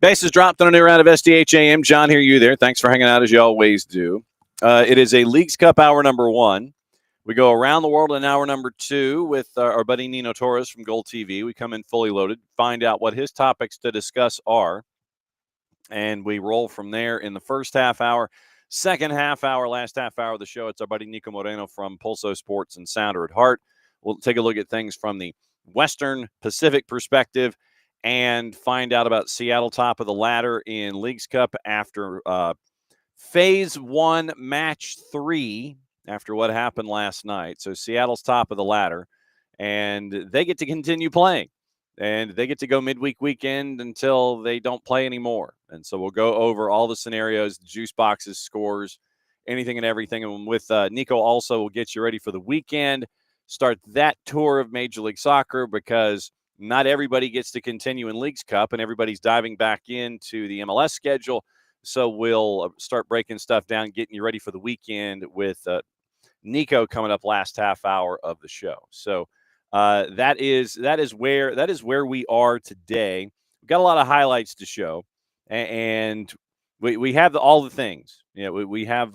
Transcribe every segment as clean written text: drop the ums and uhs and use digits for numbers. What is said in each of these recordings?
Bases dropped on a new round of SDH AM. John here, you there. Thanks for hanging out as you always do. It is a Leagues Cup hour number one. We go around the world in hour number two with our buddy Nino Torres from Gold TV. We come in fully loaded, find out what his topics to discuss are, and we roll from there in the first half hour. Second half hour, last half hour of the show, it's our buddy Niko Moreno from Pulso Sports and Sounder at Heart. We'll take a look at things from the Western Pacific perspective and find out about Seattle top of the ladder in Leagues Cup after Phase 1, Match 3, after what happened last night. So Seattle's top of the ladder, and they get to continue playing. And they get to go midweek weekend until they don't play anymore. And so we'll go over all the scenarios, the juice boxes, scores, anything and everything. And with Niko also, we'll get you ready for the weekend, start that tour of Major League Soccer, because not everybody gets to continue in Leagues Cup, and everybody's diving back into the MLS schedule. So we'll start breaking stuff down, getting you ready for the weekend with Niko coming up last half hour of the show. So that is where we are today. We've got a lot of highlights to show, and we have all the things. You know, we have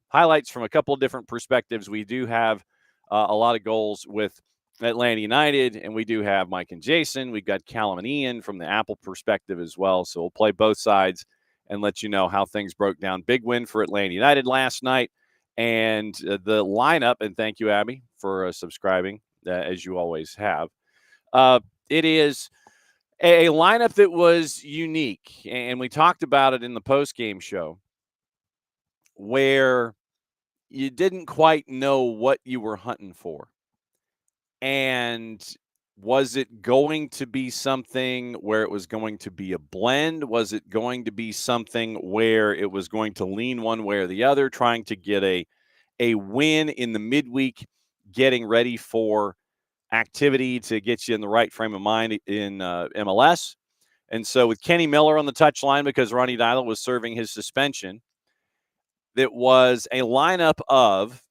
highlights from a couple of different perspectives. We do have a lot of goals with Atlanta United, and we do have Mike and Jason. We've got Callum and Ian from the Apple perspective as well. So we'll play both sides and let you know how things broke down. Big win for Atlanta United last night, and the lineup. And thank you, Abby, for subscribing. As you always have. It is a lineup that was unique, and we talked about it in the post-game show, where you didn't quite know what you were hunting for. And was it going to be something where it was going to be a blend? Was it going to be something where it was going to lean one way or the other, trying to get a win in the midweek, getting ready for activity to get you in the right frame of mind in MLS? And so with Kenny Miller on the touchline, because Ronnie Dyla was serving his suspension, it was a lineup of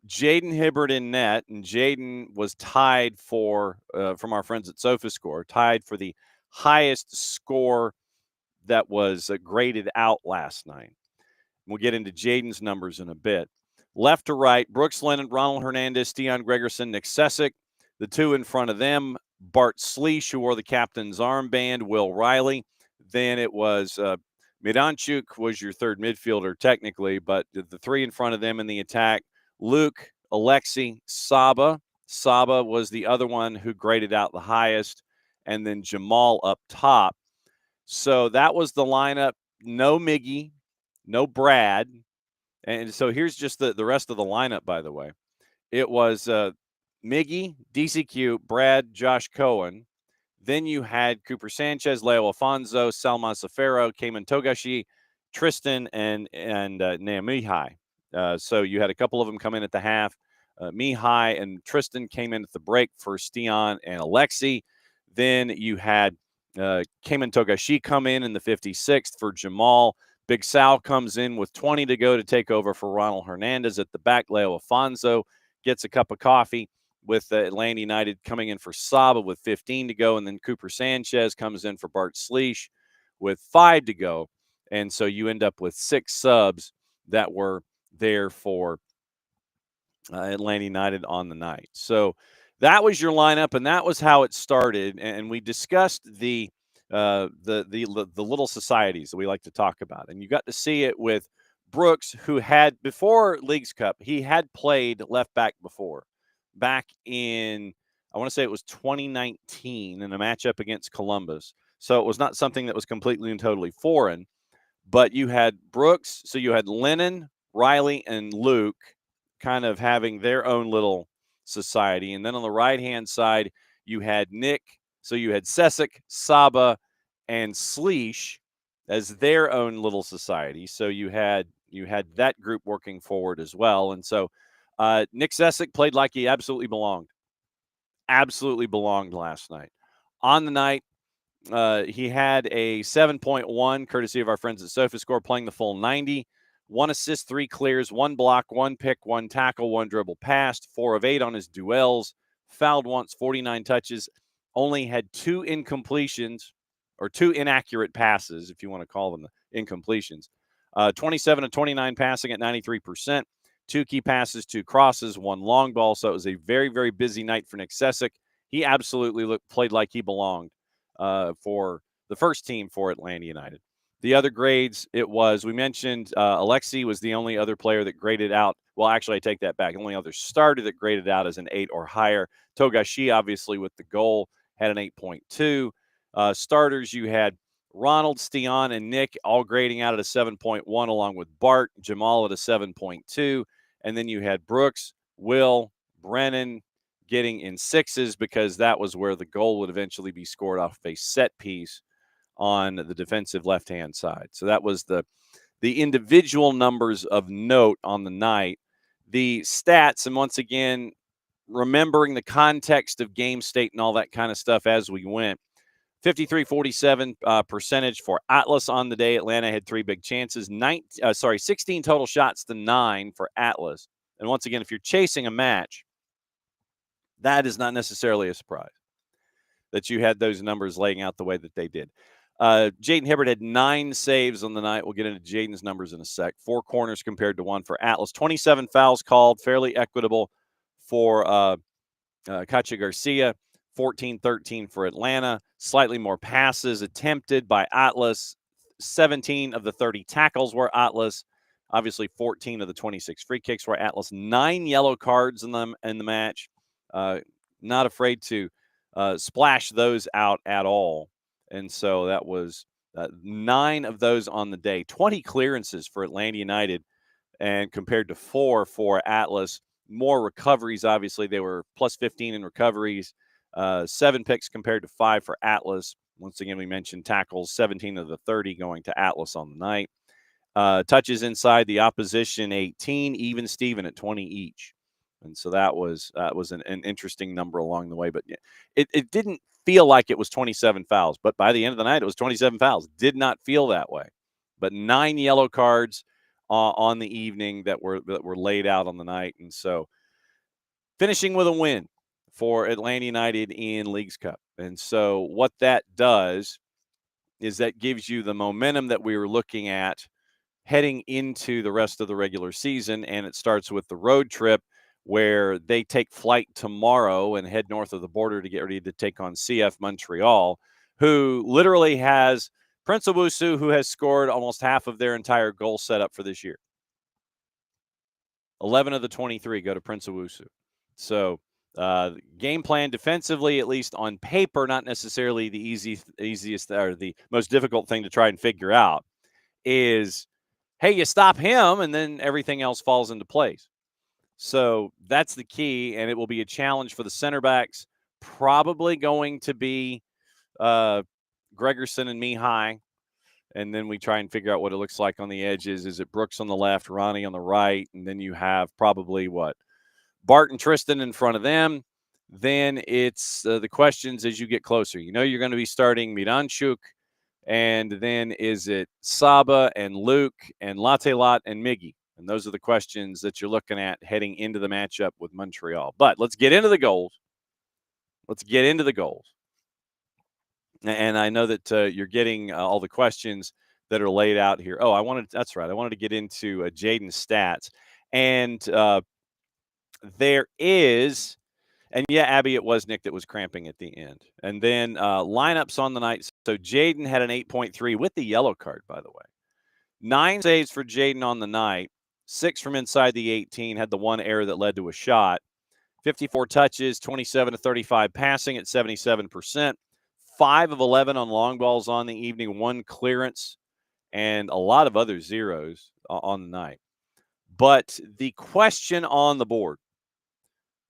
Jaden Hibbert in net, and Jaden was tied for, from our friends at SofaScore, tied for the highest score that was graded out last night. We'll get into Jaden's numbers in a bit. Left to right, Brooks Lennon, Ronald Hernandez, Stian Gregerson, Nick Sessick. The two in front of them, Bart Sleesh, who wore the captain's armband, Will Riley. Then it was Miranchuk was your third midfielder technically, but the three in front of them in the attack, Luke, Alexi, Saba. Saba was the other one who graded out the highest, and then Jamal up top. So that was the lineup. No Miggy, no Brad. And so here's just the rest of the lineup, by the way. It was Miggy, DCQ, Brad, Josh Cohen. Then you had Cooper Sanchez, Leo Alfonso, Salman Safaro, Cayman Togashi, Tristan, and Mihai. So you had a couple of them come in at the half. Mihai and Tristan came in at the break for Stian and Alexi. Then you had Cayman Togashi come in the 56th for Jamal. Big Sal comes in with 20 to go to take over for Ronald Hernandez at the back. Leo Alfonso gets a cup of coffee with Atlanta United coming in for Saba with 15 to go. And then Cooper Sanchez comes in for Bart Sleesh with 5 to go. And so you end up with 6 subs that were there for Atlanta United on the night. So that was your lineup, and that was how it started. And we discussed the little societies that we like to talk about. And you got to see it with Brooks, who had, before Leagues Cup, he had played left back before. Back in, I want to say it was 2019 in a matchup against Columbus. So it was not something that was completely and totally foreign. But you had Brooks, so you had Lennon, Riley, and Luke kind of having their own little society. And then on the right-hand side, you had Nick. So you had Sessick, Saba, and Sleesh as their own little society. So you had that group working forward as well. And so Nick Sessick played like he absolutely belonged. Absolutely belonged last night. On the night, he had a 7.1, courtesy of our friends at SofaScore, playing the full 90. 1 assist, 3 clears, 1 block, 1 pick, 1 tackle, 1 dribble passed, 4 of 8 on his duels, fouled once, 49 touches, only had 2 incompletions, or 2 inaccurate passes, if you want to call them incompletions. 27 of 29 passing at 93%. 2 key passes, 2 crosses, 1 long ball. So it was a very, very busy night for Nick Sessick. He absolutely played like he belonged for the first team for Atlanta United. The other grades, we mentioned Alexi was the only other player that graded out. Well, actually, I take that back. The only other starter that graded out as an 8 or higher. Togashi, obviously, with the goal, had an 8.2. Starters, you had Ronald, Stian, and Nick all grading out at a 7.1, along with Bart, Jamal at a 7.2. And then you had Brooks, Will, Brennan getting in 6s because that was where the goal would eventually be scored off a set piece on the defensive left-hand side. So that was the individual numbers of note on the night. The stats, and once again, remembering the context of game state and all that kind of stuff as we went. 53-47 percentage for Atlas on the day. Atlanta had 3 big chances. 16 total shots to 9 for Atlas. And once again, if you're chasing a match, that is not necessarily a surprise that you had those numbers laying out the way that they did. Jaden Hibbert had 9 saves on the night. We'll get into Jaden's numbers in a sec. 4 corners compared to 1 for Atlas. 27 fouls called, fairly equitable for Kacha Garcia. 14-13 for Atlanta. Slightly more passes attempted by Atlas. 17 of the 30 tackles were Atlas. Obviously, 14 of the 26 free kicks were Atlas. 9 yellow cards in the match. Not afraid to splash those out at all. And so that was 9 of those on the day. 20 clearances for Atlanta United, and compared to 4 for Atlas. More recoveries, obviously. They were plus 15 in recoveries. 7 picks compared to 5 for Atlas. Once again, we mentioned tackles, 17 of the 30 going to Atlas on the night. Touches inside the opposition, 18. Even Steven at 20 each. And so that was an interesting number along the way. But it didn't feel like it was 27 fouls. But by the end of the night, it was 27 fouls. Did not feel that way. But 9 yellow cards on the evening that were laid out on the night. And so finishing with a win for Atlanta United in Leagues Cup. And so what that does is that gives you the momentum that we were looking at heading into the rest of the regular season. And it starts with the road trip where they take flight tomorrow and head north of the border to get ready to take on CF Montreal, who literally has Prince Owusu, who has scored almost half of their entire goal setup for this year. 11 of the 23 go to Prince Owusu. So game plan defensively, at least on paper, not necessarily the easiest or the most difficult thing to try and figure out, is, hey, you stop him and then everything else falls into place. So that's the key, and it will be a challenge for the center backs. Probably going to be Gregerson and Mihai, and then we try and figure out what it looks like on the edges. Is it Brooks on the left, Ronnie on the right, and then you have probably Bart and Tristan in front of them. Then it's the questions as you get closer. You know you're going to be starting Miranchuk, and then is it Saba and Luke and Latelot and Miggy? And those are the questions that you're looking at heading into the matchup with Montreal. But let's get into the goals. And I know that you're getting all the questions that are laid out here. Oh, I wanted to get into Jaden's stats. And there is, and yeah, Abby, it was Nick that was cramping at the end. And then lineups on the night. So Jaden had an 8.3 with the yellow card, by the way. 9 saves for Jaden on the night. 6 from inside the 18, had the 1 error that led to a shot. 54 touches, 27 to 35 passing at 77%. 5 of 11 on long balls on the evening, 1 clearance, and a lot of other zeros on the night. But the question on the board,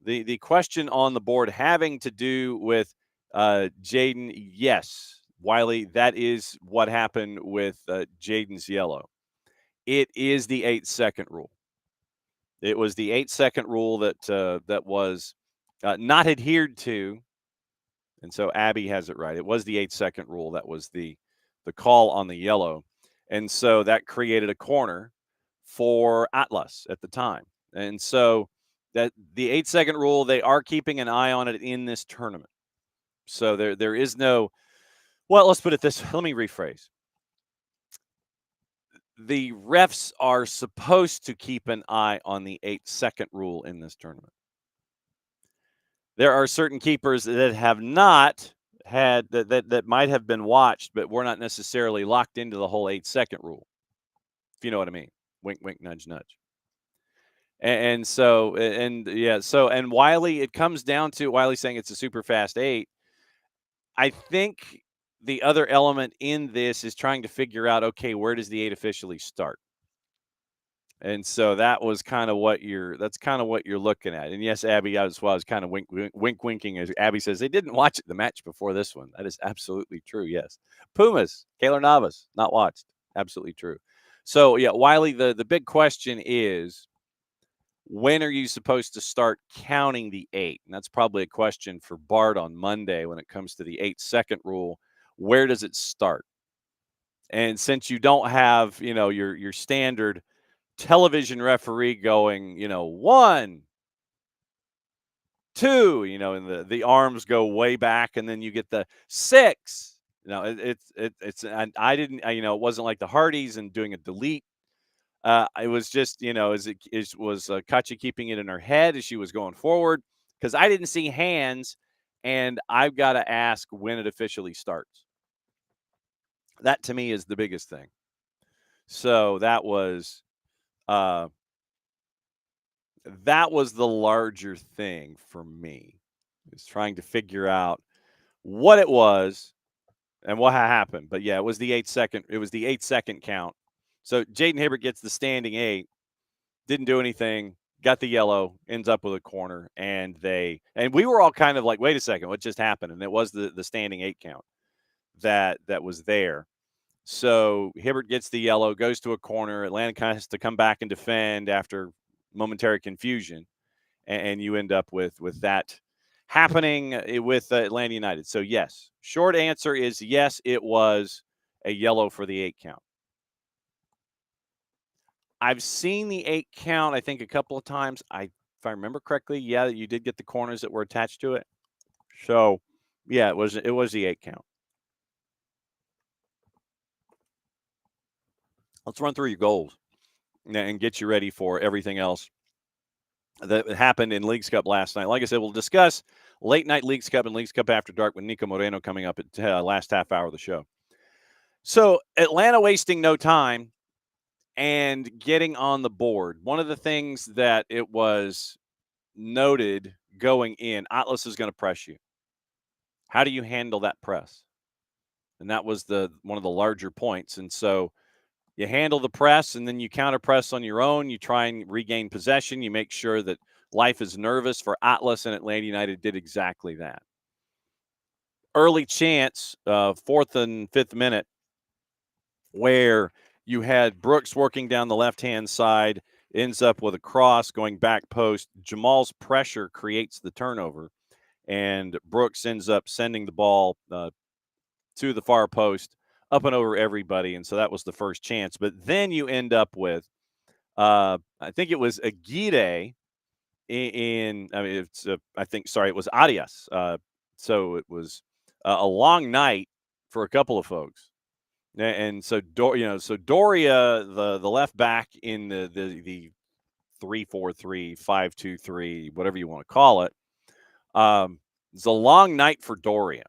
the question on the board having to do with Jaden, yes, Wiley, that is what happened with Jaden's yellow. It is the 8-second rule. It was the 8-second rule that was not adhered to, and so Abby has it right. It was the 8-second rule that was the call on the yellow, and so that created a corner for Atlas at the time. And so that the 8-second rule, they are keeping an eye on it in this tournament. So there is no Well, let's put it this way. Let me rephrase. The refs are supposed to keep an eye on the 8-second rule in this tournament. There are certain keepers that have not had that might have been watched, but we're not necessarily locked into the whole 8-second rule, if you know what I mean. Wink, wink, nudge, nudge. And so, and Wiley, it comes down to Wiley saying it's a super fast 8. I think the other element in this is trying to figure out, okay, where does the 8 officially start? And so that's kind of what you're looking at. And yes, Abby, I was kind of winking as Abby says they didn't watch the match before this one. That is absolutely true. Yes. Pumas, Kaylor Navas, not watched. Absolutely true. So yeah, Wiley, the big question is, when are you supposed to start counting the 8? And that's probably a question for Bart on Monday when it comes to the 8-second rule. Where does it start? And since you don't have, your standard television referee going, 1, 2, and the arms go way back, and then you get the 6. And I didn't, it wasn't like the Hardys and doing a delete. It was just, was Katya keeping it in her head as she was going forward? Because I didn't see hands, and I've got to ask when it officially starts. That to me is the biggest thing. So that was the larger thing for me, is trying to figure out what it was and what happened. But yeah, it was the 8-second count. So Jaden Hibbert gets the standing 8, didn't do anything, got the yellow, ends up with a corner, and we were all kind of like, wait a second, what just happened? And it was the standing 8 count that was there. So Hibbert gets the yellow, goes to a corner. Atlanta kind of has to come back and defend after momentary confusion, and you end up with that happening with Atlanta United. So yes, short answer is yes, it was a yellow for the 8 count. I've seen the 8 count, I think, a couple of times. If I remember correctly, yeah, you did get the corners that were attached to it. So yeah, it was the 8 count. Let's run through your goals and get you ready for everything else that happened in Leagues Cup last night. Like I said, we'll discuss late night Leagues Cup and Leagues Cup After Dark with Niko Moreno coming up at last half hour of the show. So Atlanta wasting no time and getting on the board. One of the things that it was noted going in, Atlas is going to press you. How do you handle that press? And that was one of the larger points. And so you handle the press, and then you counter press on your own. You try and regain possession. You make sure that life is nervous for Atlas, and Atlanta United did exactly that. Early chance, 4th and 5th minute, where you had Brooks working down the left-hand side, ends up with a cross going back post. Jamal's pressure creates the turnover, and Brooks ends up sending the ball to the far post, up and over everybody, and so that was the first chance. But then you end up with, I think it was Aguirre it was Arias. So it was a long night for a couple of folks. And so, Doria, the left back in the 3-4-3, 5-2-3, whatever you want to call it, it's a long night for Doria.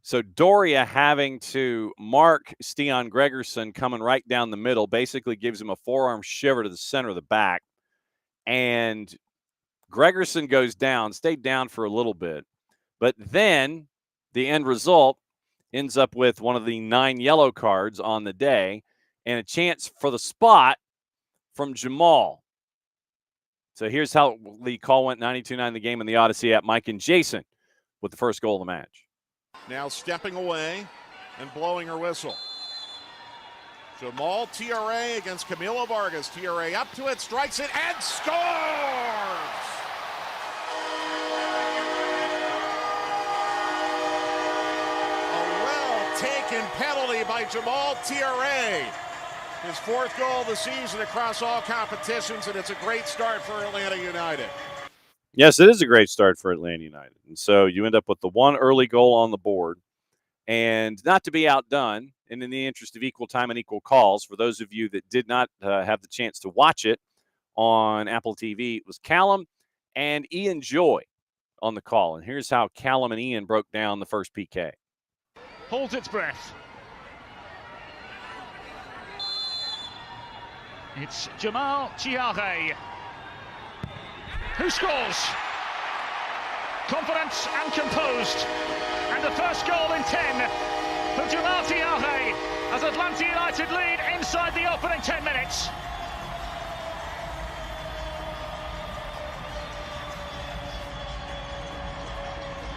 So Doria having to mark Stian Gregerson coming right down the middle basically gives him a forearm shiver to the center of the back. And Gregerson goes down, stayed down for a little bit. But then the end result ends up with one of the 9 yellow cards on the day and a chance for the spot from Jamal. So here's how the call went. 92-9 the game in the Odyssey app. Mike and Jason with the first goal of the match. Now stepping away and blowing her whistle. Jamal TRA against Camilo Vargas. TRA up to it, strikes it, and scores! A well-taken penalty by Jamal TRA. His 4th goal of the season across all competitions, and it's a great start for Atlanta United. Yes, it is a great start for Atlanta United. And so you end up with the 1 early goal on the board. And not to be outdone, and in the interest of equal time and equal calls, for those of you that did not have the chance to watch it on Apple TV, it was Callum and Ian Joy on the call. And here's how Callum and Ian broke down the first PK. Holds its breath. It's Jamal Chiare who scores. Confident and composed. And the first goal in 10 for Jamal Chiare as Atlanta United lead inside the opening 10 minutes.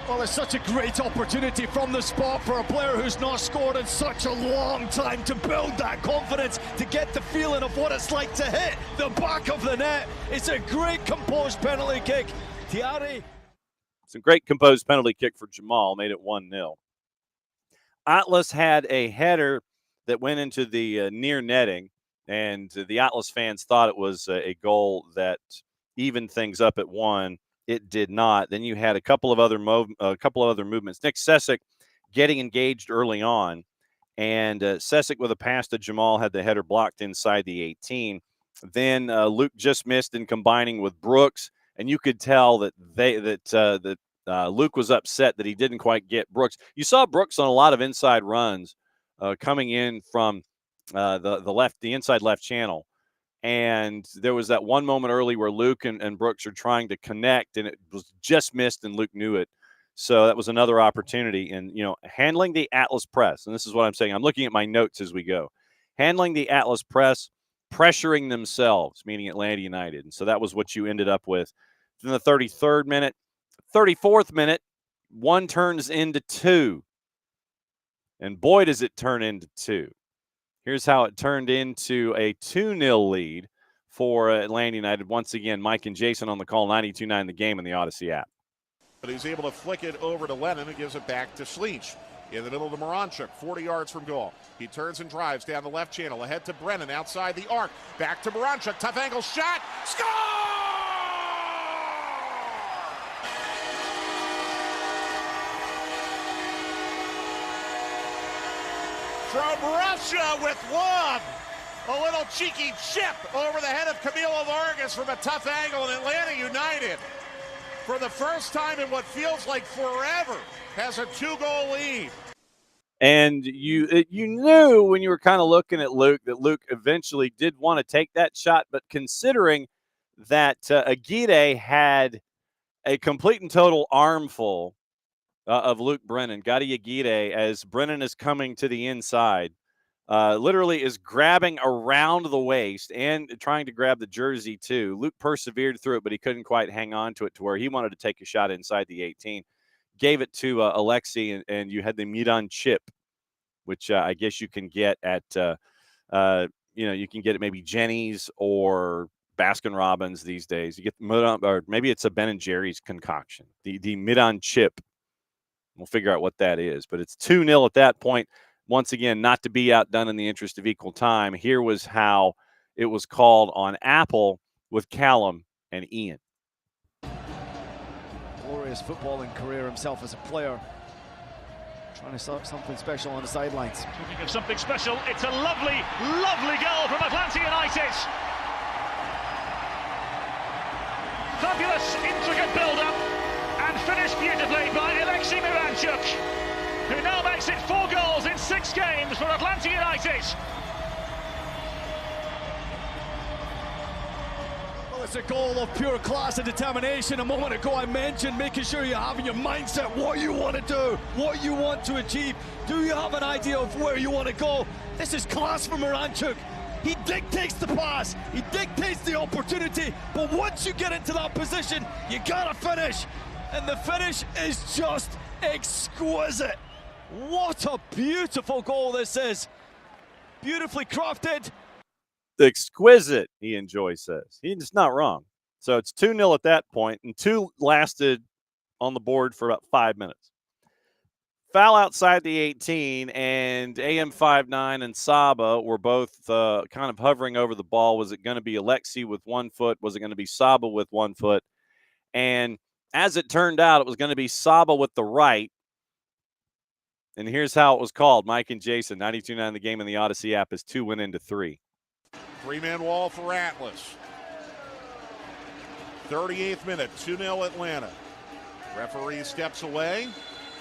Well, it's such a great opportunity from the spot for a player who's not scored in such a long time to build that confidence, to get the feeling of what it's like to hit the back of the net. It's a great composed penalty kick. Tiare. It's a great composed penalty kick for Jamal, made it 1-0. Atlas had a header that went into the near netting, and the Atlas fans thought it was a goal that evened things up at 1. It did not. Then you had a couple of other movements. Nick Sessick getting engaged early on, and Sessick with a pass to Jamal had the header blocked inside the 18. Then Luke just missed in combining with Brooks, and you could tell that Luke was upset that he didn't quite get Brooks. You saw Brooks on a lot of inside runs coming in from the inside left channel. And there was that one moment early where Luke and Brooks are trying to connect, and it was just missed, and Luke knew it. So that was another opportunity. And, handling the Atlas press, and this is what I'm saying. I'm looking at my notes as we go. Handling the Atlas press, pressuring themselves, meaning Atlanta United. And so that was what you ended up with. Then the 33rd minute, 34th minute, 1 turns into 2. And boy, does it turn into 2. Here's how it turned into a 2-0 lead for Atlanta United. Once again, Mike and Jason on the call, 92.9 The Game in the Odyssey app. But he's able to flick it over to Lennon, who gives it back to Schleich. In the middle to Moranchuk, 40 yards from goal. He turns and drives down the left channel, ahead to Brennan, outside the arc. Back to Moranchuk, tough angle shot, score! From Russia with one. A little cheeky chip over the head of Camilo Vargas from a tough angle, and Atlanta United, for the first time in what feels like forever, has a 2-goal lead. And you knew when you were kind of looking at Luke that Luke eventually did want to take that shot, but considering that Aguirre had a complete and total armful of Luke Brennan, Gadi Aguirre, as Brennan is coming to the inside, literally is grabbing around the waist and trying to grab the jersey too. Luke persevered through it, but he couldn't quite hang on to it to where he wanted to take a shot inside the 18. Gave it to Alexi, and you had the Miran chip, which I guess you can get at, you can get at maybe Jenny's or Baskin Robbins these days. You get Miran, or maybe it's a Ben and Jerry's concoction, the Miran chip. We'll figure out what that is, but it's 2-0 at that point. Once again, not to be outdone in the interest of equal time. Here was how it was called on Apple with Callum and Ian. Glorious footballing career himself as a player. Trying to start something special on the sidelines. Talking of something special, it's a lovely, lovely goal from Atlanta United. Fabulous, intricate build-up, and finished beautifully by Alexei Miranchuk, who now makes it 4 goals in 6 games for Atlanta United. Well, it's a goal of pure class and determination. A moment ago I mentioned making sure you have in your mindset what you want to do, what you want to achieve. Do you have an idea of where you want to go? This is class from Miranchuk. He dictates the pass, he dictates the opportunity, but once you get into that position, you gotta finish. And the finish is just exquisite. What a beautiful goal this is. Beautifully crafted. Exquisite, Ian Joy says. He's not wrong. So it's 2-0 at that point, and 2 lasted on the board for about 5 minutes. Foul outside the 18, and AM59 and Saba were both kind of hovering over the ball. Was it going to be Alexi with 1 foot? Was it going to be Saba with 1 foot? And as it turned out, it was going to be Saba with the right. And here's how it was called. Mike and Jason, 92.9 The Game in the Odyssey app as 2 went into 3. Three-man wall for Atlas. 38th minute, 2-0 Atlanta. Referee steps away,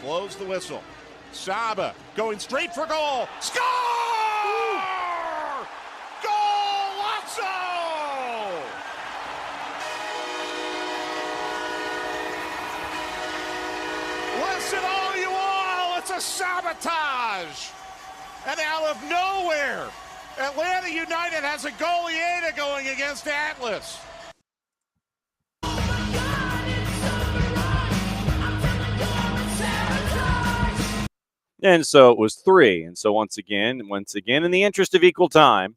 blows the whistle. Saba going straight for goal. Score! Golazo! Listen all you all, it's a sabotage. And out of nowhere, Atlanta United has a goleada going against Atlas. And so it was 3. And so once again, in the interest of equal time,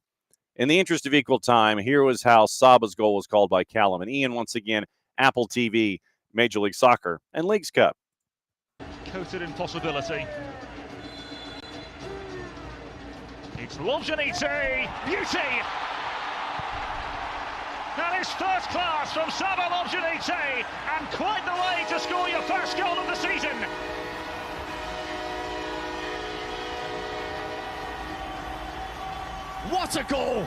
here was how Saba's goal was called by Callum and Ian. Once again, Apple TV, Major League Soccer, and Leagues Cup. Coated in possibility. It's Lobjanite, beauty! That is first class from Saba Lobjanite, and quite the way to score your first goal of the season. What a goal!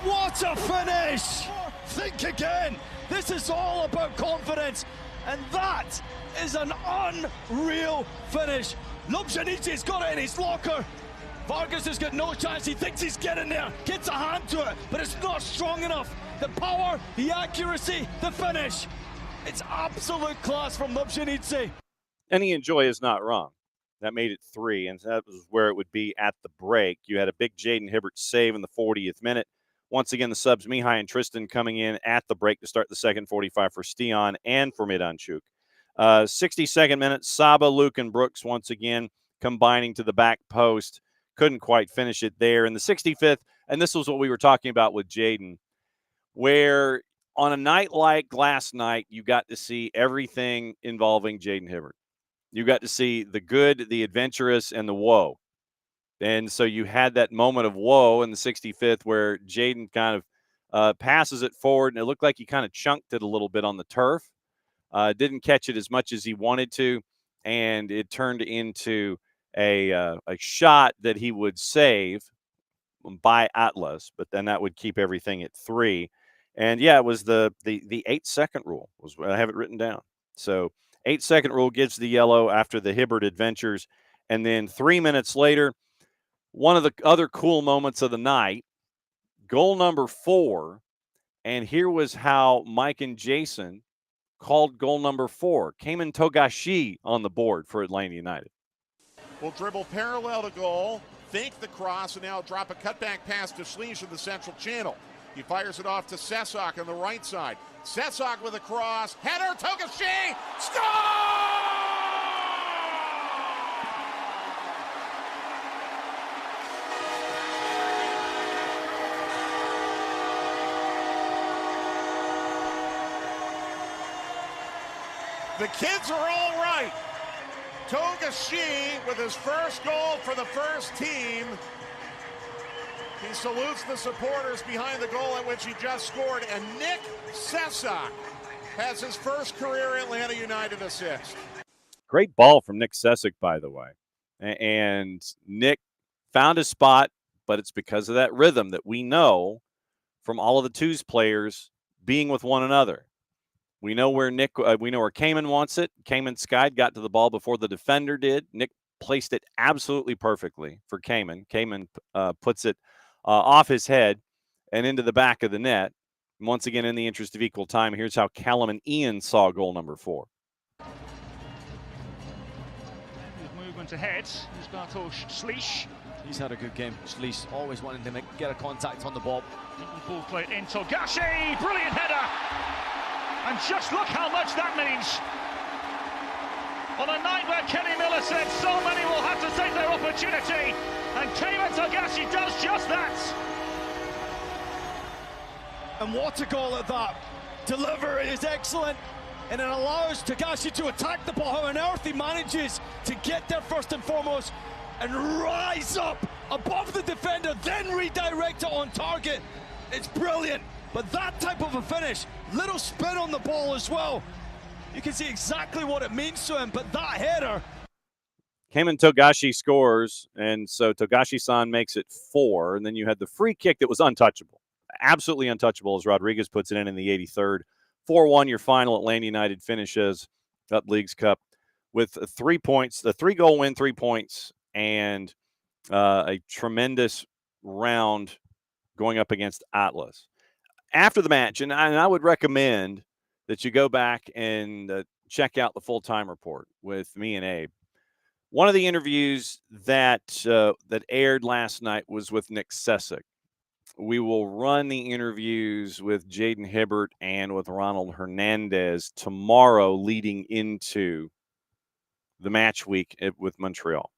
What a finish! Think again! This is all about confidence, and that is an unreal finish. Lobjanite's got it in his locker. Vargas has got no chance. He thinks he's getting there, gets a hand to it, but it's not strong enough. The power, the accuracy, the finish. It's absolute class from Lobjanite. And Ian Joy is not wrong. That made it 3, and that was where it would be at the break. You had a big Jaden Hibbert save in the 40th minute. Once again, the subs, Mihai and Tristan, coming in at the break to start the second 45 for Stian and for Midanchuk. 62nd minute, Saba, Luke, and Brooks once again combining to the back post. Couldn't quite finish it there. In the 65th, and this was what we were talking about with Jaden, where on a night like last night, you got to see everything involving Jaden Hibbert. You got to see the good, the adventurous, and the woe. And so you had that moment of woe in the 65th where Jaden kind of passes it forward, and it looked like he kind of chunked it a little bit on the turf. Didn't catch it as much as he wanted to, and it turned into a shot that he would save by Atlas, but then that would keep everything at 3. And, yeah, it was the 8-second rule. I have it written down. So 8-second rule gives the yellow after the Hibbert adventures. And then 3 minutes later, one of the other cool moments of the night, goal number 4. And here was how Mike and Jason called goal number 4. Cayman Togashi on the board for Atlanta United. Will dribble parallel to goal, fake the cross, and now drop a cutback pass to Schleich in the central channel. He fires it off to Sesak on the right side. Sesak with a cross, header, Togashi, score! The kids are all right. Togashi with his first goal for the first team. He salutes the supporters behind the goal at which he just scored. And Nick Sesak has his first career Atlanta United assist. Great ball from Nick Sesak, by the way. And Nick found his spot, but it's because of that rhythm that we know from all of the twos players being with one another. We know where we know where Cayman wants it. Cayman skied, got to the ball before the defender did. Nick placed it absolutely perfectly for Cayman. Cayman puts it off his head and into the back of the net. And once again, in the interest of equal time, here's how Callum and Ian saw goal number 4. Movement ahead. Here's Bartosz Schleich. He's had a good game. Schleich always wanting to get a contact on the ball. Ball played in Togashi. Brilliant header. And just look how much that means. On a night where Kenny Miller said so many will have to take their opportunity, and Cayman Togashi does just that. And what a goal at that. Delivery is excellent, and it allows Togashi to attack the ball. How on earth he manages to get there first and foremost and rise up above the defender, then redirect it on target. It's brilliant. But that type of a finish, little spin on the ball as well. You can see exactly what it means to him, but that header. Kemen Togashi scores, and so Togashi-san makes it 4, and then you had the free kick that was untouchable. Absolutely untouchable as Rodriguez puts it in the 83rd. 4-1, your final. Atlanta United finishes up Leagues Cup with 3 points, the 3-goal win, 3 points, and a tremendous round going up against Atlas. After the match, and I would recommend that you go back and check out the full-time report with me and Abe. One of the interviews that aired last night was with Nick Sessick. We will run the interviews with Jaden Hibbert and with Ronald Hernandez tomorrow leading into the match week with Montreal.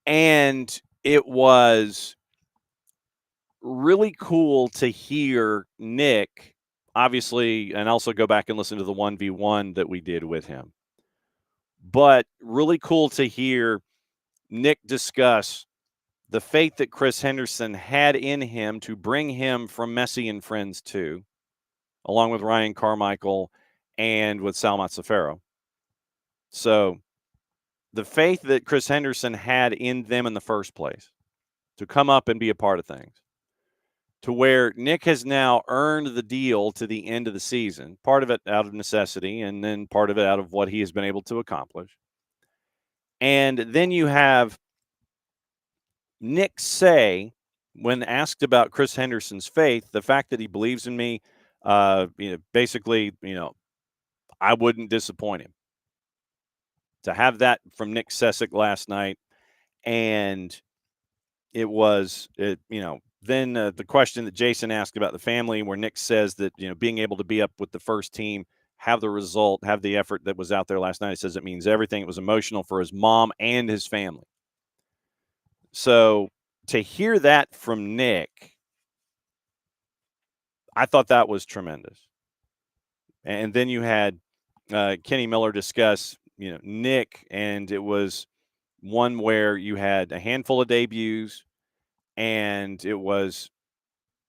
And it was really cool to hear Nick, obviously, and also go back and listen to the 1v1 that we did with him. But really cool to hear Nick discuss the faith that Chris Henderson had in him to bring him from Messi and Friends to, along with Ryan Carmichael and with Sal Mazzafero. So the faith that Chris Henderson had in them in the first place to come up and be a part of things, to where Nick has now earned the deal to the end of the season, part of it out of necessity and then part of it out of what he has been able to accomplish. And then you have Nick say, when asked about Chris Henderson's faith, the fact that he believes in me, basically, I wouldn't disappoint him. To have that from Nick Sessick last night, and it was, then the question that Jason asked about the family, where Nick says that, being able to be up with the first team, have the result, have the effort that was out there last night, he says it means everything. It was emotional for his mom and his family. So to hear that from Nick, I thought that was tremendous. And then you had Kenny Miller discuss, Nick, and it was one where you had a handful of debuts, and it was,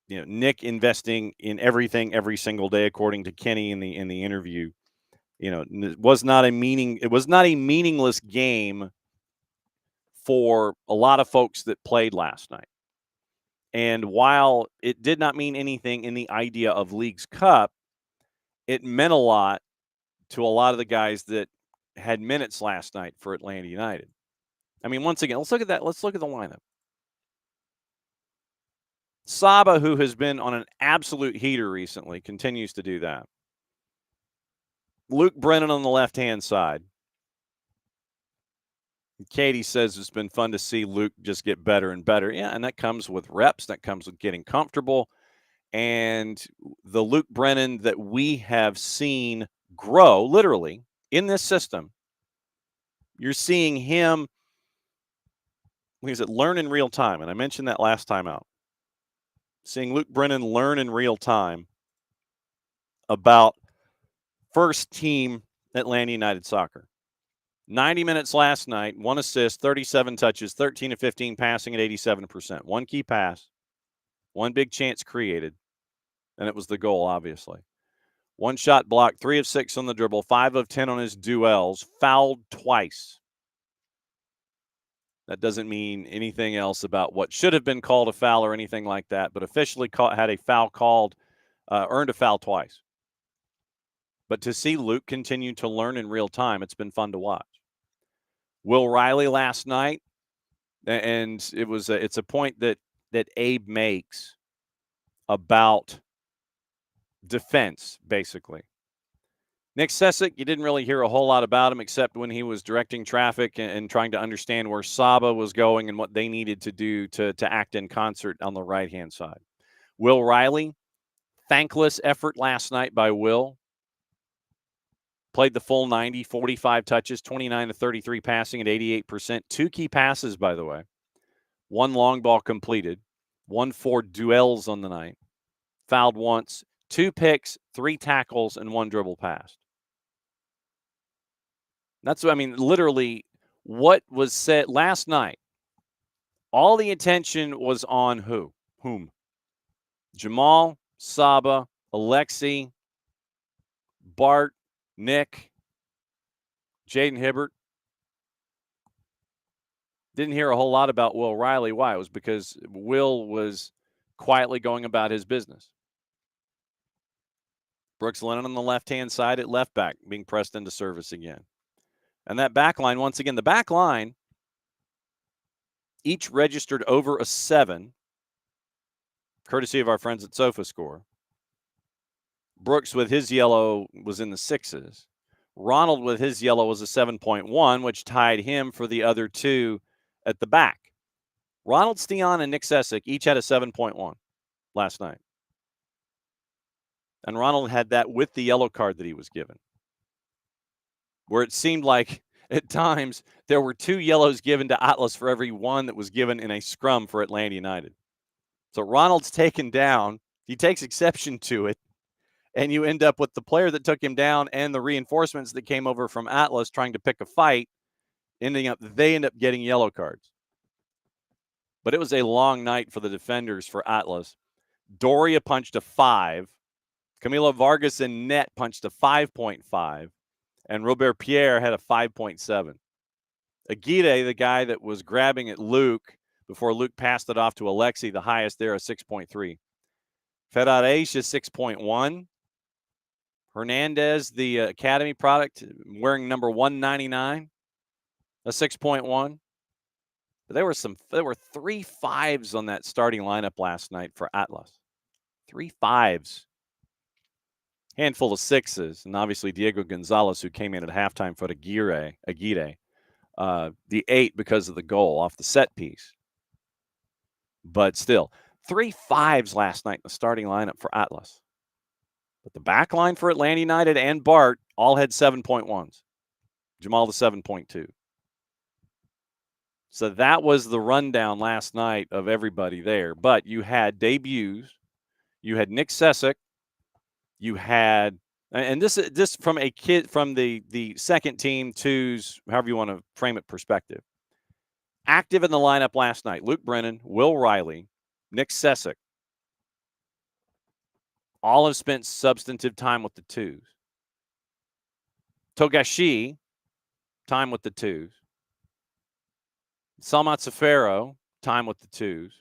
Nick investing in everything every single day, according to Kenny in the interview. It was not a meaningless game for a lot of folks that played last night. And while it did not mean anything in the idea of Leagues Cup, it meant a lot to a lot of the guys that had minutes last night for Atlanta United. I mean, once again, let's look at that. Let's look at the lineup. Saba, who has been on an absolute heater recently, continues to do that. Luke Brennan on the left-hand side. Katie says it's been fun to see Luke just get better and better. Yeah, and that comes with reps. That comes with getting comfortable. And the Luke Brennan that we have seen grow, literally, in this system, you're seeing him, learn in real time. And I mentioned that last time out. Seeing Luke Brennan learn in real time about first team Atlanta United soccer. 90 minutes last night, 1 assist, 37 touches, 13 of 15 passing at 87%. 1 key pass, 1 big chance created, and it was the goal, obviously. 1 shot blocked, 3 of 6 on the dribble, 5 of 10 on his duels, fouled twice. That doesn't mean anything else about what should have been called a foul or anything like that, but officially had a foul called, earned a foul twice. But to see Luke continue to learn in real time, it's been fun to watch. Will Riley last night, and it's a point that Abe makes about defense, basically. Nick Sessick, you didn't really hear a whole lot about him except when he was directing traffic and trying to understand where Saba was going and what they needed to do to act in concert on the right-hand side. Will Riley, thankless effort last night by Will. Played the full 90, 45 touches, 29 to 33 passing at 88%. 2 key passes, by the way. 1 long ball completed. 1 4 duels on the night. Fouled once. 2 picks, 3 tackles, and 1 dribble pass. Literally what was said last night. All the attention was on whom? Jamal, Saba, Alexi, Bart, Nick, Jaden Hibbert. Didn't hear a whole lot about Will Riley. Why? It was because Will was quietly going about his business. Brooks Lennon on the left-hand side at left back, being pressed into service again. And that back line, once again, the back line, each registered over a 7, courtesy of our friends at SofaScore. Brooks with his yellow was in the 6s. Ronald with his yellow was a 7.1, which tied him for the other 2 at the back. Ronald Steon and Nick Sessick each had a 7.1 last night. And Ronald had that with the yellow card that he was given, where it seemed like at times there were 2 yellows given to Atlas for every 1 that was given in a scrum for Atlanta United. So Ronald's taken down. He takes exception to it, and you end up with the player that took him down and the reinforcements that came over from Atlas trying to pick a fight, they end up getting yellow cards. But it was a long night for the defenders for Atlas. Doria punched a 5. Camilo Vargas in net punched a 5.5. And Robert Pierre had a 5.7. Aguirre, the guy that was grabbing at Luke before Luke passed it off to Alexi, the highest there, a 6.3. Ferrareis, a 6.1. Hernandez, the Academy product, wearing number 199, a 6.1. But there were 3 5s on that starting lineup last night for Atlas. 3 5s. Handful of 6s, and obviously Diego Gonzalez, who came in at halftime for Aguirre, the 8 because of the goal off the set piece. But still, 3 5s last night in the starting lineup for Atlas. But the back line for Atlanta United and Bart all had 7.1s. Jamal the 7.2. So that was the rundown last night of everybody there. But you had debuts. You had Nick Sessick. You had, and this from a kid from the second team twos, however you want to frame it, perspective. Active in the lineup last night: Luke Brennan, Will Riley, Nick Sessick. All have spent substantive time with the twos. Togashi, time with the twos. Salmat Safaro, time with the twos.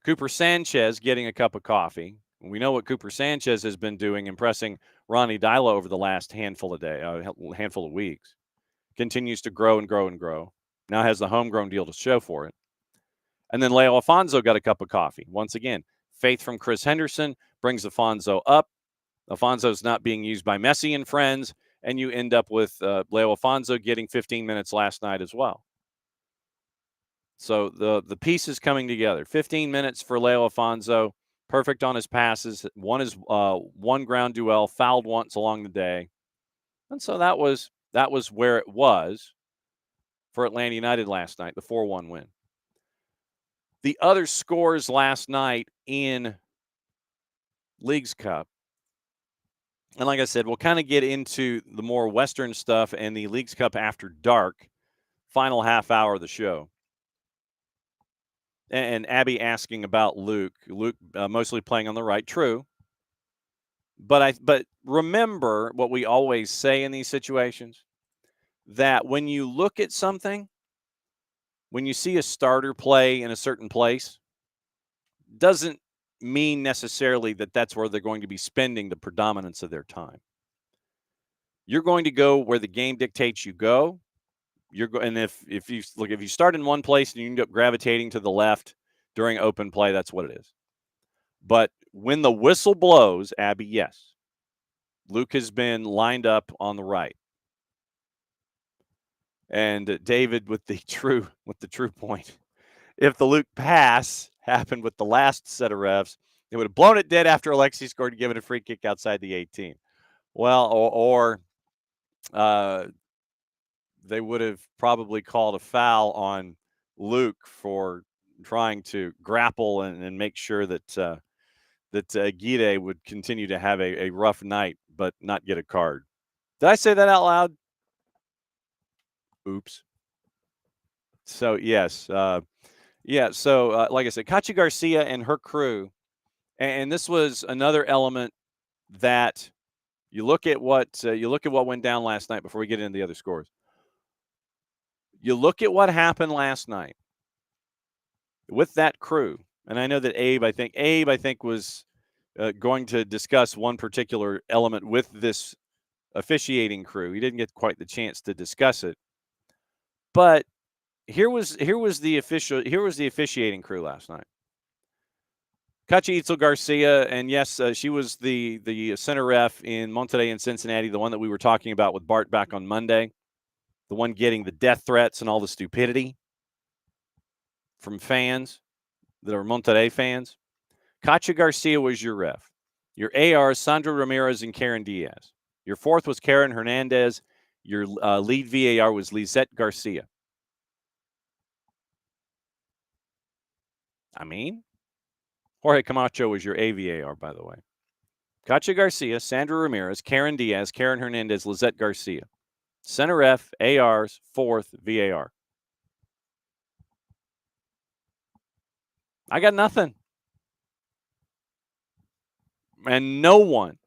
Cooper Sanchez getting a cup of coffee. We know what Cooper Sanchez has been doing, impressing Ronnie Dyla over the last handful of weeks. Continues to grow and grow and grow. Now has the homegrown deal to show for it. And then Leo Afonso got a cup of coffee. Once again, faith from Chris Henderson brings Afonso up. Afonso's not being used by Messi and friends, and you end up with Leo Afonso getting 15 minutes last night as well. So the pieces coming together. 15 minutes for Leo Afonso. Perfect on his passes. One ground duel, fouled once along the day. And so that was where it was for Atlanta United last night, the 4-1 win. The other scores last night in Leagues Cup. And like I said, we'll kind of get into the more Western stuff and the Leagues Cup after dark, final half hour of the show. And Abby asking about Luke. Luke mostly playing on the right, true. But remember what we always say in these situations, that when you look at something, when you see a starter play in a certain place, doesn't mean necessarily that that's where they're going to be spending the predominance of their time. You're going to go where the game dictates you go. And if you start in one place and you end up gravitating to the left during open play, that's what it is. But when the whistle blows, Abby, yes, Luke has been lined up on the right. And David with the true point. If the Luke pass happened with the last set of refs, they would have blown it dead after Alexi scored and given a free kick outside the 18. Well, or they would have probably called a foul on Luke for trying to grapple and make sure that Aguirre would continue to have a rough night but not get a card. Did I say that out loud? Oops. So, yes. So, like I said, Kachi Garcia and her crew, and this was another element that you look at what went down last night before we get into the other scores. You look at what happened last night with that crew, and I know that Abe, I think was going to discuss one particular element with this officiating crew. He didn't get quite the chance to discuss it, but here was the officiating crew last night. Kachi Itzel Garcia, and yes, she was the center ref in Monterrey and Cincinnati, the one that we were talking about with Bart back on Monday, the one getting the death threats and all the stupidity from fans that are Monterrey fans. Kachi Garcia was your ref. Your ARs, Sandra Ramirez and Karen Diaz. Your fourth was Karen Hernandez. Your lead VAR was Lizette Garcia. I mean, Jorge Camacho was your AVAR, by the way. Kachi Garcia, Sandra Ramirez, Karen Diaz, Karen Hernandez, Lizette Garcia. Center ref, ARs, fourth, VAR. I got nothing. And no one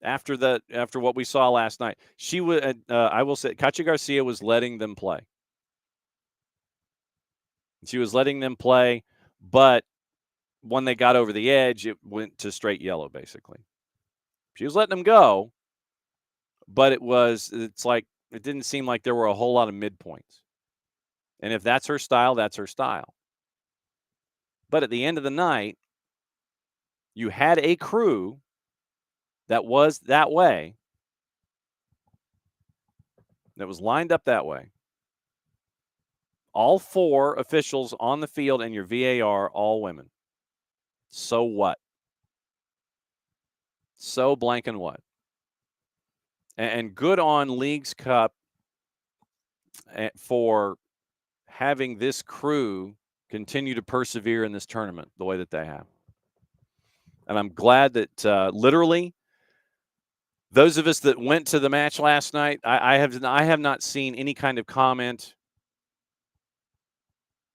after what we saw last night. She was I will say Kachi Garcia was letting them play. She was letting them play, but when they got over the edge, it went to straight yellow, basically. She was letting them go, but it's like it didn't seem like there were a whole lot of midpoints. And if that's her style, that's her style. But at the end of the night, you had a crew that was that way, that was lined up that way. All four officials on the field and your VAR, all women. So what? So blank and what? And good on Leagues Cup for having this crew continue to persevere in this tournament the way that they have. And I'm glad that literally those of us that went to the match last night, I have not seen any kind of comment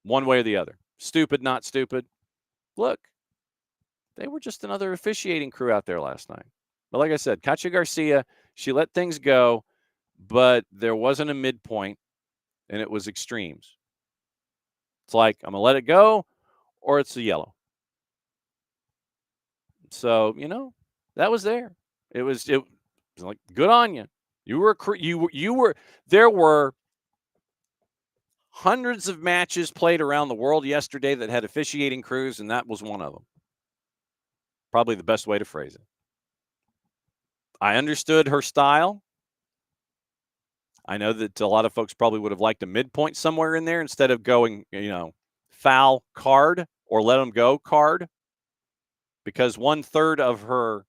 one way or the other. Stupid, not stupid. Look, they were just another officiating crew out there last night. But like I said, Kachi Garcia, she let things go, but there wasn't a midpoint, and it was extremes. It's like, I'm going to let it go, or it's a yellow. So, that was there. It was like, good on you. There were hundreds of matches played around the world yesterday that had officiating crews, and that was one of them. Probably the best way to phrase it. I understood her style. I know that a lot of folks probably would have liked a midpoint somewhere in there instead of going, foul card or let them go card, because one third of her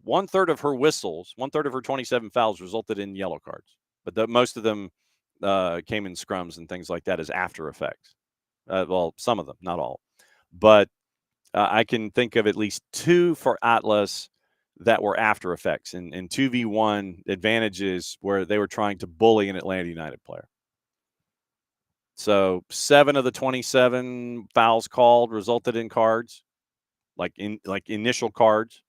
whistles, one third of her 27 fouls resulted in yellow cards, but most of them came in scrums and things like that as after effects. Well, some of them, not all, but I can think of at least two for Atlas that were after effects and 2v1 advantages where they were trying to bully an Atlanta United player. So 7 of the 27 fouls called resulted in cards, like initial cards.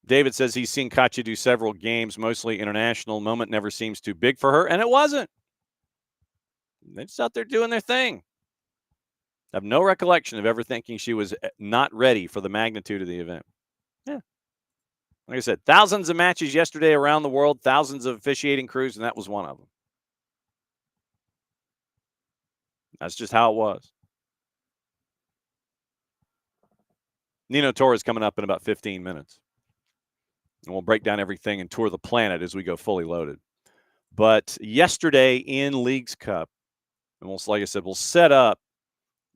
David says he's seen Kachi do several games, mostly international. Moment never seems too big for her, and it wasn't. They're just out there doing their thing. I have no recollection of ever thinking she was not ready for the magnitude of the event. Yeah. Like I said, thousands of matches yesterday around the world, thousands of officiating crews, and that was one of them. That's just how it was. Nino Torres coming up in about 15 minutes. And we'll break down everything and tour the planet as we go fully loaded. But yesterday in Leagues Cup, and like I said, we'll set up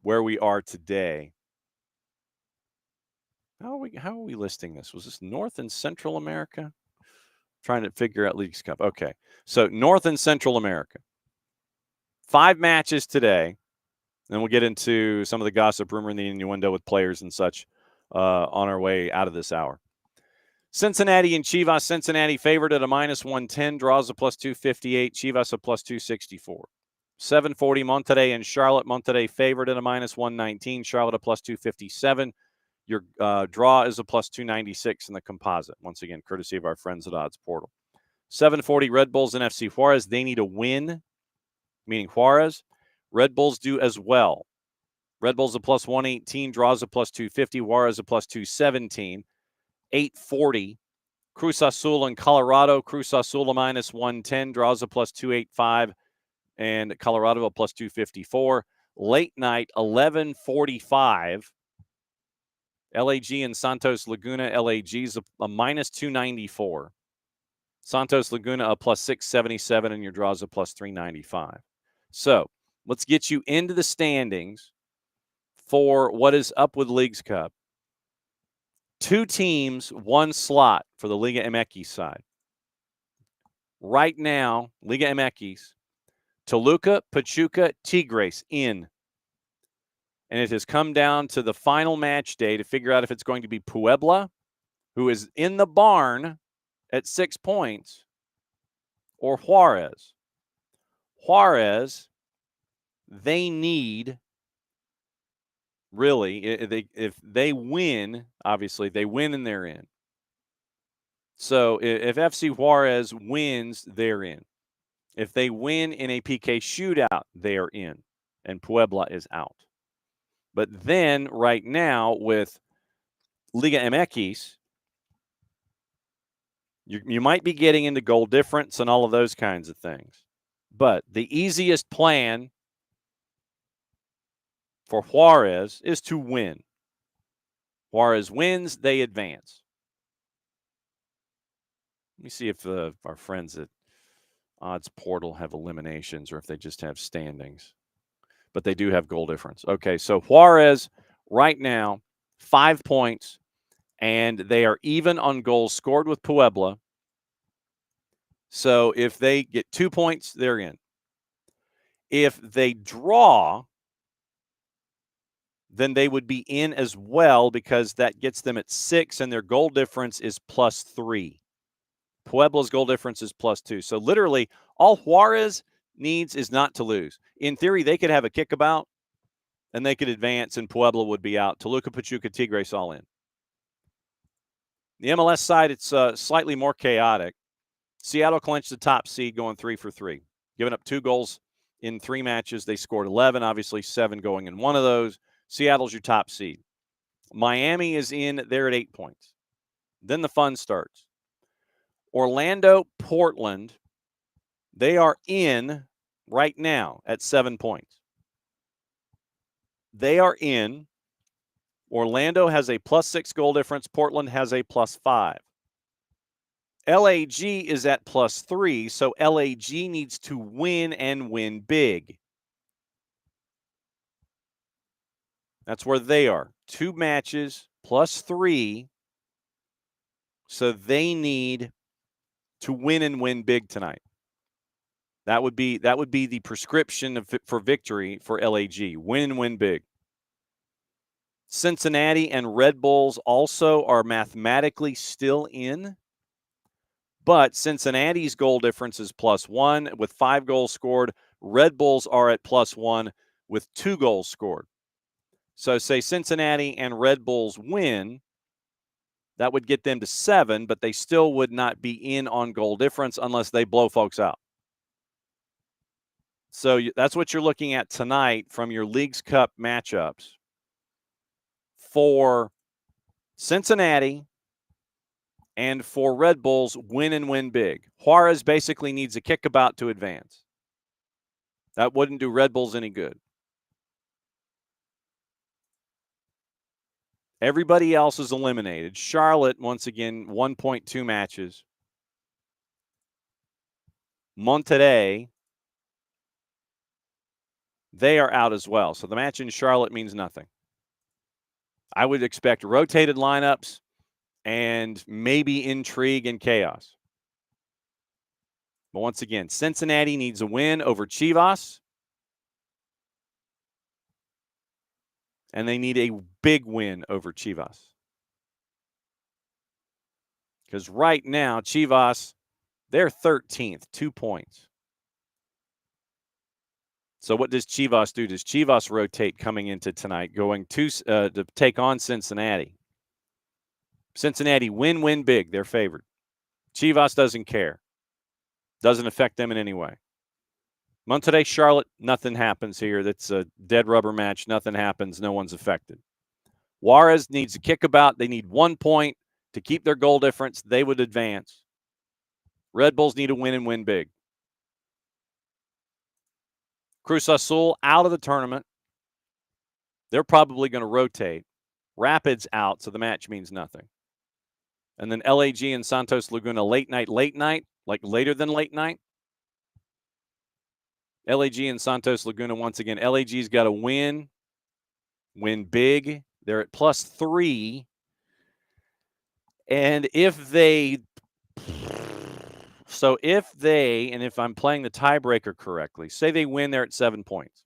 where we are today. How are we listing this? Was this North and Central America? Trying to figure out Leagues Cup. Okay. So North and Central America. 5 matches today. Then we'll get into some of the gossip, rumor, and the innuendo with players and such on our way out of this hour. Cincinnati and Chivas. Cincinnati favored at a -110, draws a +258, Chivas a +264. 740 Monterrey and Charlotte. Monterrey favored at a -119, Charlotte a +257, Your draw is a plus 296 in the composite. Once again, courtesy of our friends at Odds Portal. 740 Red Bulls and FC Juarez. They need a win, meaning Juarez. Red Bulls do as well. Red Bulls a plus 118, draws a plus 250, Juarez a plus 217. 840. Cruz Azul and Colorado. Cruz Azul a minus 110, draws a plus 285, and Colorado a plus 254. Late night, 11:45. LAG and Santos Laguna. LAG's a minus 294. Santos Laguna a plus 677, and your draws a plus 395. So let's get you into the standings for what is up with Leagues Cup. 2 teams, 1 slot for the Liga MX side. Right now, Liga MX, Toluca, Pachuca, Tigres in. And it has come down to the final match day to figure out if it's going to be Puebla, who is in the barn at 6 points, or Juarez. Juarez, they need, really, if they win, obviously, they win and they're in. So if FC Juarez wins, they're in. If they win in a PK shootout, they are in. And Puebla is out. But then, right now, with Liga MX, you might be getting into goal difference and all of those kinds of things. But the easiest plan for Juarez is to win. Juarez wins, they advance. Let me see if our friends at Odds Portal have eliminations or if they just have standings. But they do have goal difference. Okay, so Juarez right now, 5 points, and they are even on goals scored with Puebla. So if they get 2 points, they're in. If they draw, then they would be in as well because that gets them at 6, and their goal difference is plus 3. Puebla's goal difference is plus 2. So literally, all Juarez needs is not to lose. In theory, they could have a kickabout, and they could advance, and Puebla would be out. Toluca, Pachuca, Tigres all in. The MLS side, it's slightly more chaotic. Seattle clinched the top seed going 3 for 3. Giving up 2 goals in 3 matches. They scored 11, obviously 7 going in one of those. Seattle's your top seed. Miami is in. They're at 8 points. Then the fun starts. Orlando, Portland, they are in right now at 7 points. They are in. Orlando has a plus 6 goal difference. Portland has a plus 5. LAG is at plus 3, so LAG needs to win and win big. That's where they are. 2 matches plus 3, so they need to win and win big tonight. That would be the prescription for victory for LAG. Win and win big. Cincinnati and Red Bulls also are mathematically still in, but Cincinnati's goal difference is plus 1 with 5 goals scored. Red Bulls are at plus 1 with 2 goals scored. So say Cincinnati and Red Bulls win, that would get them to 7, but they still would not be in on goal difference unless they blow folks out. So that's what you're looking at tonight from your Leagues Cup matchups. For Cincinnati and for Red Bulls, win and win big. Juarez basically needs a kickabout to advance. That wouldn't do Red Bulls any good. Everybody else is eliminated. Charlotte, once again, 1.2 matches. Monterrey, they are out as well. So the match in Charlotte means nothing. I would expect rotated lineups and maybe intrigue and chaos. But once again, Cincinnati needs a win over Chivas. And they need a big win over Chivas. Because right now, Chivas, they're 13th, 2 points. So what does Chivas do? Does Chivas rotate coming into tonight, going to take on Cincinnati? Cincinnati win big. They're favored. Chivas doesn't care. Doesn't affect them in any way. Monterrey, Charlotte, nothing happens here. That's a dead rubber match. Nothing happens. No one's affected. Juarez needs a kickabout. They need 1 point to keep their goal difference. They would advance. Red Bulls need a win and win big. Cruz Azul out of the tournament. They're probably going to rotate. Rapids out, so the match means nothing. And then LAG and Santos Laguna late night, like later than late night. LAG and Santos Laguna once again. LAG's got to win big. They're at +3. And if I'm playing the tiebreaker correctly, say they win, they're at 7 points.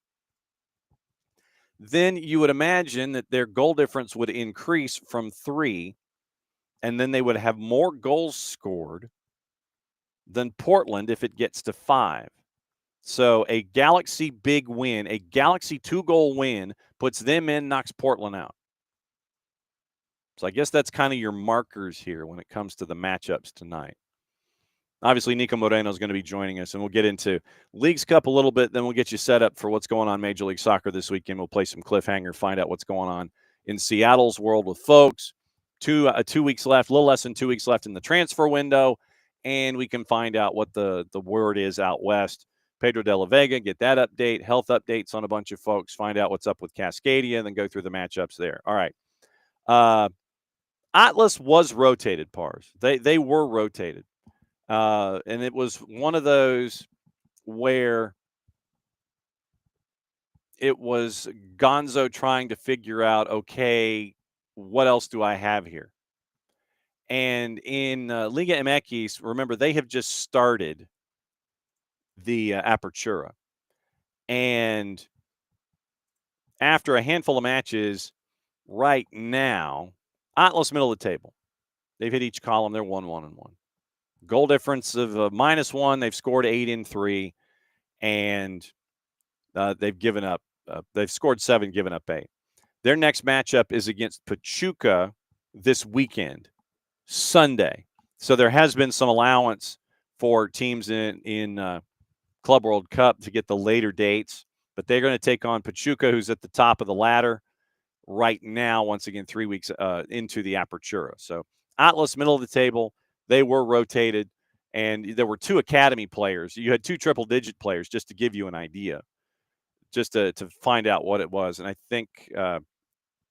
Then you would imagine that their goal difference would increase from 3, and then they would have more goals scored than Portland if it gets to 5. So a Galaxy big win, a Galaxy 2-goal win, puts them in, knocks Portland out. So I guess that's kind of your markers here when it comes to the matchups tonight. Obviously, Niko Moreno is going to be joining us, and we'll get into Leagues Cup a little bit. Then we'll get you set up for what's going on Major League Soccer this weekend. We'll play some cliffhanger, find out what's going on in Seattle's world with folks. 2 weeks left, a little less than 2 weeks left in the transfer window, and we can find out what the word is out west. Pedro de la Vega, get that update, health updates on a bunch of folks, find out what's up with Cascadia, and then go through the matchups there. All right. Atlas was rotated, Pars. They were rotated. And it was one of those where it was Gonzo trying to figure out, okay, what else do I have here? And in Liga MX, remember, they have just started the Apertura. And after a handful of matches right now, Atlas middle of the table. They've hit each column. They're 1-1-1. Goal difference of -1. They've scored 8 in 3, and they've given up. They've scored 7, given up 8. Their next matchup is against Pachuca this weekend, Sunday. So there has been some allowance for teams in Club World Cup to get the later dates, but they're going to take on Pachuca, who's at the top of the ladder right now, once again, 3 weeks into the Apertura. So Atlas, middle of the table. They were rotated, and there were 2 academy players. You had 2 triple-digit players, just to give you an idea, just to find out what it was. And I think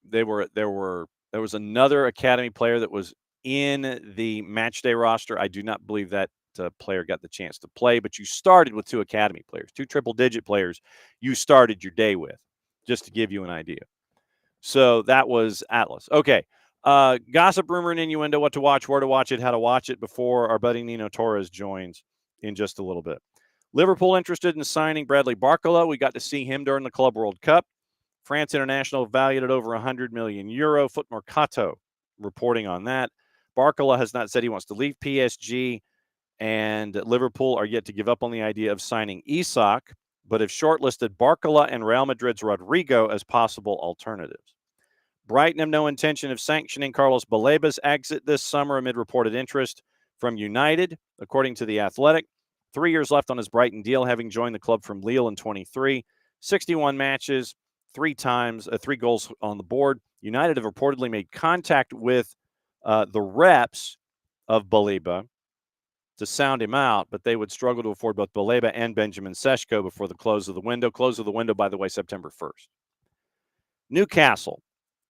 there was another academy player that was in the matchday roster. I do not believe that player got the chance to play, but you started with 2 academy players, 2 triple-digit players you started your day with, just to give you an idea. So that was Atlas. Okay. Gossip, rumor, and innuendo, what to watch, where to watch it, how to watch it before our buddy Nino Torres joins in just a little bit. Liverpool interested in signing Bradley Barcola. We got to see him during the Club World Cup. France International valued at over €100 million. Foot Mercato reporting on that. Barcola has not said he wants to leave PSG, and Liverpool are yet to give up on the idea of signing Isak, but have shortlisted Barcola and Real Madrid's Rodrigo as possible alternatives. Brighton have no intention of sanctioning Carlos Baleba's exit this summer amid reported interest from United, according to The Athletic. 3 years left on his Brighton deal, having joined the club from Lille in 23. 61 matches, 3 goals on the board. United have reportedly made contact with the reps of Baleba to sound him out, but they would struggle to afford both Baleba and Benjamin Sesko before the close of the window. Close of the window, by the way, September 1st. Newcastle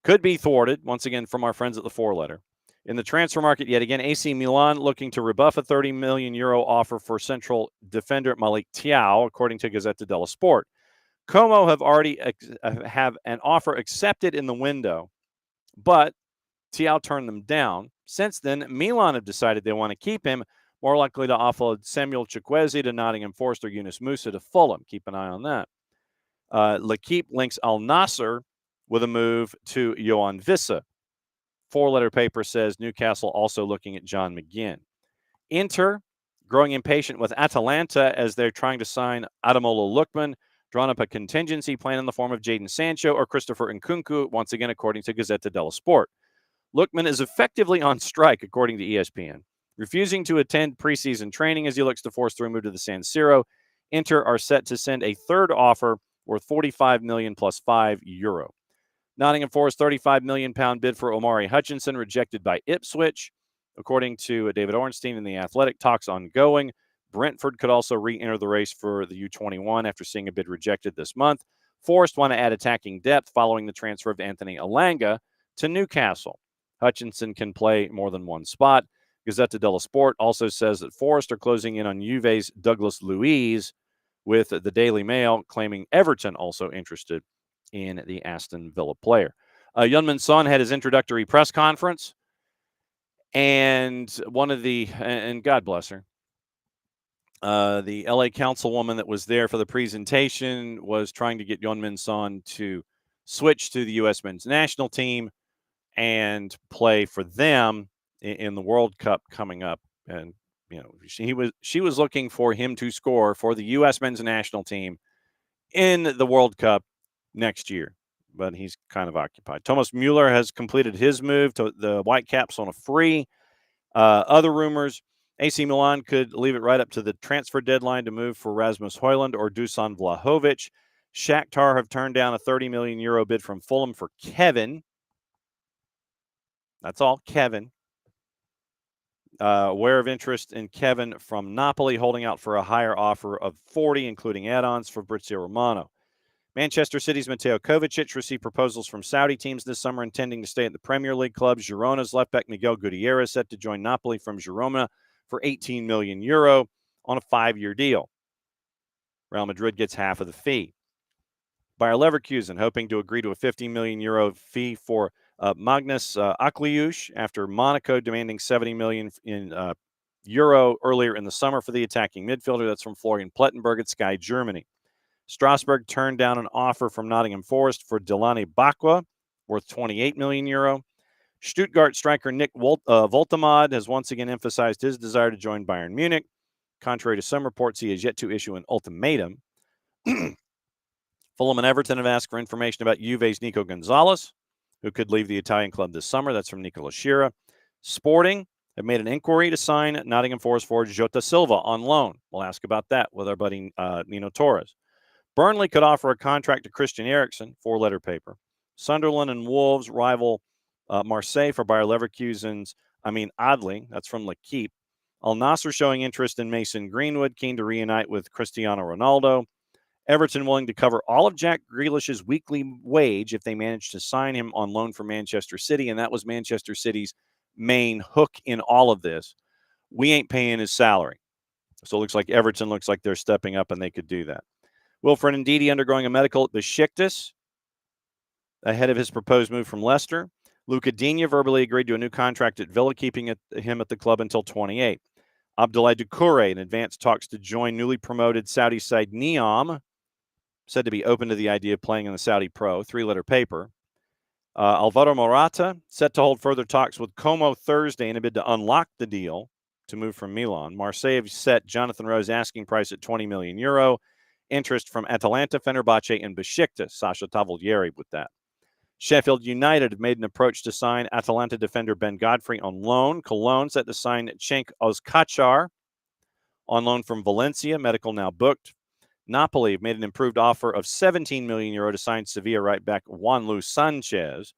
could be thwarted, once again, from our friends at the Four Letter. In the transfer market, yet again, AC Milan looking to rebuff a €30 million offer for central defender Malik Thiaw, according to Gazzetta dello Sport. Como have already have an offer accepted in the window, but Thiaw turned them down. Since then, Milan have decided they want to keep him, more likely to offload Samuel Chukwueze to Nottingham Forest or Yunus Musa to Fulham. Keep an eye on that. L'Equipe links Al Nassr with a move to Yohan Wissa. Four-letter paper says Newcastle also looking at John McGinn. Inter growing impatient with Atalanta as they're trying to sign Ademola Lookman. drawn up a contingency plan in the form of Jadon Sancho or Christopher Nkunku, once again, according to Gazzetta dello Sport. Lookman is effectively on strike, according to ESPN, refusing to attend preseason training as he looks to force through a move to the San Siro. Inter are set to send a third offer worth $45 million plus €5. Nottingham Forest £35 million bid for Omari Hutchinson rejected by Ipswich. According to David Ornstein in The Athletic, talks ongoing. Brentford could also re-enter the race for the U21 after seeing a bid rejected this month. Forest want to add attacking depth following the transfer of Anthony Elanga to Newcastle. Hutchinson can play more than one spot. Gazzetta dello Sport also says that Forest are closing in on Juve's Douglas Luiz, with the Daily Mail claiming Everton also interested in the Aston Villa player. Heung-min Son had his introductory press conference, and and God bless her, the LA councilwoman that was there for the presentation was trying to get Heung-min Son to switch to the U.S. men's national team and play for them in the World Cup coming up. And she was looking for him to score for the U.S. men's national team in the World Cup next year, but he's kind of occupied. Thomas Mueller has completed his move to the Whitecaps on a free. Other rumors: AC Milan could leave it right up to the transfer deadline to move for Rasmus Højlund or Dusan Vlahovic. Shakhtar have turned down a €30 million bid from Fulham for Kevin. That's all, Kevin. Aware of interest in Kevin from Napoli, holding out for a higher offer of 40, including add-ons for Fabrizio Romano. Manchester City's Mateo Kovacic received proposals from Saudi teams this summer intending to stay at the Premier League club. Girona's left-back Miguel Gutierrez set to join Napoli from Girona for €18 million on a 5-year deal. Real Madrid gets half of the fee. Bayer Leverkusen hoping to agree to a €15 million fee for Magnus Akliush after Monaco demanding €70 million earlier in the summer for the attacking midfielder. That's from Florian Plettenberg at Sky Germany. Strasbourg turned down an offer from Nottingham Forest for Delaney Bakwa, worth €28 million. Stuttgart striker Nick Woltemade has once again emphasized his desire to join Bayern Munich. Contrary to some reports, he has yet to issue an ultimatum. Fulham and Everton have asked for information about Juve's Nico Gonzalez, who could leave the Italian club this summer. That's from Nicola Shira. Sporting have made an inquiry to sign Nottingham Forest forward Jota Silva on loan. We'll ask about that with our buddy Nino Torres. Burnley could offer a contract to Christian Eriksen, 4-letter paper. Sunderland and Wolves rival Marseille for Bayer Leverkusen's Amin Adli. That's from L'Equipe. Al Nassr showing interest in Mason Greenwood, keen to reunite with Cristiano Ronaldo. Everton willing to cover all of Jack Grealish's weekly wage if they manage to sign him on loan from Manchester City, and that was Manchester City's main hook in all of this. We ain't paying his salary. So it looks like Everton looks like they're stepping up and they could do that. Wilfred Ndidi undergoing a medical at Besiktas ahead of his proposed move from Leicester. Luka Digne verbally agreed to a new contract at Villa, keeping him at the club until 28. Abdoulaye Doucouré in advanced talks to join newly promoted Saudi side Neom, said to be open to the idea of playing in the Saudi Pro, 3-letter paper. Alvaro Morata set to hold further talks with Como Thursday in a bid to unlock the deal to move from Milan. Marseille have set Jonathan Rowe's asking price at €20 million. Interest from Atalanta, Fenerbahce, and Besiktas. Sasha Tavolieri with that. Sheffield United have made an approach to sign Atalanta defender Ben Godfrey on loan. Cologne set to sign Cenk Ozkachar on loan from Valencia. Medical now booked. Napoli have made an improved offer of €17 million to sign Sevilla right back Juanlu Sanchez.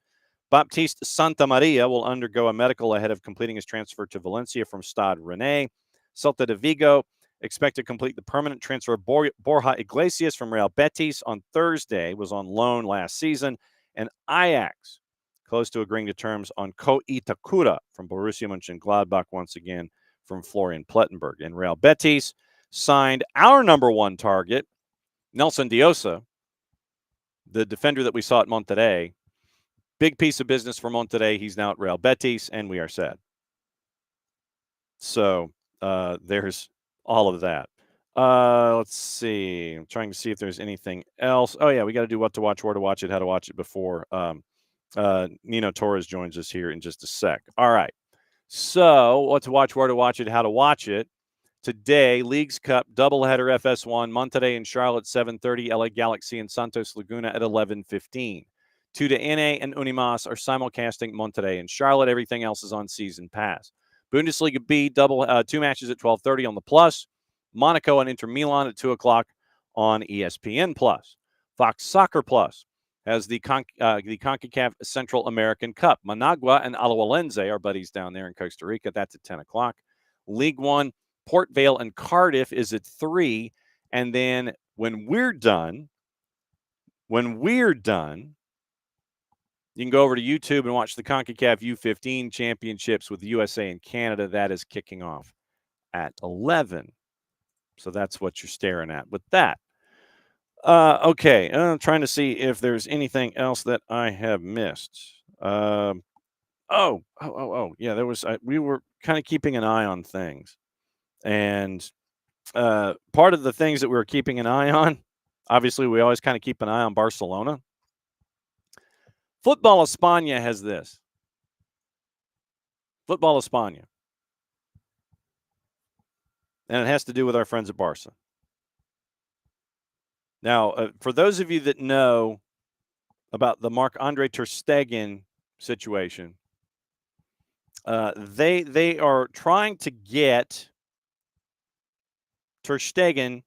Baptiste Santamaria will undergo a medical ahead of completing his transfer to Valencia from Stade Rennais. Celta de Vigo expect to complete the permanent transfer of Borja Iglesias from Real Betis on Thursday, was on loan last season. And Ajax close to agreeing to terms on Ko Itakura from Borussia Mönchengladbach, once again from Florian Plettenberg. And Real Betis signed our number one target, Nelson Diosa, the defender that we saw at Monterrey. Big piece of business for Monterrey. He's now at Real Betis, and we are sad. So there's all of that. Let's see. I'm trying to see if there's anything else. Oh, yeah, we got to do what to watch, where to watch it, how to watch it before Nino Torres joins us here in just a sec. All right. So what to watch, where to watch it, how to watch it. Today, Leagues Cup doubleheader FS1, Monterrey and Charlotte 7:30, LA Galaxy and Santos Laguna at 11:15. 2 to NA and Unimas are simulcasting Monterrey and Charlotte. Everything else is on season pass. Bundesliga B, two matches at 12:30 on the Plus. Monaco and Inter Milan at 2 o'clock on ESPN Plus. Fox Soccer Plus has the CONCACAF Central American Cup. Managua and Alajuelense are buddies down there in Costa Rica. That's at 10 o'clock. League One, Port Vale and Cardiff is at 3. And then when we're done, you can go over to YouTube and watch the CONCACAF U15 championships with the USA and Canada. That is kicking off at 11. So that's what you're staring at with that. Okay, I'm trying to see if there's anything else that I have missed. Yeah, there was. We were kind of keeping an eye on things, and part of the things that we were keeping an eye on, obviously, we always kind of keep an eye on Barcelona. Football España has this. Football España. And it has to do with our friends at Barca. Now, for those of you that know about the Marc-Andre ter Stegen situation, they are trying to get ter Stegen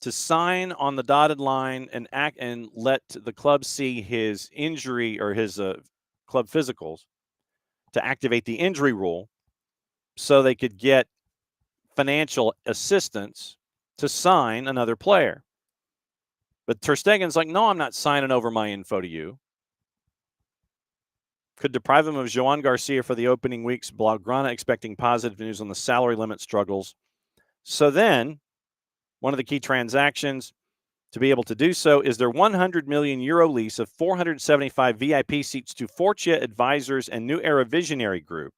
to sign on the dotted line and let the club see his injury or his club physicals to activate the injury rule so they could get financial assistance to sign another player. But ter Stegen's like, no, I'm not signing over my info to you. Could deprive him of Joan Garcia for the opening weeks. Blaugrana expecting positive news on the salary limit struggles. So then, one of the key transactions to be able to do so is their 100 million euro lease of 475 VIP seats to Fortia Advisors and New Era Visionary Group.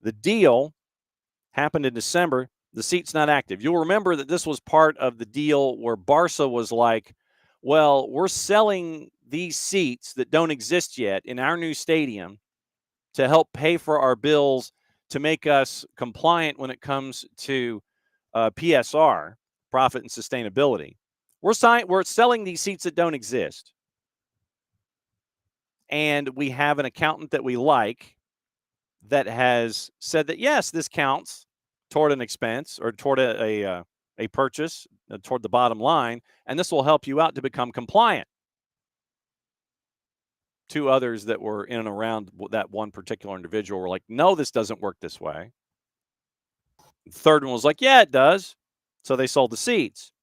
The deal happened in December. The seat's not active. You'll remember that this was part of the deal where Barca was like, well, we're selling these seats that don't exist yet in our new stadium to help pay for our bills to make us compliant when it comes to PSR, profit and sustainability. We're selling these seats that don't exist. And we have an accountant that we like that has said that, yes, this counts toward an expense or toward a purchase, toward the bottom line, and this will help you out to become compliant. 2 others that were in and around that one particular individual were like, no, this doesn't work this way. The third one was like, yeah, it does. So they sold the seats.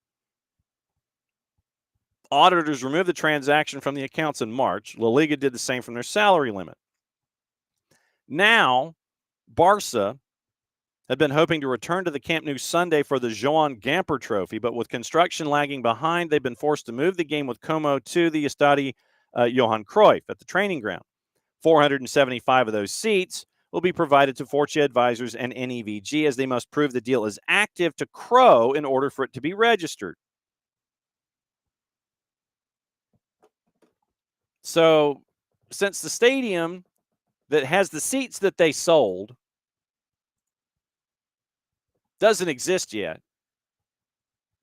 Auditors removed the transaction from the accounts in March. La Liga did the same from their salary limit. Now, Barca had been hoping to return to the Camp Nou Sunday for the Joan Gamper Trophy, but with construction lagging behind, they've been forced to move the game with Como to the Estadio Johan Cruyff at the training ground. 475 of those seats will be provided to Fortia Advisors and NEVG as they must prove the deal is active to Crow in order for it to be registered. So, since the stadium that has the seats that they sold doesn't exist yet,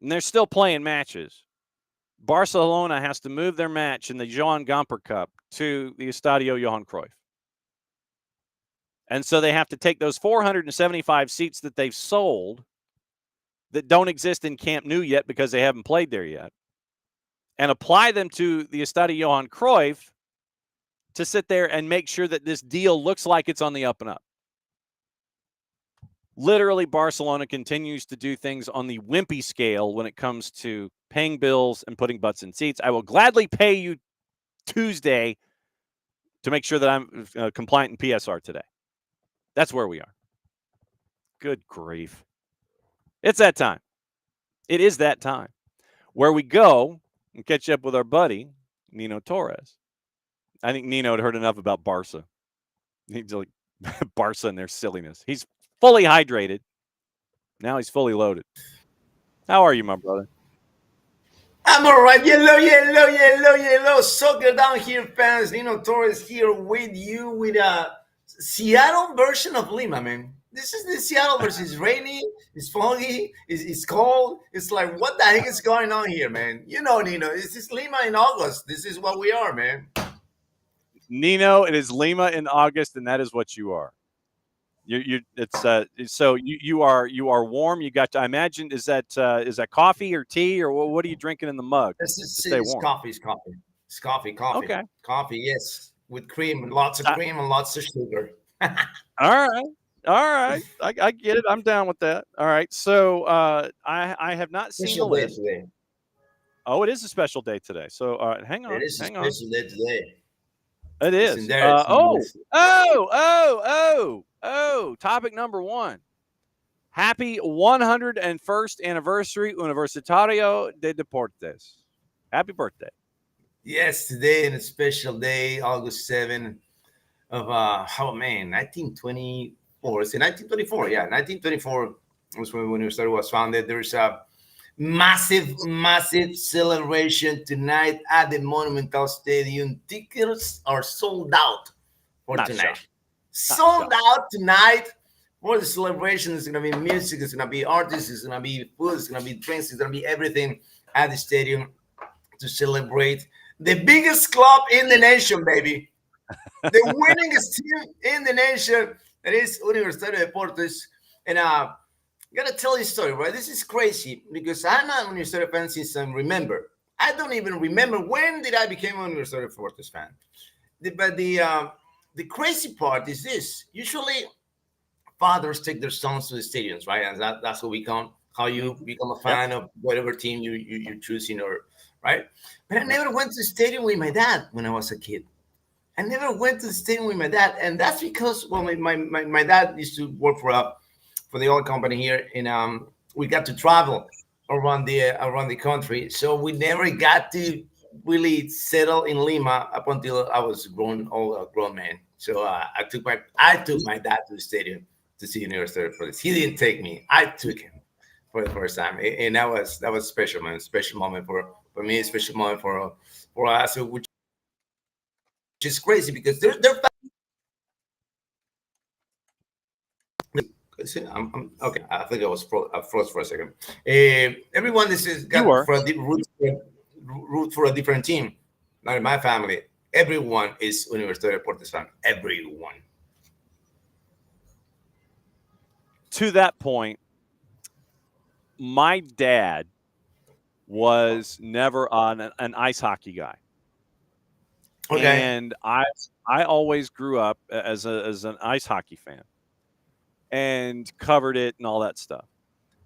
and they're still playing matches, Barcelona has to move their match in the Joan Gamper Cup to the Estadio Johan Cruyff. And so they have to take those 475 seats that they've sold that don't exist in Camp Nou yet because they haven't played there yet and apply them to the Estadio Johan Cruyff to sit there and make sure that this deal looks like it's on the up and up. Literally, Barcelona continues to do things on the wimpy scale when it comes to paying bills and putting butts in seats. I will gladly pay you Tuesday to make sure that I'm compliant in PSR today. That's where we are. Good grief. It's that time. It is that time where we go and catch up with our buddy, Nino Torres. I think Nino had heard enough about Barca. He's like, Barca and their silliness. He's fully hydrated. Now he's fully loaded. How are you, my brother? I'm all right. Yellow. Soccer down here, fans. Nino Torres here with you with a Seattle version of Lima, man. this is the Seattle versus rainy. It's foggy. It's cold. It's like, what the heck is going on here, man? You know, Nino, this is Lima in August. This is what we are, man. Nino, it is Lima in August, and that is what you are. So you are warm. You got to, I imagine, is that coffee or tea, or what are you drinking in the mug to stay warm? Coffee. It's coffee. Okay. Coffee, yes, with cream, lots of cream and lots of sugar. All right. I get it. I'm down with that. All right. So I have not seen the list today. Oh, it is a special day today. So hang on. It is a hang on. special day today. It is. Topic number 1. Happy 101st anniversary Universitario de Deportes. Happy birthday. Yes, today is a special day, August 7 of 1924. Is it 1924? Yeah, 1924 was when Universitario was founded. There's a massive celebration tonight at the Monumental Stadium. Tickets are sold out for tonight. Sold out tonight for the celebration. It's going to be music. It's going to be artists. It's going to be food. It's going to be drinks. It's going to be everything at the stadium to celebrate the biggest club in the nation, baby. The winningest team in the nation. That is Universitario de Deportes. And I gotta tell you a story, right? This is crazy because I'm not a Universitario fan since I remember. I don't even remember when did I become a Universitario de Deportes fan. But the crazy part is this: usually, fathers take their sons to the stadiums, right? And that's how you become a fan of whatever team you're choosing, or right. But I never went to the stadium with my dad when I was a kid. I never went to the stadium with my dad, and that's because my dad used to work for the oil company here, and we got to travel around the country, so we never got to really settle in Lima up until I was a grown man. So I took my dad to the stadium to see Universitario de Deportes. He didn't take me. I took him for the first time, and that was special, man. Special moment for me, a special moment for us, which is crazy because they're I'm okay. I think I was froze for a second. Everyone is got for a root for a different team. Not in my family. Everyone is Universitario de Deportes fan. Everyone. To that point, my dad was never an ice hockey guy. Okay. And I always grew up as an ice hockey fan and covered it and all that stuff.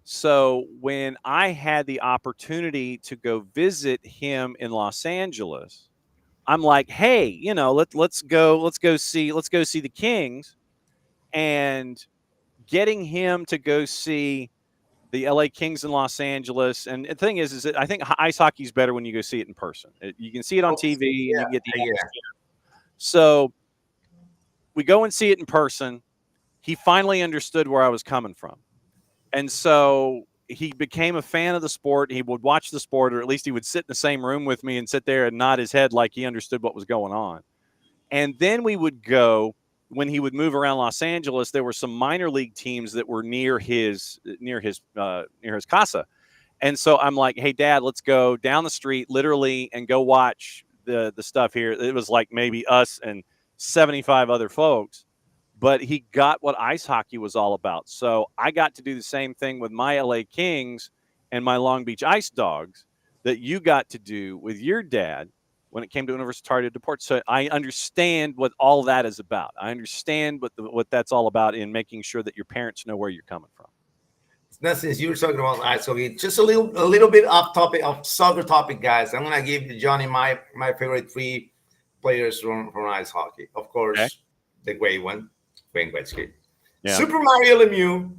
So when I had the opportunity to go visit him in Los Angeles, I'm like, hey, let's go see the Kings. And getting him to go see the LA Kings in Los Angeles. And the thing is that I think ice hockey is better when you go see it in person. You can see it on TV and you get the So we go and see it in person. He finally understood where I was coming from. And so he became a fan of the sport. He would watch the sport, or at least he would sit in the same room with me and sit there and nod his head like he understood what was going on. And then we would go, when he would move around Los Angeles, there were some minor league teams that were near his casa. And so I'm like, hey, Dad, let's go down the street literally and go watch the stuff here. It was like maybe us and 75 other folks. But he got what ice hockey was all about. So I got to do the same thing with my LA Kings and my Long Beach Ice Dogs that you got to do with your dad when it came to Universitario de Deportes. So I understand what all that is about. I understand what that's all about in making sure that your parents know where you're coming from. Now, since you were talking about ice hockey, just a little bit off topic of soccer topic, guys. I'm gonna give Johnny my favorite 3 players from ice hockey. Of course, the great one, Wayne Gretzky, Super Mario Lemieux,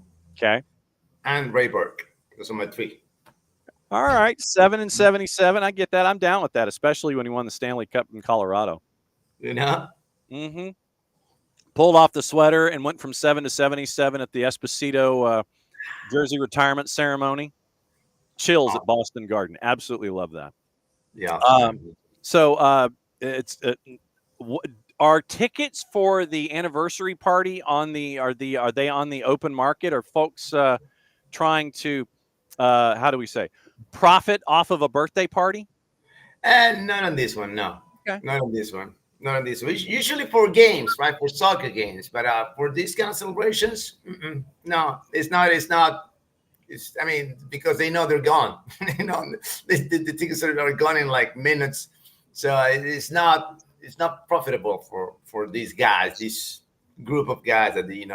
and Ray Burke. Those are my 3. All right, 7 and 77. I get that. I'm down with that, especially when he won the Stanley Cup in Colorado. Mm-hmm. Pulled off the sweater and went from 7 to 77 at the Esposito jersey retirement ceremony. Chills at Boston Garden. Absolutely love that. Yeah. Are tickets for the anniversary party on the are they on the open market? Are folks trying to how do we say profit off of a birthday party? And not on this one, no. Okay. Not on this one. Not on this one. Usually for games, right? For soccer games, but for these kind of celebrations, no, it's not. It's not. It's, I mean, because they know they're gone. You know, the tickets are gone in like minutes, so it's not. It's not profitable for these guys, this group of guys that they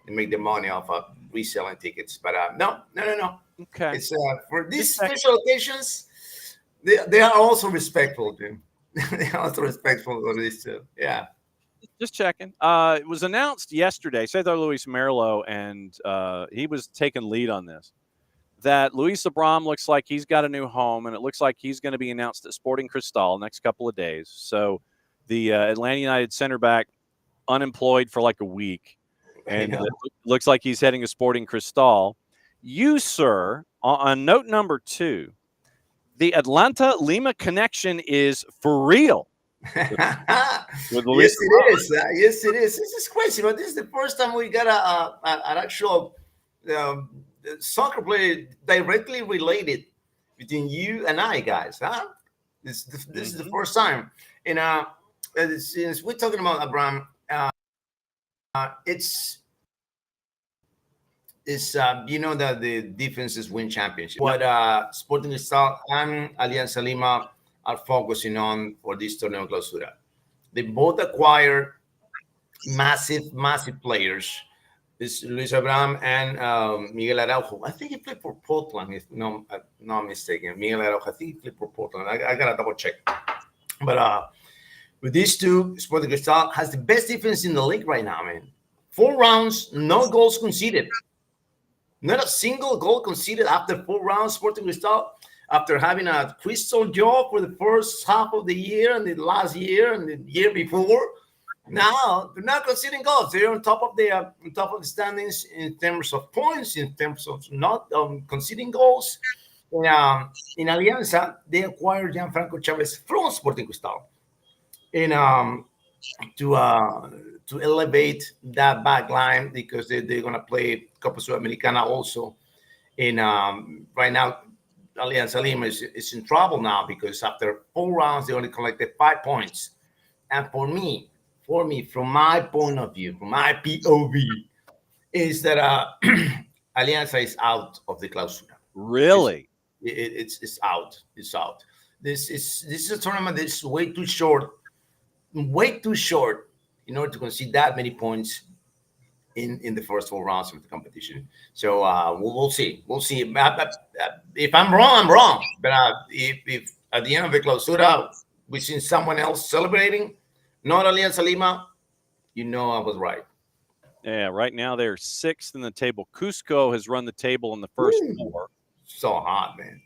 make the money off of reselling tickets. But no. Okay. It's for these special occasions. They are also respectful, dude. They are also respectful of this too. Yeah. Just checking. It was announced yesterday, Cesar Luis Merlo, and he was taking lead on this, that Luis Abram looks like he's got a new home, and it looks like he's going to be announced at Sporting Cristal next couple of days. So the Atlanta United center back unemployed for like a week, and it looks like he's heading to Sporting Cristal. You, sir, on note number 2, the Atlanta-Lima connection is for real. Yes, it is. Yes, it is. This is crazy, but this is the first time we got an actual soccer player directly related between you and I, guys. Huh? This is the first time. And since we're talking about Abraham, it's that the defenses win championships. What Sporting Cristal and Alianza Lima are focusing on for this Torneo Clausura. They both acquired massive players. This Luis Abraham and Miguel Araujo. I think he played for Portland, if I'm not mistaken. Miguel Araujo, I think he played for Portland. I got to double check. But with these two, Sporting Cristal has the best defense in the league right now, man. 4 rounds, no goals conceded. Not a single goal conceded after 4 rounds. Sporting Cristal, after having a crystal job for the first half of the year and the last year and the year before, now they're not conceding goals. They're on top of the standings in terms of points, in terms of not conceding goals. In Alianza, they acquired Gianfranco Chavez from Sporting Cristal, and to elevate that back line because they're going to play Copa Sudamericana also. And right now, Alianza Lima is in trouble now because after 4 rounds, they only collected 5 points. And for me, from my point of view, from my POV, is that Alianza is out of the Clausura. Really? It's out. It's out. This is a tournament that is way too short in order to concede that many points in the first 4 rounds of the competition. So we'll see. We'll see. If I'm wrong, I'm wrong. But if at the end of the Clausura we see someone else celebrating, not Alianza Lima, I was right. Yeah, right now they're 6th in the table. Cusco has run the table in the first 4. So hot, man.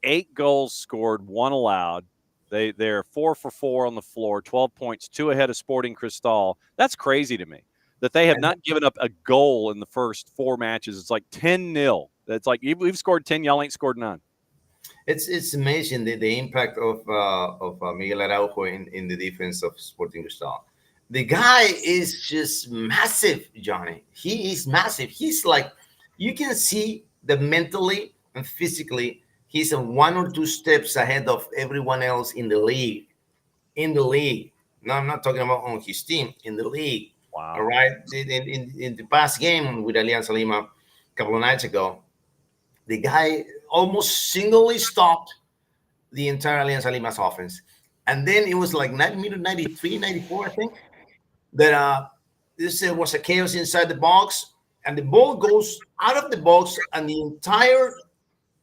Eight goals scored, 1 allowed. They're 4 for 4 on the floor, 12 points, 2 ahead of Sporting Cristal. That's crazy to me that they have not given up a goal in the first 4 matches. It's like 10-0. That's like we've scored 10, y'all ain't scored none. It's amazing the impact of Miguel Araujo in the defense of Sporting Cristal. The guy is just massive, Johnny. He is massive. He's like, you can see that mentally and physically, he's 1 or 2 steps ahead of everyone else in the league. No, I'm not talking about on his team, in the league. Wow. All right. In the past game with Alianza Lima a couple of nights ago, the guy almost singly stopped the entire Alianza Lima's offense. And then it was like minute 93, 94, I think, that this was a chaos inside the box, and the ball goes out of the box, and the entire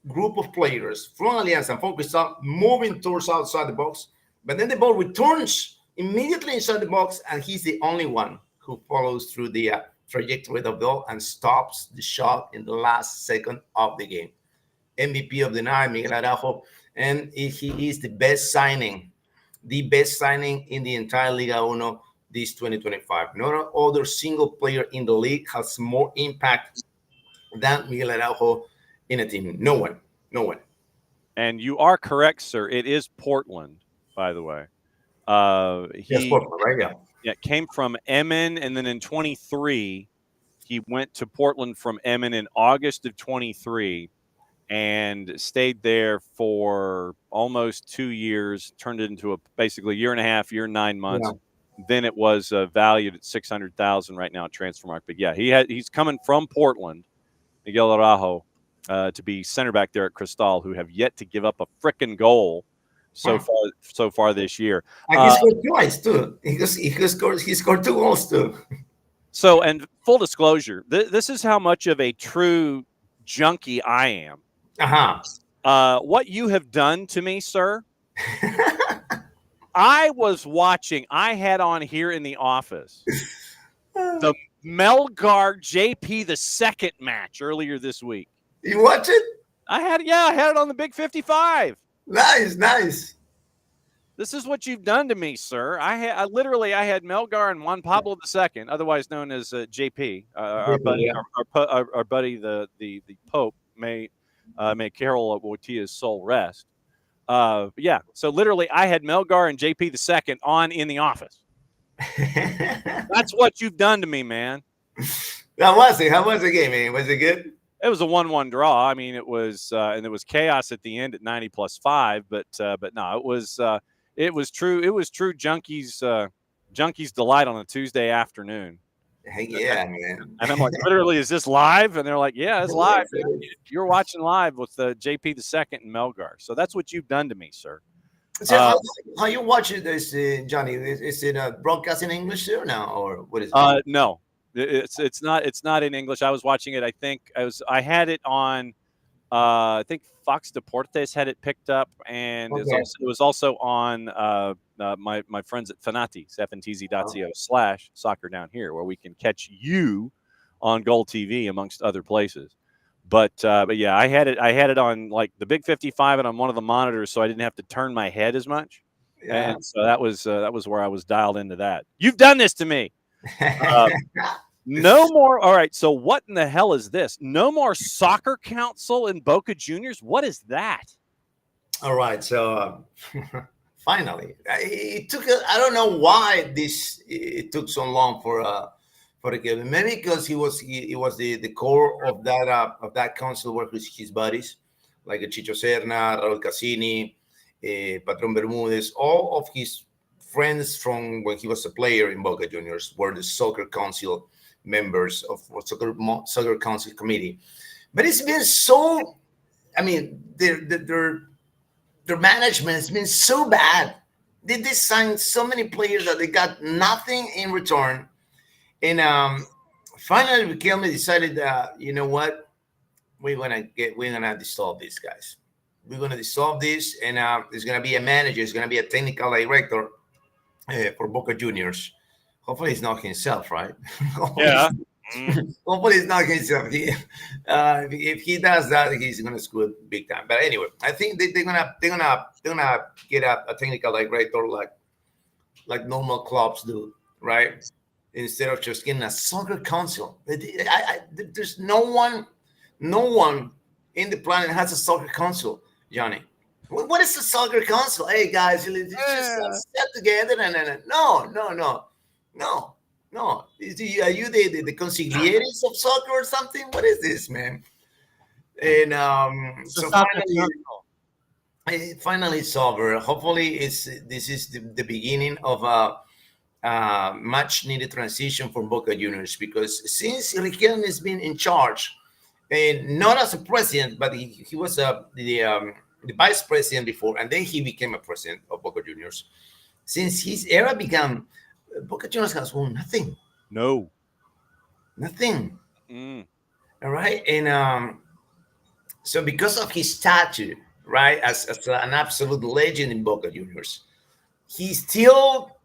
group of players from Alianza and focus on moving towards outside the box, but then the ball returns immediately inside the box, and he's the only one who follows through the trajectory of the ball and stops the shot in the last second of the game. MVP of the night, Miguel Araujo, and he is the best signing in the entire Liga 1 this 2025. No other single player in the league has more impact than Miguel Araujo in a team. No one. And you are correct, sir. It is Portland, by the way. Yes, Portland, right? Yeah, came from Emmen, and then in 23, he went to Portland from Emmen in August of 23 and stayed there for almost 2 years, turned it into basically a year and a half, year and 9 months. Yeah. Then it was valued at $600,000 right now at Transfermarkt. But yeah, he's coming from Portland, Miguel Araujo, to be center back there at Cristal, who have yet to give up a frickin' goal so far this year. And he scored twice too. He scored 2 goals too. So, and full disclosure, this is how much of a true junkie I am. What you have done to me, sir. I was watching. I had on here in the office the Melgar JP the second match earlier this week. You watch it? I had it on the Big 55. Nice. This is what you've done to me, sir. I had Melgar and Juan Pablo II, otherwise known as JP, our buddy, the Pope. May Carol Wojtyła's soul rest. Yeah. So literally, I had Melgar and JP II on in the office. That's what you've done to me, man. How was the game, man? Was it good? It was a 1-1 draw. I mean, it was and there was chaos at the end at 90+5. But no, it was true. It was true junkies delight on a Tuesday afternoon. Yeah, man. And I'm like, literally, is this live? And they're like, yeah, it's live. You're watching live with JP II and Melgar. So that's what you've done to me, sir. So how you watching this, Johnny? Is it broadcast in English too now, or what is it? No, it's not in English. I was watching it. I had it on. I think Fox Deportes had it picked up, and it was also on my friends at Fanati, FNTZ.co/soccer down here, where we can catch you on Goal TV amongst other places. But yeah, I had it on like the Big 55 and on one of the monitors, so I didn't have to turn my head as much. Yeah. And so that was where I was dialed into that. You've done this to me. No more. All right. So what in the hell is this? No more soccer council in Boca Juniors. What is that? All right. So finally, it took. I don't know why it took so long for the game. Maybe because he was the core of that council work with his buddies, like Chicho Serna, Raul Cassini, Patron Bermudez, all of his friends from when he was a player in Boca Juniors were the soccer council members of soccer council committee. But it's been so, I mean, their management has been so bad. They signed so many players that they got nothing in return. And finally Riquelme decided that, you know what, we're gonna dissolve these guys. We're gonna dissolve this, and there's gonna be a manager, there's gonna be a technical director for Boca Juniors. Hopefully it's not himself, right? Yeah. Hopefully it's not himself. If he does that, he's gonna screw it big time. But anyway, I think they're gonna get a technical director like normal clubs do, right? Instead of just getting a soccer council. There's no one in the planet has a soccer council, Johnny. What is a soccer council? Hey guys, just step together and no. Are you the consiglieres of soccer or something? What is this, man? And so finally it's over. Hopefully this is the beginning of a much needed transition for Boca Juniors, because since Riquelme has been in charge, and not as a president, but he was the vice president before, and then he became a president of Boca Juniors. Since his era began, Boca Juniors has won nothing. Nothing. All right. And so because of his stature, right, as an absolute legend in Boca Juniors, he still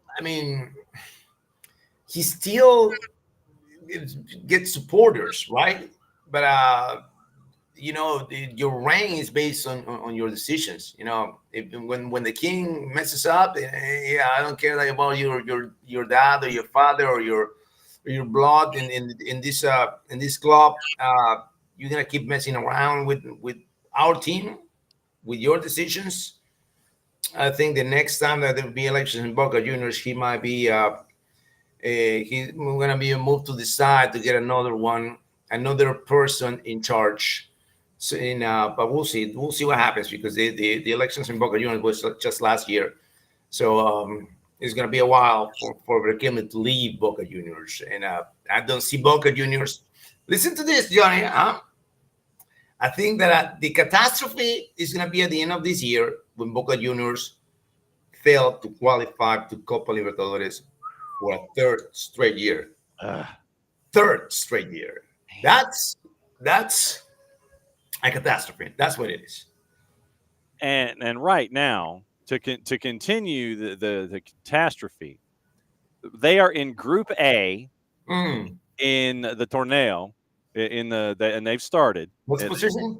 gets supporters, right? But your rank is based on your decisions. When the king messes up, I don't care about your dad or your father or your blood in this club. You're gonna keep messing around with our team, with your decisions. I think the next time that there will be elections in Boca Juniors, he might be he's going to be moved to the side to get another person in charge. So but we'll see. We'll see what happens because the elections in Boca Juniors was just last year. So it's going to be a while for Riquelme to leave Boca Juniors. And I don't see Boca Juniors. Listen to this, Johnny. I think that the catastrophe is going to be at the end of this year when Boca Juniors failed to qualify to Copa Libertadores for a third straight year. Third straight year. That's a catastrophe. That's what it is. And right now, to continue the catastrophe, they are in Group A in the torneo, and they've started. What's the position?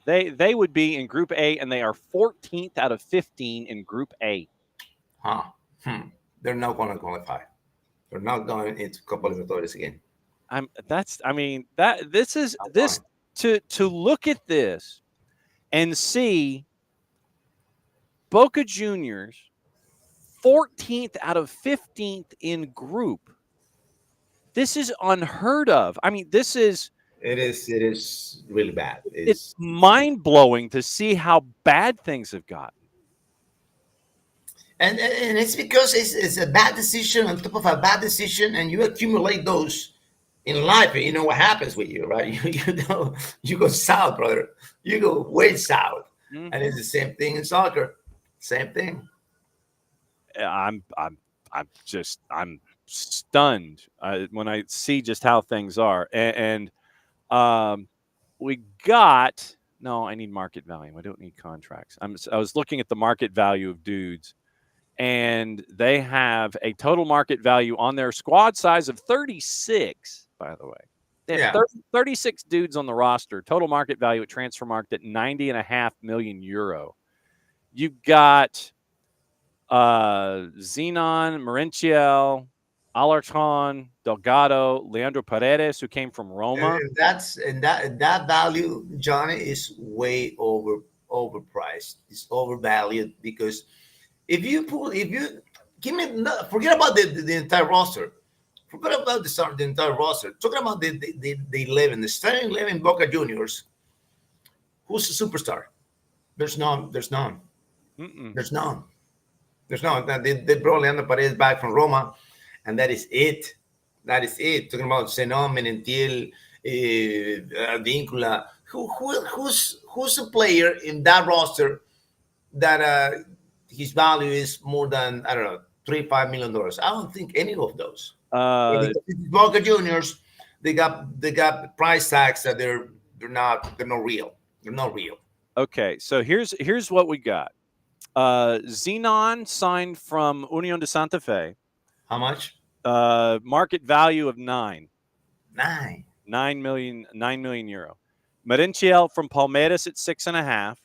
They would be in Group A, and they are 14th out of 15 in Group A. They're not going to qualify. They're not going into Copa Libertadores again. To look at this and see Boca Juniors 14th out of 15th in group. This is unheard of. I mean, it is really bad. It's mind-blowing to see how bad things have gotten. And it's because it's a bad decision on top of a bad decision, and you accumulate those in life. You know what happens with you, right? You go south, brother. You go way south, and it's the same thing in soccer. Same thing. I'm stunned when I see just how things are, and we got no. I need market value. I don't need contracts. I was looking at the market value of dudes. And they have a total market value on their squad size of 36, by the way. They have 36 dudes on the roster. Total market value at Transfermarkt at 90.5 million euro. You've got Zenon, Merentiel, Alarcon, Delgado, Leandro Paredes, who came from Roma. And that value, Johnny, is way overpriced. It's overvalued because if you give me, forget about the entire roster. Forget about the entire roster. Talking about the 11, the starting 11 Boca Juniors. Who's the superstar? There's none. There's none. There's none. They brought Leandro Paredes back from Roma, and that is it. That is it. Talking about Zenon, Merentiel, Vincula. Who's a player in that roster that his value is more than, I don't know, $3-5 million? I don't think any of those. Boca Juniors, they got price tags that they're not real. They're not real. Okay, so here's what we got. Zenon signed from Union de Santa Fe. How much? Market value of 9 million euro. Merentiel from Palmeiras at 6.5.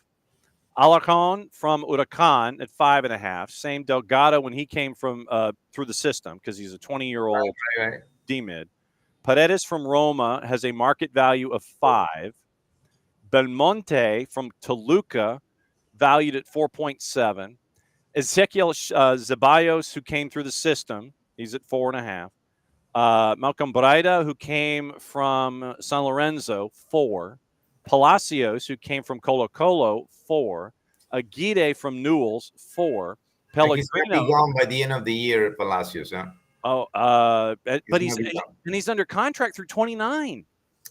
Alarcon from Huracan at 5.5. Same Delgado when he came from through the system because he's a 20-year-old D-mid. Paredes from Roma has a market value of 5. Belmonte from Toluca valued at 4.7. Ezequiel Zeballos, who came through the system, he's at 4.5. Malcolm Braida, who came from San Lorenzo, 4. Palacios, who came from Colo-Colo, 4. Aguirre from Newell's, 4. Pellegrino. He's going to be gone by the end of the year, Palacios, huh? But he's under contract through 29.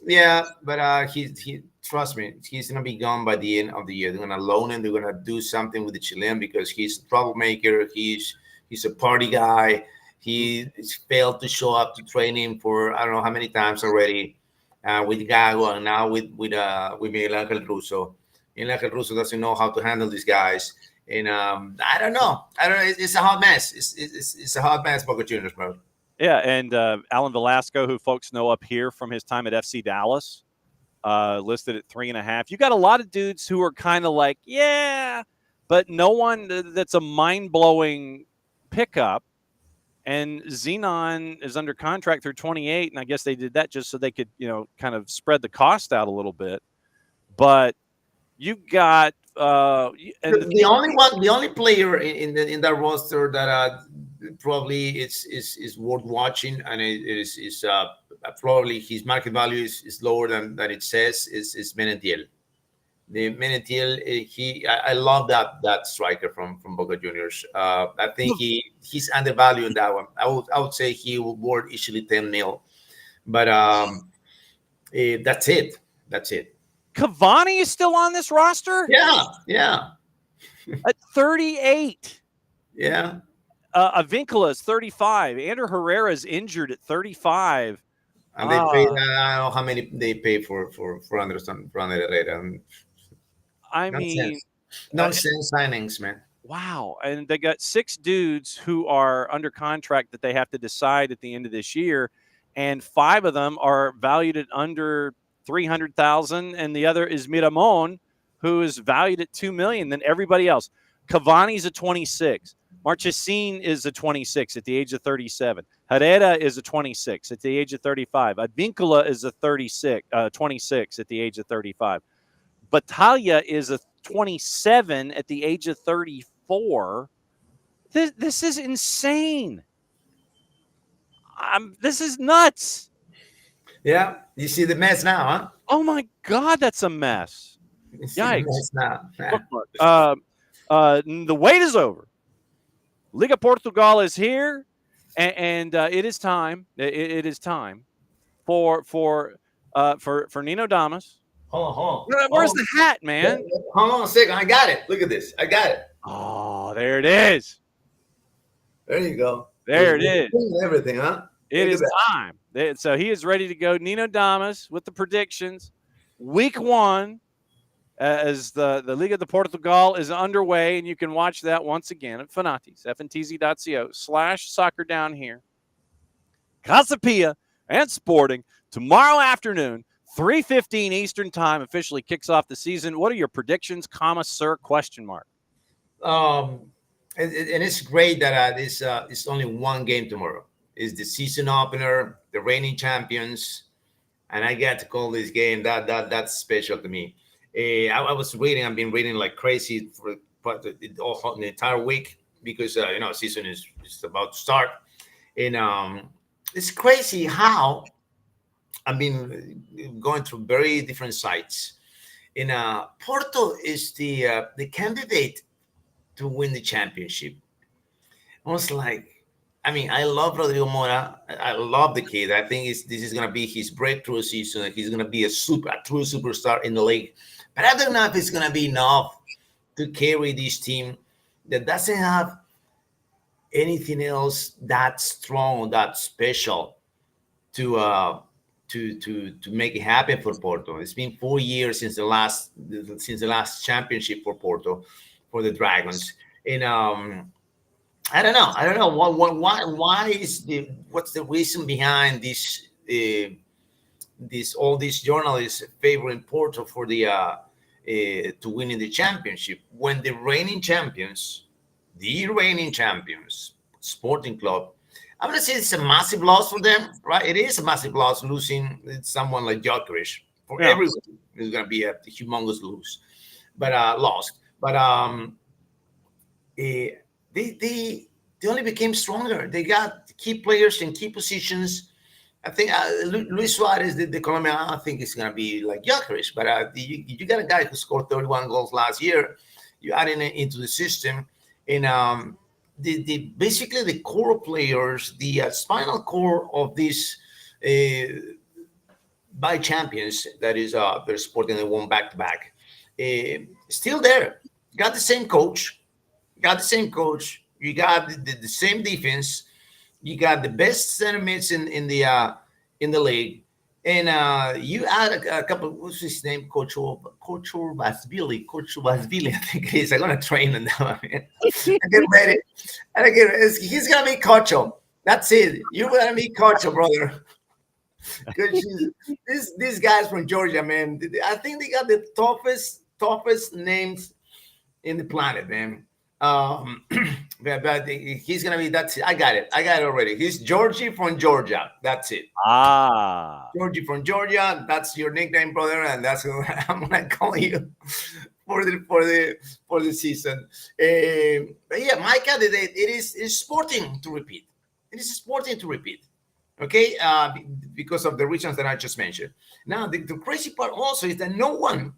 Yeah, but he trust me, he's going to be gone by the end of the year. They're going to loan him. They're going to do something with the Chilean because he's a troublemaker. He's a party guy. He failed to show up to training for I don't know how many times already. With Gago and now with Miguel Angel Russo. Miguel Angel Russo doesn't know how to handle these guys. And I don't know. It's a hot mess. It's a hot mess, Boca Juniors, bro. Yeah, and Alan Velasco, who folks know up here from his time at FC Dallas, listed at 3.5. You got a lot of dudes who are kind of like, yeah, but no one that's a mind-blowing pickup. And Zenon is under contract through 28, and I guess they did that just so they could, kind of spread the cost out a little bit. But you got and the only player in that roster that probably is worth watching, and it is probably his market value is lower than it says is Menentiel. The Menentiel, I love that striker from Boca Juniors. I think he's undervalued in that one. I would say he will worth easily 10 mil, but that's it. That's it. Cavani is still on this roster? Yeah. At 38. Yeah. Avincula is 35. Ander Herrera is injured at 35. And they paid, I don't know how many they pay for Anderson, for Ander Herrera. I mean, nonsense signings, man. Wow. And they got 6 dudes who are under contract that they have to decide at the end of this year. And 5 of them are valued at under 300,000. And the other is Miramon, who is valued at 2 million. Then everybody else. Cavani's a 26. Marchesín is a 26 at the age of 37. Herrera is a 26 at the age of 35. Advíncula is a 26 at the age of 35. Battaglia is a 27 at the age of 34. This is insane. This is nuts. Yeah, you see the mess now, huh? Oh my God, that's a mess. Yikes! Now. The wait is over. Liga Portugal is here, and it is time. It is time for Nino Damas. Hold on. Where's the hat, man? Hold on a second. I got it. Look at this. I got it. Oh, there it is. There you go. There it is. Everything, huh? It is time. So he is ready to go. Nino Damas with the predictions. Week 1, as the Liga de Portugal is underway, and you can watch that once again at Fanatis, fntz.co/soccer down here. Casa Pia and Sporting tomorrow afternoon, 3:15 Eastern time, officially kicks off the season. What are your predictions, sir, question mark? And it's great that it's only one game tomorrow. It's the season opener, the reigning champions, and I get to call this game. That's special to me. I've been reading like crazy for the entire week because season is about to start, and it's crazy how I've been going through very different sites. And Porto is the candidate to win the championship. I was like, I love Rodrigo Mora. I love the kid. I think this is going to be his breakthrough season. He's going to be a true superstar in the league. But I don't know if it's going to be enough to carry this team that doesn't have anything else that strong or that special to make it happen for Porto. It's been 4 years since the last championship for Porto, for the Dragons, and I don't know what's the reason behind this. All these journalists favoring Porto for the to winning the championship when the reigning champions, Sporting Club. I'm gonna say it's a massive loss for them, right? It is a massive loss losing someone like Gyökeres. For everyone, it's gonna be a humongous loss. But they only became stronger. They got key players in key positions. I think Luis Suarez, the Colombian, I think it's going to be like Gyökeres. But you got a guy who scored 31 goals last year. You add it into the system. And basically the core players, the spinal core of these by champions, that is they're Sporting, they won back-to-back, still there. Got the same coach. You got the same defense. You got the best center mids in the league, and you add a couple. What's his name? Coach Vasvili. I think it is. I'm gonna train him now. I get ready. He's gonna be Cocho. That's it. You're gonna be Cocho, brother. These guys from Georgia, man. I think they got the toughest names in the planet, man. But he's gonna be. That's it. I got it already. He's Georgie from Georgia. That's it. Ah, Georgie from Georgia. That's your nickname, brother, and that's who I'm gonna call you for the season. But yeah, my candidate, it is sporting to repeat. It is sporting to repeat. Okay, because of the reasons that I just mentioned. Now, the crazy part also is that no one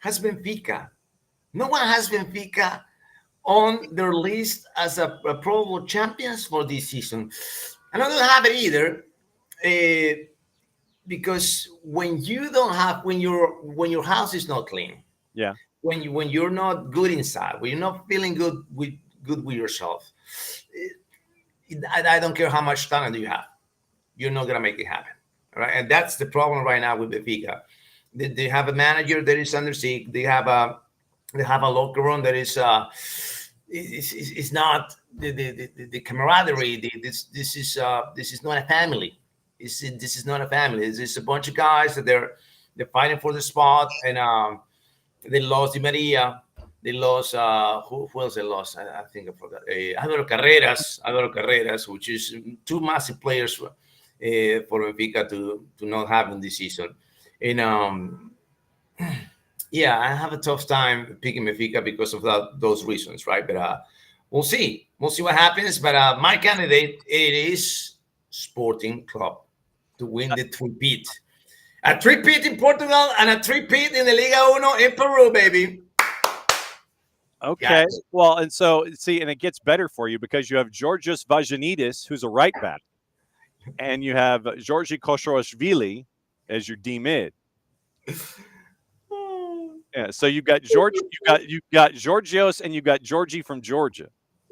has Benfica. No one has Benfica on their list as a Pro Bowl champions for this season. And I don't have it either, because when your house is not clean, Yeah. when you're not good inside, when you're not feeling good with yourself, I don't care how much talent you have, you're not gonna make it happen, right? And that's the problem right now with Benfica. They have a manager that is under siege. They have a locker room that is it's not the camaraderie. This is not a family. This is not a family. This is a bunch of guys that they're fighting for the spot, and they lost Di Maria. They lost who else they lost? I think I forgot. Alvaro Carreras, which is two massive players for Benfica to not have in this season. And yeah, I have a tough time picking Benfica because of those reasons, right? But we'll see. We'll see what happens. But my candidate, it is Sporting Club to win the three-peat. A three-peat in Portugal and a three-peat in the Liga Uno in Peru, baby. Okay. Yes. Well, and so see, and it gets better for you because you have Georgios Vagianidis, who's a right back, and you have Georgi Koshorashvili as your D mid. Yeah. So you've got George, you've got Georgios, and you've got Georgie from Georgia.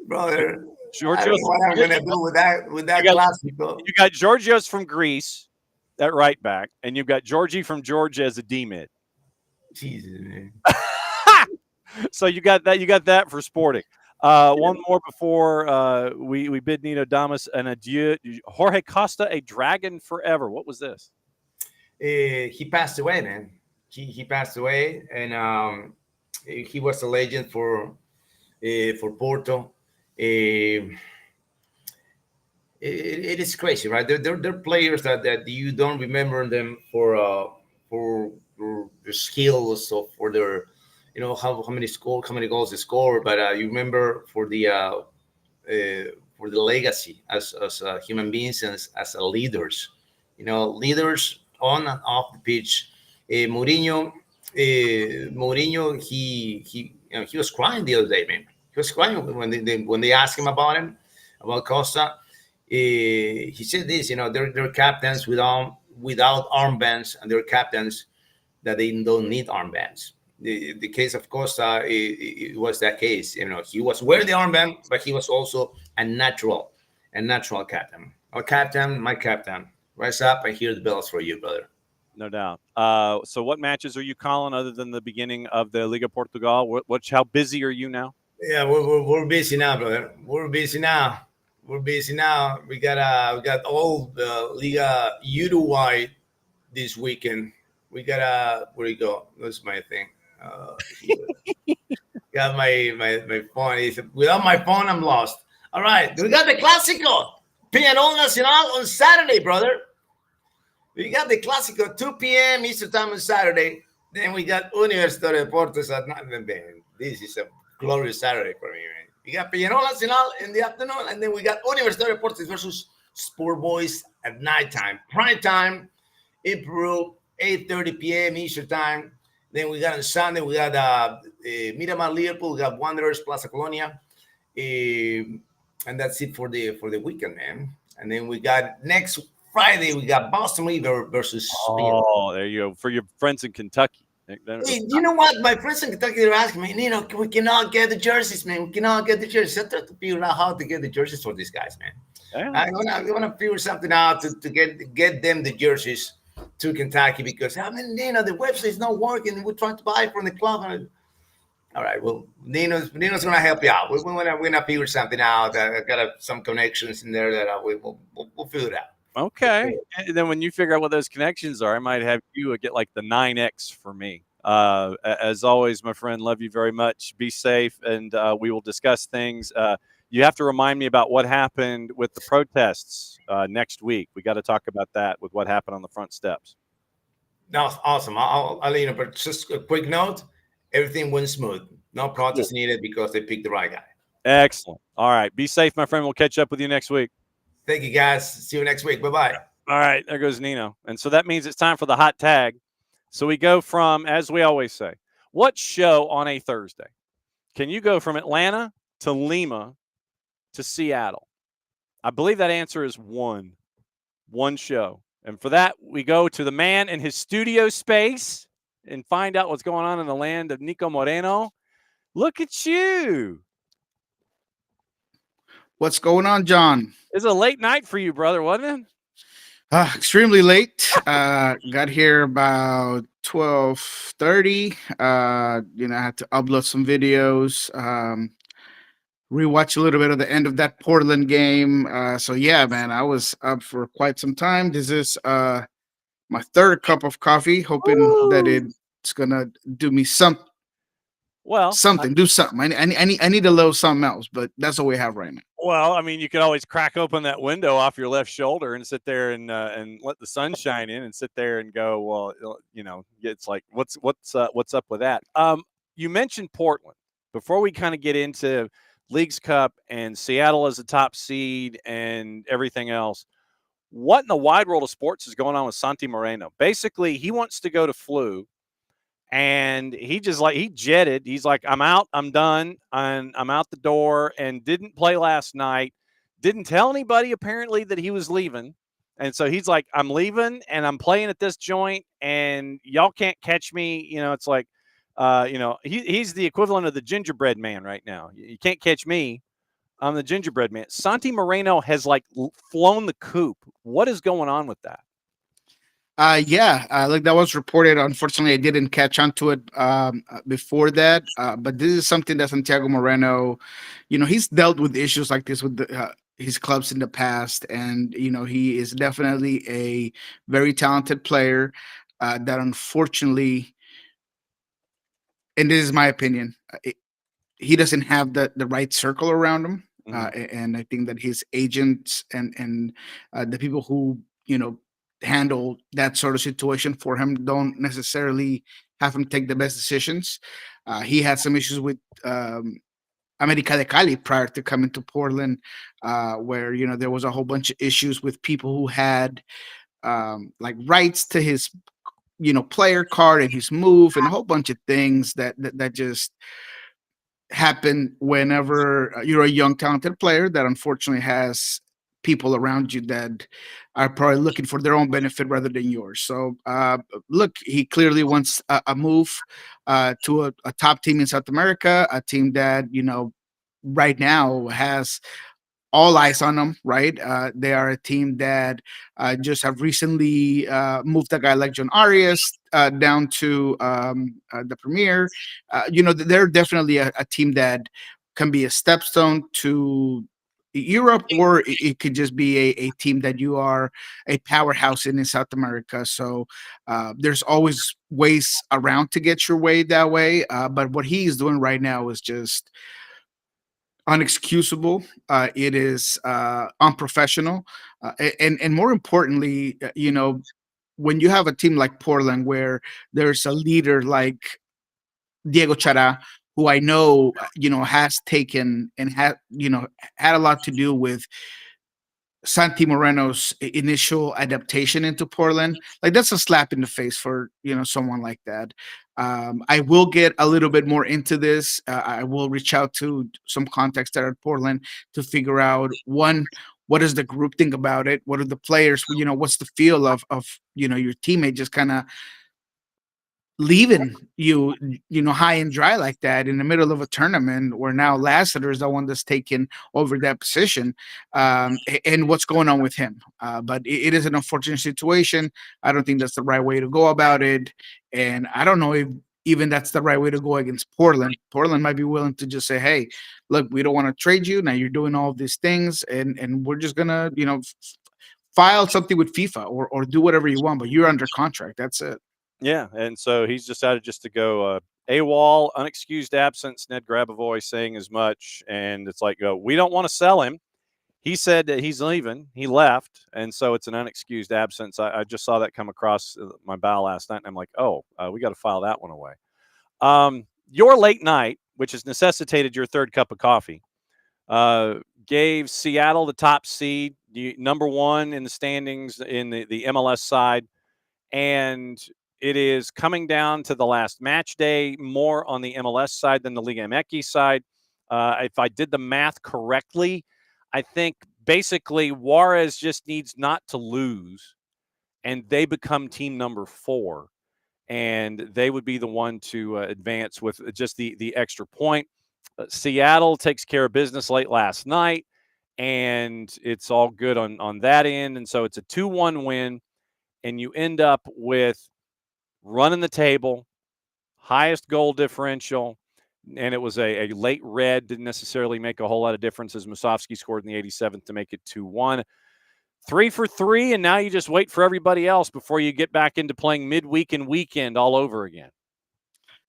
Brother, I Georgios. don't know what I'm gonna do with that Clasico. You got Georgios from Greece, that right back, and you've got Georgie from Georgia as a D mid. Jesus, man. So you got that for Sporting. One more before we bid Nino Damas an adieu. Jorge Costa, a dragon forever. What was this? He passed away, man. He passed away, and he was a legend for Porto. It is crazy, right? They're players that you don't remember them for their skills or for their, how many goals they score, but you remember for the legacy as human beings and as leaders, leaders on and off the pitch. Mourinho, he was crying the other day, man. He was crying when they asked him about Costa. He said this, they're captains without armbands, and they're captains that they don't need armbands. The case of Costa, it was that case. He was wearing the armband, but he was also a natural captain. Our captain, my captain. Rise up! I hear the bells for you, brother. No doubt. So what matches are you calling other than the beginning of the Liga Portugal? How busy are you now? Yeah, we're busy now, brother. We're busy now. We got all the Liga Uruguay this weekend. We got where you go? That's my thing. Got my phone. Without my phone, I'm lost. All right, we got the Clásico Peñarol Nacional on Saturday, brother. We got the Clásico 2 p.m. Eastern time on Saturday. Then we got Universidad de Deportes at night. This is a glorious Saturday for me, man. We got Peñarol Nacional in the afternoon, and then we got Universidad de Deportes versus Sport Boys at nighttime. Prime time in Peru, 8:30 p.m. Eastern time. Then we got on Sunday, we got Miramar Liverpool, we got Wanderers Plaza Colonia. And that's it for the weekend, man. And then we got next Friday, we got Boston River versus Spain. Oh, there you go. For your friends in Kentucky. Hey, you know what? My friends in Kentucky, they're asking me, we cannot get the jerseys, man. We cannot get the jerseys. I try to figure out how to get the jerseys for these guys, man. Yeah. I want to figure something out to get them the jerseys to Kentucky, because the website is not working. We're trying to buy it from the club. All right, well, Nino's gonna help you out. We're gonna figure something out. I got some connections in there that we'll figure it out. Okay. And then when you figure out what those connections are, I might have you get like the 9X for me. As always, my friend, love you very much. Be safe, and we will discuss things. You have to remind me about what happened with the protests next week. We got to talk about that with what happened on the front steps. That was awesome. I'll let you know, but just a quick note: everything went smooth. No protest Cool. needed because they picked the right guy. Excellent. All right. Be safe, my friend. We'll catch up with you next week. Thank you, guys. See you next week. Bye bye. All right. There goes Nino. And so that means it's time for the hot tag. So we go from, as we always say, what show on a Thursday can you go from Atlanta to Lima to Seattle? I believe that answer is one show. And for that, we go to the man in his studio space and find out what's going on in the land of Niko Moreno. Look at you. What's going on, John? It's a late night for you, brother, wasn't it? Extremely late. Got here about 12:30. I had to upload some videos. Rewatch a little bit of the end of that Portland game. So yeah, man, I was up for quite some time. This is my third cup of coffee. Hoping that it's gonna do me something. Do something. I need a little something else, but that's what we have right now. Well, I mean, you could always crack open that window off your left shoulder and sit there and let the sun shine in and sit there and go, well, it's like, what's up with that? You mentioned Portland before we kind of get into Leagues Cup and Seattle as a top seed and everything else. What in the wide world of sports is going on with Santi Moreno? Basically, he wants to go to Flu. And he jetted. He's like, I'm out, I'm done, and I'm out the door, and didn't play last night. Didn't tell anybody apparently that he was leaving. And so he's like, I'm leaving and I'm playing at this joint and y'all can't catch me. It's like, he's the equivalent of the gingerbread man right now. You can't catch me. I'm the gingerbread man. Santi Moreno has flown the coop. What is going on with that? Like that was reported. Unfortunately, I didn't catch on to it before that. But this is something that Santiago Moreno, he's dealt with issues like this with his clubs in the past, and he is definitely a very talented player that unfortunately, and this is my opinion, he doesn't have the right circle around him, and I think that his agents and the people who handle that sort of situation for him don't necessarily have him take the best decisions. He had some issues with America de Cali prior to coming to Portland, where there was a whole bunch of issues with people who had rights to his player card and his move and a whole bunch of things that just happen whenever you're a young talented player that unfortunately has people around you that are probably looking for their own benefit rather than yours. So look, he clearly wants a move to a top team in South America, a team that right now has all eyes on them, right? They are a team that just have recently moved a guy like John Arias down to the Premier. They're definitely a team that can be a stepstone to Europe, or it could just be a team that you are a powerhouse in South America. So there's always ways around to get your way that way. But what he is doing right now is just unexcusable. It is unprofessional, and more importantly, when you have a team like Portland where there's a leader like Diego Chara, who I know has taken and had a lot to do with Santi Moreno's initial adaptation into Portland. Like, that's a slap in the face for someone like that. I will get a little bit more into this. I will reach out to some contacts that are at Portland to figure out, one, what does the group think about it? What are the players? What's the feel of your teammate just kind of leaving you high and dry like that in the middle of a tournament where now Lassiter is the one that's taken over that position, and what's going on with him. But it is an unfortunate situation. I don't think that's the right way to go about it, and I don't know if even that's the right way to go against Portland. Portland might be willing to just say, hey, look, we don't want to trade you. Now you're doing all of these things, and we're just gonna file something with FIFA or do whatever you want, but you're under contract. That's it. Yeah, and so he's decided just to go AWOL, unexcused absence. Ned Grabavoy saying as much, and it's like, we don't want to sell him. he said that he's leaving. He left, and so it's an unexcused absence. I just saw that come across my bow last night, and I'm like, oh, we got to file that one away. Your late night, which has necessitated your third cup of coffee, gave Seattle the top seed, number one in the standings in the MLS side, and it is coming down to the last match day, more on the MLS side than the Liga MX side. If I did the math correctly, I think basically Juarez just needs not to lose, and they become team number 4, and they would be the one to advance with just the extra point. Seattle takes care of business late last night, and it's all good on that end, and so it's a 2-1 win, and you end up with running the table, highest goal differential, and it was a late red. Didn't necessarily make a whole lot of difference as Musovski scored in the 87th to make it 2-1. 3 for 3, and now you just wait for everybody else before you get back into playing midweek and weekend all over again.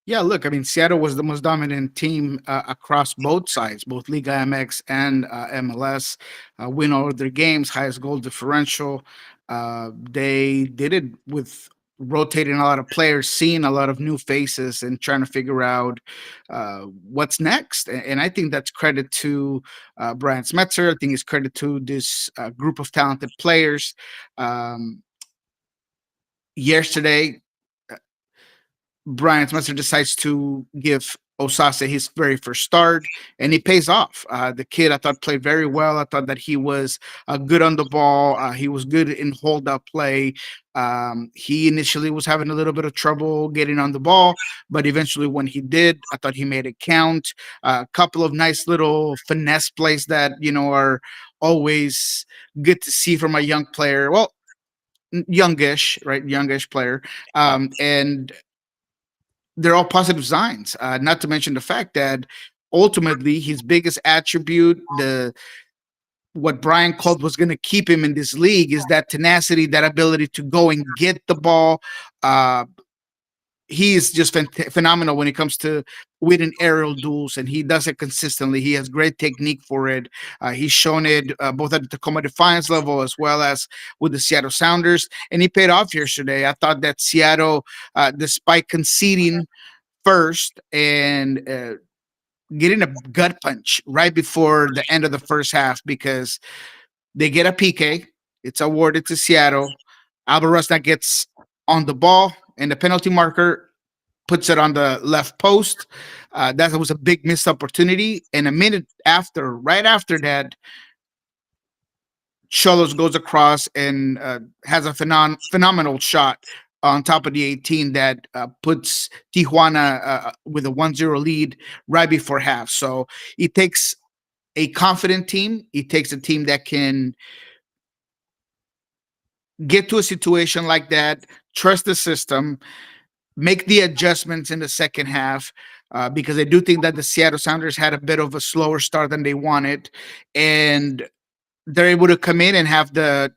Yeah, look, I mean, Seattle was the most dominant team across both sides, both Liga MX and MLS. Win all of their games, highest goal differential. They did it with rotating a lot of players, seeing a lot of new faces, and trying to figure out what's next. And I think that's credit to Brian Smetzer. I think it's credit to this group of talented players. Yesterday, Brian Spencer decides to give Osase his very first start, and it pays off. The kid, I thought, played very well. I thought that he was good on the ball. He was good in hold-up play. He initially was having a little bit of trouble getting on the ball, but eventually when he did, I thought he made it count. A couple of nice little finesse plays that, are always good to see from a young player. Well, youngish, right? Youngish player. And they're all positive signs. Not to mention the fact that ultimately his biggest attribute, what Brian called was going to keep him in this league, is that tenacity, that ability to go and get the ball. He is just phenomenal when it comes to winning aerial duels, and he does it consistently. He has great technique for it. He's shown it both at the Tacoma Defiance level as well as with the Seattle Sounders, and he paid off yesterday. I thought that Seattle, despite conceding first and getting a gut punch right before the end of the first half, because they get a PK, it's awarded to Seattle. Alvarez gets on the ball, and the penalty marker puts it on the left post. That was a big missed opportunity. And a minute after, right after that, Xolos goes across and has a phenomenal shot on top of the 18 that puts Tijuana with a 1-0 lead right before half. So it takes a confident team. It takes a team that can get to a situation like that, trust the system, make the adjustments in the second half, because I do think that the Seattle Sounders had a bit of a slower start than they wanted, and they're able to come in and have the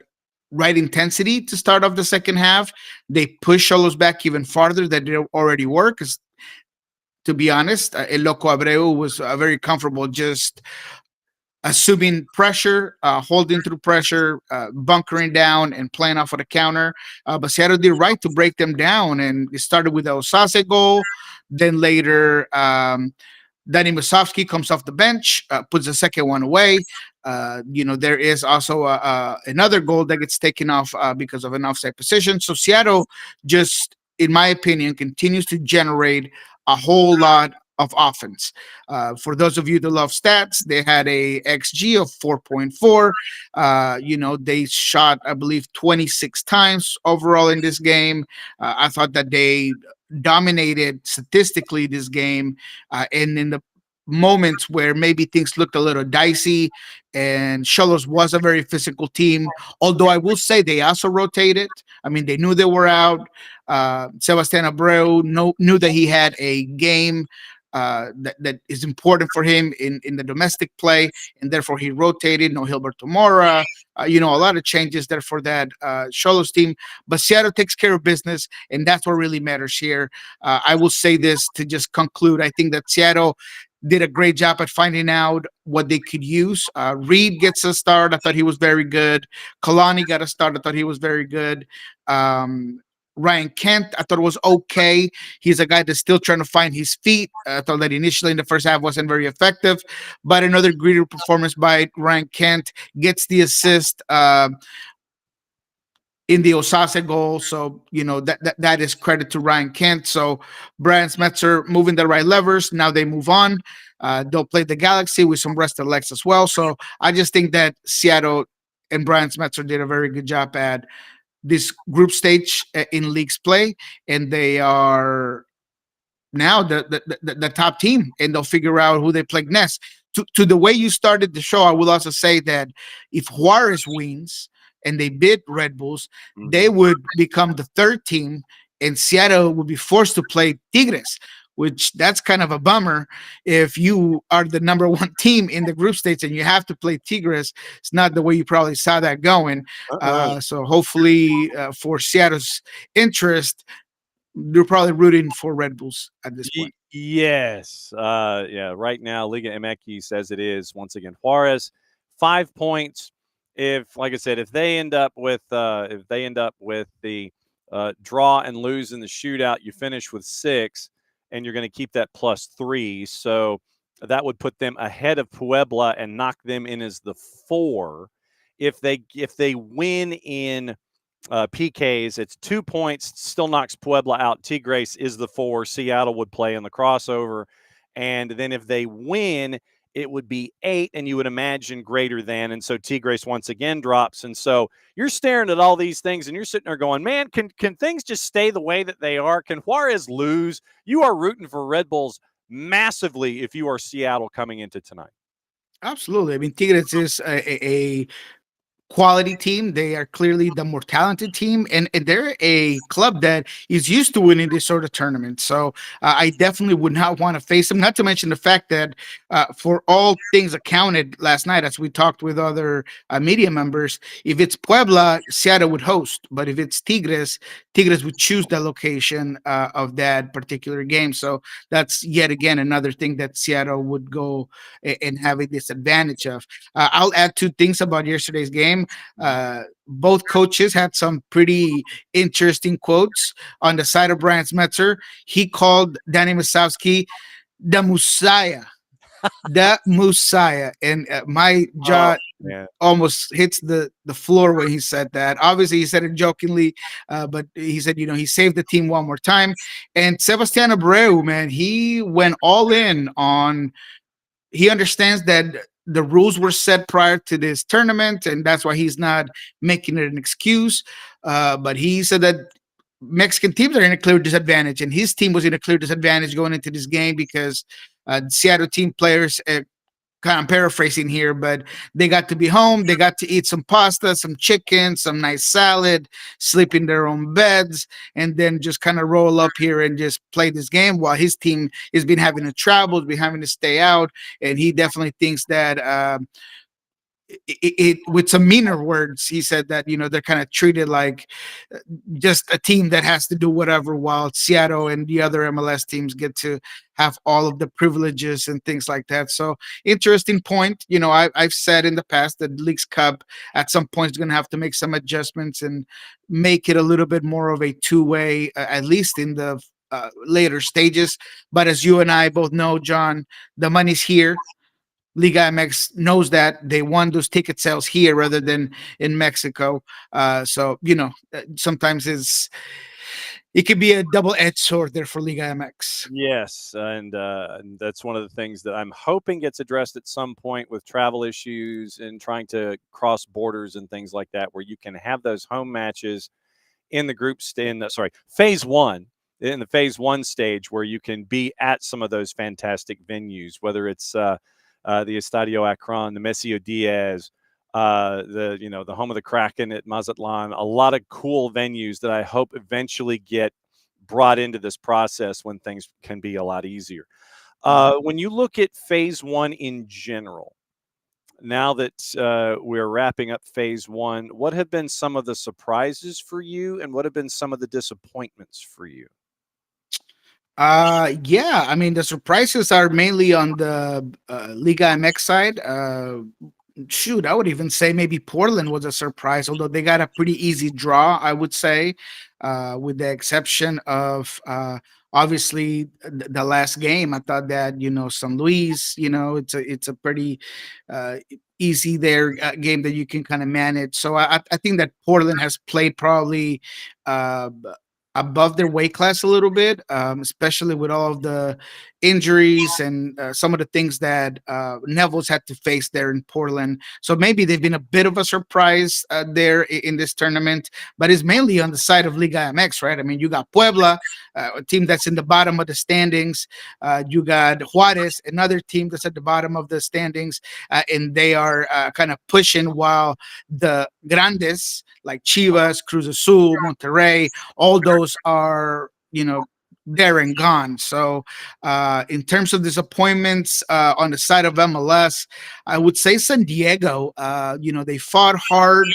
right intensity to start off the second half. They push Xolos back even farther than they already were, because to be honest, El Loco Abreu was very comfortable just assuming pressure, holding through pressure, bunkering down, and playing off of the counter. But Seattle did right to break them down, and it started with the Osase goal. Then later, Danny Musovski comes off the bench, puts the second one away. There is also another goal that gets taken off because of an offside position. So Seattle just, in my opinion, continues to generate a whole lot of offense. For those of you that love stats, they had a XG of 4.4. They shot, I believe, 26 times overall in this game. I thought that they dominated statistically this game, and in the moments where maybe things looked a little dicey, and Xolos was a very physical team, although I will say they also rotated. I mean, they knew they were out. Sebastian Abreu knew that he had a game that is important for him in the domestic play, and therefore he rotated. No Gilberto Mora, a lot of changes there for that Xolos team. But Seattle takes care of business, and that's what really matters here. I will say this to just conclude. I think that Seattle did a great job at finding out what they could use. Reed gets a start. I thought he was very good. Kalani got a start. I thought he was very good. Ryan Kent, I thought was okay. He's a guy that's still trying to find his feet. I thought that initially in the first half wasn't very effective, but another greater performance by Ryan Kent, gets the assist in the Osasa goal. So, that is credit to Ryan Kent. So Brian Smetzer moving the right levers. Now they move on. They'll play the Galaxy with some rested legs as well. So I just think that Seattle and Brian Smetzer did a very good job at this group stage in leagues play, and they are now the top team, and they'll figure out who they play next. To the way you started the show, I will also say that if Juarez wins and they beat Red Bulls, they would become the third team, and Seattle would be forced to play Tigres, which that's kind of a bummer. If you are the number one team in the group stage and you have to play Tigres, it's not the way you probably saw that going. So hopefully for Seattle's interest, they're probably rooting for Red Bulls at this point. Yes. Yeah. Right now, Liga MX says it is once again Juarez, 5 points. If, like I said, if they end up with the draw and lose in the shootout, you finish with 6, and you're going to keep that +3. So that would put them ahead of Puebla and knock them in as the 4. If they win in PKs, it's 2 points, still knocks Puebla out. Tigres is the 4. Seattle would play in the crossover. And then if they win, it would be 8, and you would imagine greater than. And so Tigres once again drops. And so you're staring at all these things, and you're sitting there going, man, can things just stay the way that they are? Can Juarez lose? You are rooting for Red Bulls massively if you are Seattle coming into tonight. Absolutely. I mean, Tigres is a quality team. They are clearly the more talented team, and they're a club that is used to winning this sort of tournament. So I definitely would not want to face them. Not to mention the fact that for all things accounted last night, as we talked with other media members, if it's Puebla, Seattle would host, but if it's Tigres would choose the location of that particular game. So that's yet again another thing that Seattle would go and have a disadvantage of. I'll add 2 things about yesterday's game. Both coaches had some pretty interesting quotes. On the side of Brian Smetzer, he called Danny Musowski the Messiah. The Messiah. And my jaw almost hits the floor when he said that. Obviously, he said it jokingly, but he said, he saved the team one more time. And Sebastian Abreu, man, he went all in on. He understands that the rules were set prior to this tournament, and that's why he's not making it an excuse. But he said that Mexican teams are in a clear disadvantage, and his team was in a clear disadvantage going into this game because Seattle team players, I'm paraphrasing here, but they got to be home. They got to eat some pasta, some chicken, some nice salad, sleep in their own beds, and then just kind of roll up here and just play this game while his team has been having to travel, been having to stay out. And he definitely thinks that it with some meaner words, he said that they're kind of treated like just a team that has to do whatever, while Seattle and the other MLS teams get to have all of the privileges and things like that. So interesting point. I've said in the past that Leagues Cup at some point is going to have to make some adjustments and make it a little bit more of a two-way, at least in the later stages. But as you and I both know, John, the money's here. Liga MX knows that they won those ticket sales here rather than in Mexico. So sometimes it could be a double-edged sword there for Liga MX. Yes, and that's one of the things that I'm hoping gets addressed at some point with travel issues and trying to cross borders and things like that, where you can have those home matches in the phase 1. In the phase 1 stage, where you can be at some of those fantastic venues, whether it's the Estadio Akron, the Mesio Diaz, the home of the Kraken at Mazatlan, a lot of cool venues that I hope eventually get brought into this process when things can be a lot easier. When you look at phase 1 in general, now that we're wrapping up phase 1, what have been some of the surprises for you, and what have been some of the disappointments for you? Yeah, I mean the surprises are mainly on the Liga MX side. Shoot, I would even say maybe Portland was a surprise, although they got a pretty easy draw, I would say, with the exception of obviously the last game. I thought that San Luis, it's a pretty uh, easy there game that you can kind of manage. So I think that Portland has played probably uh, above their weight class a little bit, especially with all of the injuries and some of the things that Neville's had to face there in Portland. So maybe they've been a bit of a surprise there in this tournament, but it's mainly on the side of Liga MX, right? I mean, you got Puebla, a team that's in the bottom of the standings. You got Juarez, another team that's at the bottom of the standings, and they are kind of pushing while the Grandes like Chivas, Cruz Azul, Monterrey, all those are there and gone. So in terms of disappointments on the side of MLS, I would say San Diego. They fought hard,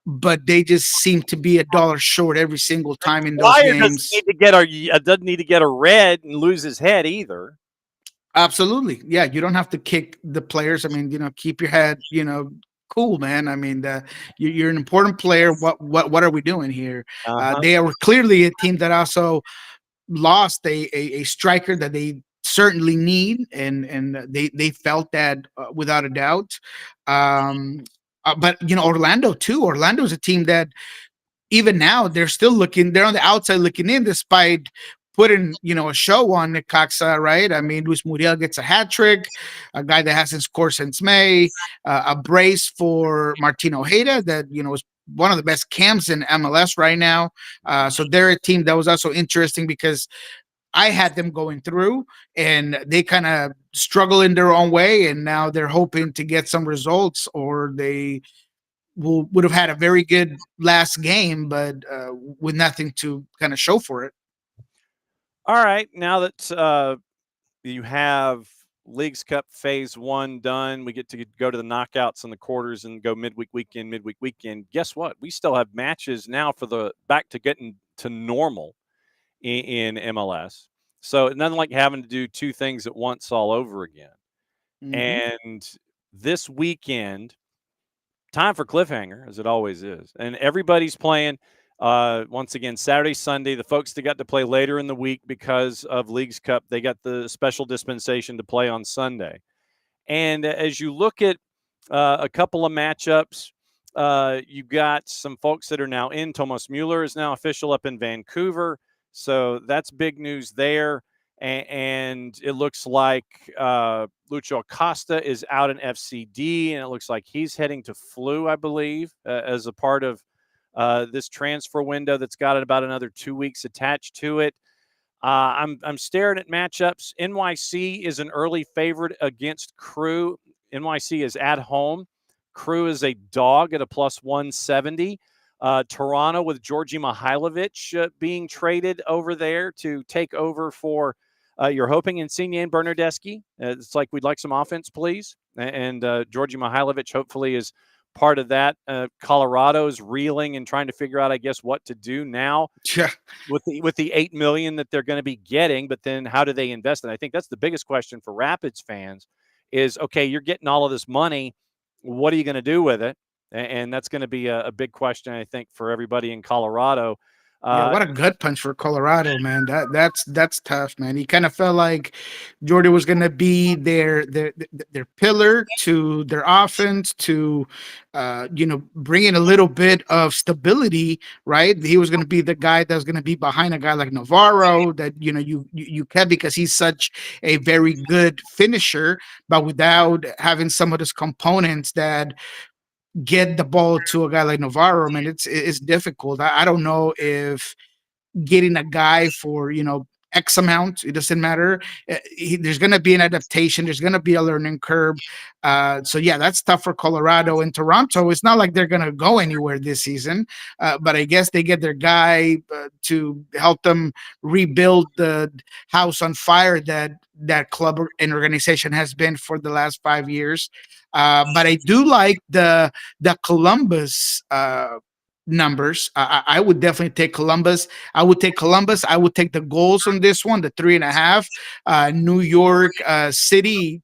but they just seem to be a dollar short every single time in those Dwyer doesn't games. need to get a red and lose his head either. Absolutely. Yeah, you don't have to kick the players. I mean, keep your head, cool, man. I mean, you're an important player. What are we doing here? Uh-huh. They are clearly a team that also lost a striker that they certainly need, and they felt that without a doubt. But Orlando too. Orlando is a team that even now they're still looking. They're on the outside looking in, despite putting a show on Necaxa, right? I mean, Luis Muriel gets a hat trick, a guy that hasn't scored since May, a brace for Martin Ojeda that is one of the best cams in MLS right now. So they're a team that was also interesting because I had them going through and they kind of struggle in their own way, and now they're hoping to get some results, or they would have had a very good last game, but with nothing to kind of show for it. All right, now that you have Leagues Cup Phase 1 done, we get to go to the knockouts and the quarters and go midweek weekend. Guess what? We still have matches now for the back to getting to normal in MLS. So nothing like having to do two things at once all over again. Mm-hmm. And this weekend, time for cliffhanger, as it always is. And everybody's playing once again Saturday, Sunday. The folks that got to play later in the week because of Leagues Cup, they got the special dispensation to play on Sunday. And as you look at a couple of matchups, you've got some folks that are now in. Thomas Mueller is now official up in Vancouver. So that's big news there. And it looks like Lucho Acosta is out in FCD, and it looks like he's heading to Flu, I believe, as a part of this transfer window that's got about another 2 weeks attached to it. I'm staring at matchups. NYC is an early favorite against Crew. NYC is at home. Crew is a dog at a plus 170. Toronto with Georgi Mihailovic being traded over there to take over for you're hoping Insigne and Bernardeschi. It's like we'd like some offense, please. And Georgi Mihailovic hopefully is part of that. Colorado's reeling and trying to figure out, I guess, what to do now Yeah. with the $8 million that they're going to be getting. But then how do they invest? And I think that's the biggest question for Rapids fans is, okay, you're getting all of this money. What are you going to do with it? And that's going to be a big question, I think, for everybody in Colorado. Yeah, what a gut punch for Colorado, man. That's tough, man. He kind of felt like Jordy was going to be their pillar to their offense, to bring in a little bit of stability, right? He was going to be the guy that's going to be behind a guy like Navarro that you can, because he's such a very good finisher, but without having some of those components that get the ball to a guy like Navarro, man, it's difficult. I don't know if getting a guy for X amount, it doesn't matter. There's going to be an adaptation. There's going to be a learning curve. So yeah, that's tough for Colorado and Toronto. It's not like they're going to go anywhere this season, but I guess they get their guy to help them rebuild the house on fire that club and organization has been for the last 5 years. But I do like the Columbus numbers. I would definitely take Columbus. I would take Columbus. I would take the goals on this one, the 3.5. New York City,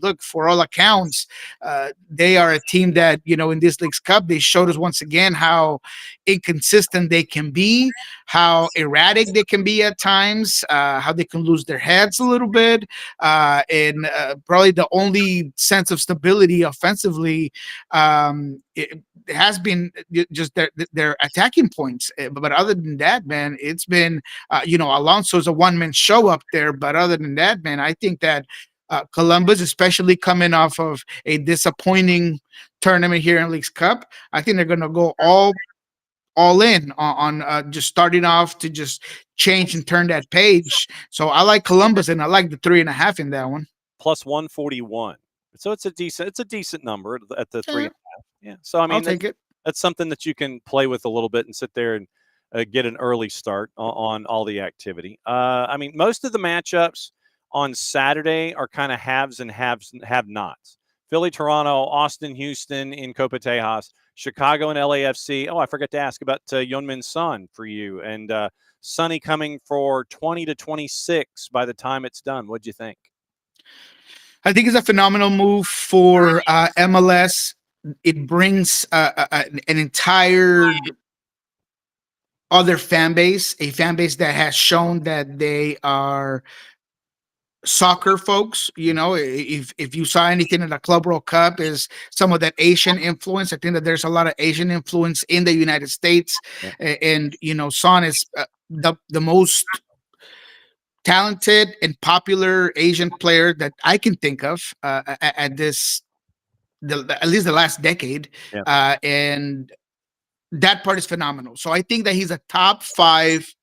look, for all accounts, they are a team that, in this Leagues Cup, they showed us once again how inconsistent they can be, how erratic they can be at times, how they can lose their heads a little bit. And probably the only sense of stability offensively it has been just their attacking points. But other than that, man, it's been, Alonso's a one-man show up there. But other than that, man, I think that Columbus, especially coming off of a disappointing tournament here in Leagues Cup, I think they're going to go all in on just starting off to just change and turn that page. So I like Columbus, and I like the 3.5 in that one. Plus 141. So it's a decent number at the 3.5. Yeah. So I mean, I'll take it. That's something that you can play with a little bit and sit there and get an early start on all the activity. I mean, most of the matchups on Saturday are kind of haves and have-nots. Philly, Toronto, Austin, Houston in Copa Tejas, Chicago and LAFC. Oh, I forgot to ask about Yeonmin Son for you. And Sonny coming for 20 to 26 by the time it's done. What'd you think? I think it's a phenomenal move for MLS. It brings an entire other fan base, a fan base that has shown that they are soccer folks. If you saw anything in the Club World Cup, is some of that Asian influence. I think that there's a lot of Asian influence in the United States. Yeah. And Son is the most talented and popular Asian player that I can think of at least the last decade. Yeah. And that part is phenomenal. So I think that he's a top 5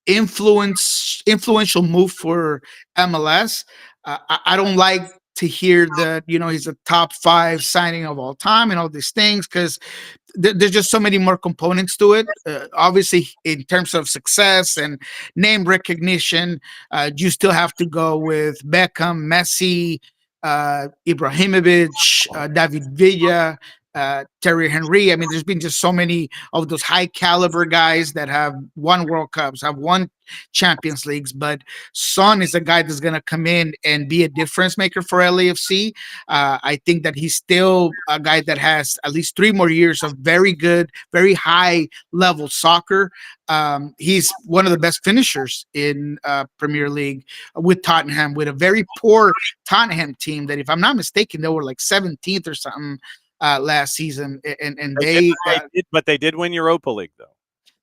influential move for MLS. I don't like to hear that he's a top 5 signing of all time and all these things, because there's just so many more components to it. Obviously, in terms of success and name recognition, you still have to go with Beckham, Messi, Ibrahimovic, David Villa, Terry Henry. I mean, there's been just so many of those high caliber guys that have won World Cups, have won Champions Leagues. But Son is a guy that's going to come in and be a difference maker for LAFC. I think that he's still a guy that has at least 3 more years of very good, very high level soccer. He's one of the best finishers in Premier League with Tottenham, with a very poor Tottenham team that, if I'm not mistaken, they were like 17th or something last season, and they did win Europa League, though.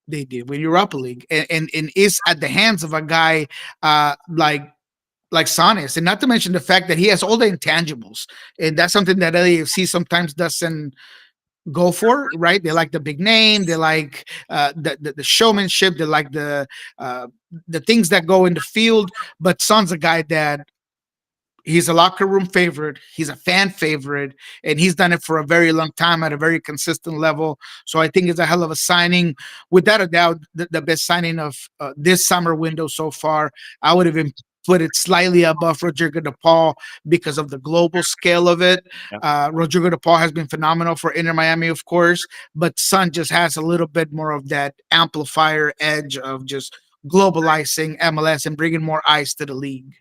They did win Europa League, and is at the hands of a guy like Son is, and not to mention the fact that he has all the intangibles, and that's something that LAFC sometimes doesn't go for, right? They like the big name, they like the showmanship, they like the things that go in the field, but Son's a guy that he's a locker room favorite. He's a fan favorite, and he's done it for a very long time at a very consistent level. So I think it's a hell of a signing. Without a doubt, the best signing of this summer window so far. I would even put it slightly above Rodrigo de Paul because of the global scale of it. Yeah. Rodrigo de Paul has been phenomenal for Inter Miami, of course, but Son just has a little bit more of that amplifier edge of just globalizing MLS and bringing more eyes to the league.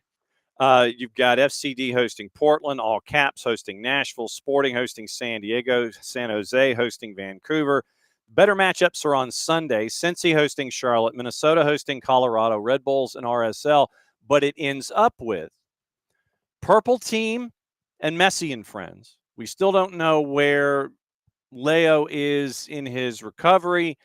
You've got FCD hosting Portland, All Caps hosting Nashville, Sporting hosting San Diego, San Jose hosting Vancouver. Better matchups are on Sunday. Cincy hosting Charlotte, Minnesota hosting Colorado, Red Bulls and RSL. But it ends up with Purple Team and Messi and friends. We still don't know where Leo is in his recovery.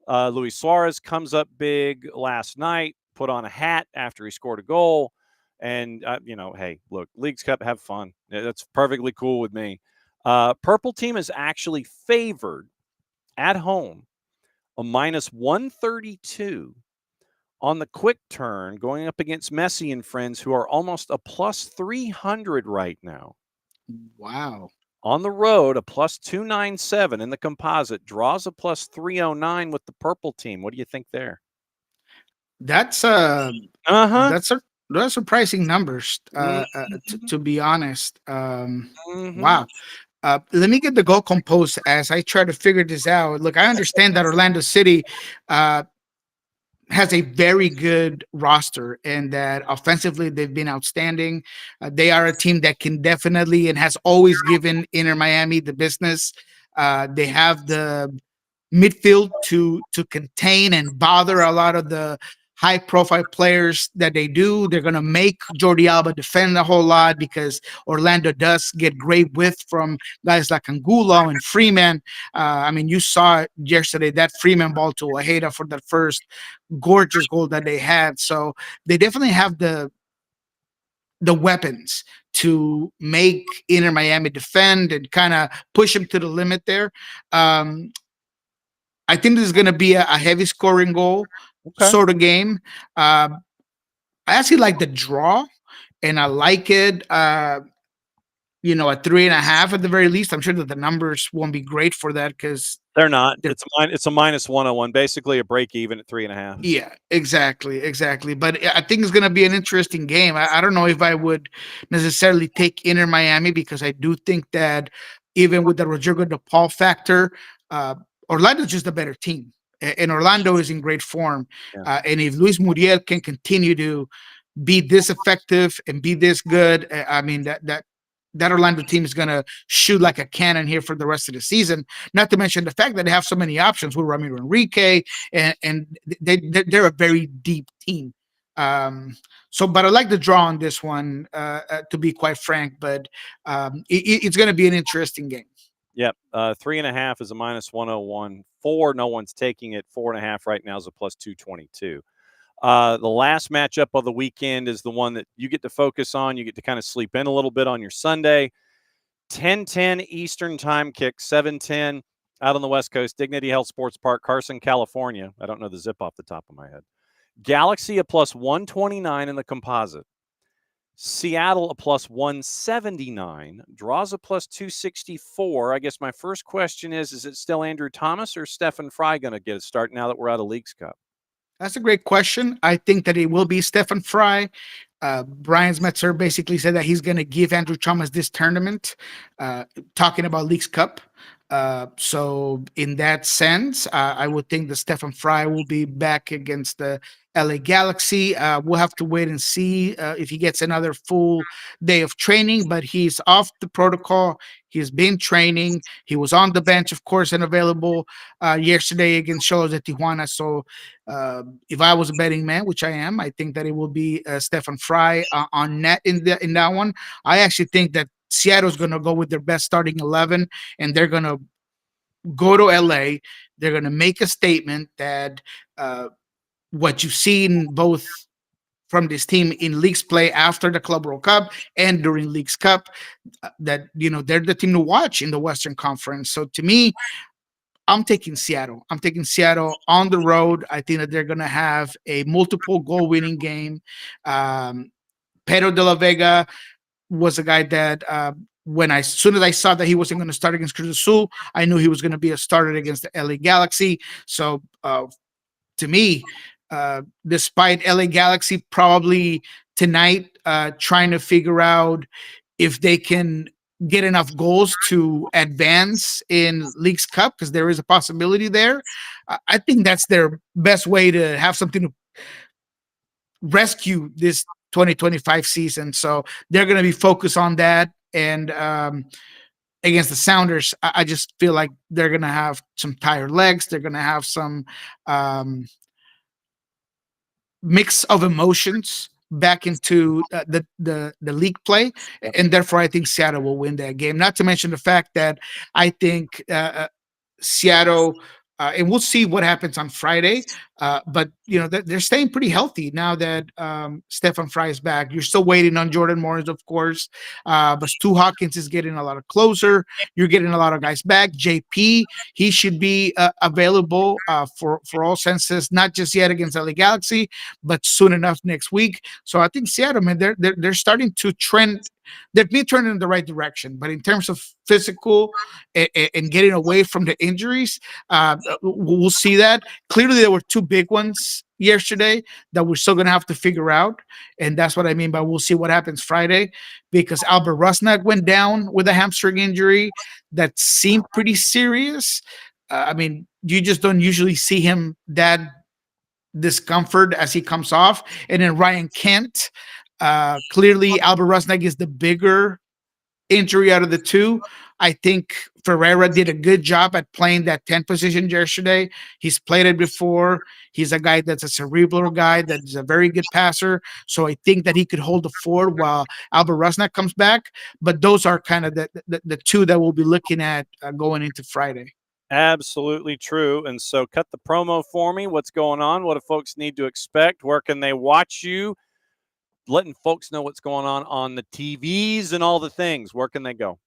Luis Suarez comes up big last night, put on a hat after he scored a goal. And, hey, look, Leagues Cup, have fun. That's perfectly cool with me. Purple Team is actually favored at home, a minus 132 on the quick turn, going up against Messi and friends, who are almost a plus 300 right now. Wow. On the road, a plus 297 in the composite, draws a plus 309 with the Purple Team. What do you think there? That's those are surprising numbers, to be honest. Wow. Let me get the goal composed as I try to figure this out. Look, I understand that Orlando City uh, has a very good roster and that offensively they've been outstanding. They are a team that can definitely and has always given Inter Miami the business. They have the midfield to contain and bother a lot of the high profile players that they do. They're going to make Jordi Alba defend a whole lot because Orlando does get great width from guys like Angulo and Freeman. I mean, you saw it yesterday, that Freeman ball to Ojeda for that first gorgeous goal that they had. So they definitely have the weapons to make Inter Miami defend and kind of push them to the limit there. Um, I think this is going to be a heavy scoring goal Okay. sort of game. I actually like the draw, and I like it. At 3.5 at the very least. I'm sure that the numbers won't be great for that because They're not. It's a minus 101, basically a break even at 3.5. yeah, exactly. But I think it's going to be an interesting game. I don't know if I would necessarily take Inter Miami because I do think that even with the Rodrigo De Paul factor, uh, Orlando's just a better team, and Orlando is in great form. Yeah. And if Luis Muriel can continue to be this effective and be this good, I mean that Orlando team is going to shoot like a cannon here for the rest of the season. Not to mention the fact that they have so many options with Ramiro Enrique, and they're a very deep team. But I like the draw on this one, to be quite frank. But it's going to be an interesting game. Yep. 3.5 is a minus 101. 4, no one's taking it. 4.5 right now is a plus 222. The last matchup of the weekend is the one that you get to focus on. You get to kind of sleep in a little bit on your Sunday. 10:10 Eastern time kick, 7:10 out on the West Coast, Dignity Health Sports Park, Carson, California. I don't know the zip off the top of my head. Galaxy a plus 129 in the composite. Seattle a plus 179. Draws a plus 264. I guess my first question is it still Andrew Thomas or Stefan Fry going to get a start now that we're out of Leagues Cup? That's a great question. I think that it will be Stefan Fry. Brian Smetzer basically said that he's going to give Andrew Thomas this tournament, talking about Leagues Cup. So in that sense, I would think that Stefan Fry will be back against the LA Galaxy. We'll have to wait and see if he gets another full day of training, but he's off the protocol. He's been training. He was on the bench, of course, and available yesterday against Cholos de Tijuana. So if I was a betting man, which I am, I think that it will be Stefan Fry on net in that one. I actually think that Seattle's going to go with their best starting 11, and they're going to go to LA. They're going to make a statement that what you've seen both from this team in leagues play after the Club World Cup and during Leagues Cup, that they're the team to watch in the Western Conference. So to me, I'm taking Seattle. I'm taking Seattle on the road. I think that they're going to have a multiple goal winning game. Pedro de la Vega was a guy that as soon as I saw that he wasn't going to start against Cruz Azul, I knew he was going to be a starter against the LA Galaxy. So to me, despite LA Galaxy probably tonight trying to figure out if they can get enough goals to advance in Leagues Cup, because there is a possibility there. I think that's their best way to have something to rescue this 2025 season. So they're going to be focused on that. And against the Sounders, I just feel like they're going to have some tired legs. They're going to have some mix of emotions back into the league play, and therefore I think Seattle will win that game. Not to mention the fact that I think Seattle, and we'll see what happens on Friday. But they're staying pretty healthy now that Stefan Fry is back. You're still waiting on Jordan Morris, of course, but Stu Hawkins is getting a lot of closer. You're getting a lot of guys back. JP, he should be available for all senses, not just yet against LA Galaxy, but soon enough next week. So I think Seattle, man, they're starting to trend they've been turning in the right direction. But in terms of physical and getting away from the injuries, we'll see that. Clearly, there were two big ones yesterday that we're still going to have to figure out. And that's what I mean by we'll see what happens Friday, because Albert Rusnak went down with a hamstring injury that seemed pretty serious. I mean, you just don't usually see him that discomfort as he comes off. And then Ryan Kent, clearly Albert Rusnak is the bigger injury out of the two. I think Ferreira did a good job at playing that 10 position yesterday. He's played it before. He's a guy that's a cerebral guy that's a very good passer. So I think that he could hold the fort while Albert Rusnak comes back. But those are kind of the two that we'll be looking at going into Friday. Absolutely true. And so cut the promo for me. What's going on? What do folks need to expect? Where can they watch you? Letting folks know what's going on the TVs and all the things. Where can they go?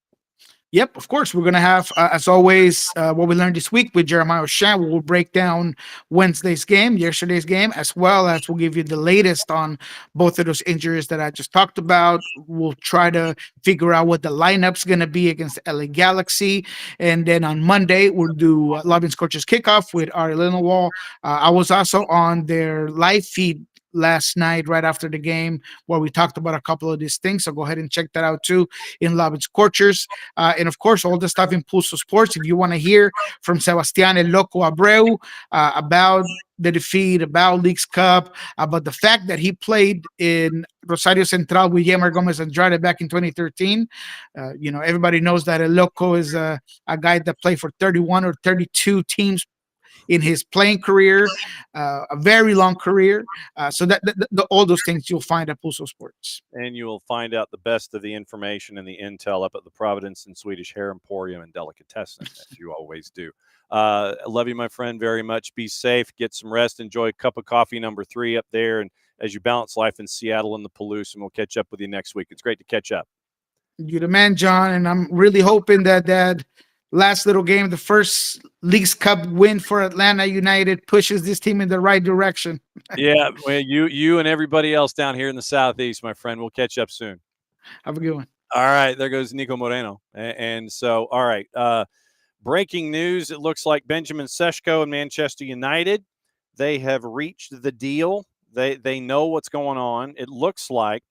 Yep, of course. We're going to have, as always, what we learned this week with Jeremiah Shan. We'll break down Wednesday's game, yesterday's game, as well as we'll give you the latest on both of those injuries that I just talked about. We'll try to figure out what the lineup's going to be against the LA Galaxy. And then on Monday, we'll do Loving Scorchers Kickoff with Ari Lindenwall. I was also on their live feed last night right after the game where we talked about a couple of these things, so go ahead and check that out too in Love and Scorchers, and of course all the stuff in Pulso Sports. If you want to hear from Sebastian El Loco Abreu about the defeat, about Leagues Cup, about the fact that he played in Rosario Central with Yemer Gomez Andrade back in 2013. Everybody knows that El Loco is a guy that played for 31 or 32 teams in his playing career, a very long career. So that all those things you'll find at Pulso Sports. And you will find out the best of the information and the intel up at the Providence and Swedish Hair Emporium and Delicatessen, as you always do. I love you, my friend, very much. Be safe. Get some rest. Enjoy a cup of coffee number 3 up there. And as you balance life in Seattle and the Palouse, and we'll catch up with you next week. It's great to catch up. You're the man, John. And I'm really hoping that last little game, the first Leagues Cup win for Atlanta United, pushes this team in the right direction. Yeah, well, you and everybody else down here in the Southeast, my friend. We'll catch up soon. Have a good one. All right, there goes Niko Moreno. And so, all right, breaking news, it looks like Benjamin Sesko and Manchester United, they have reached the deal. They know what's going on. It looks like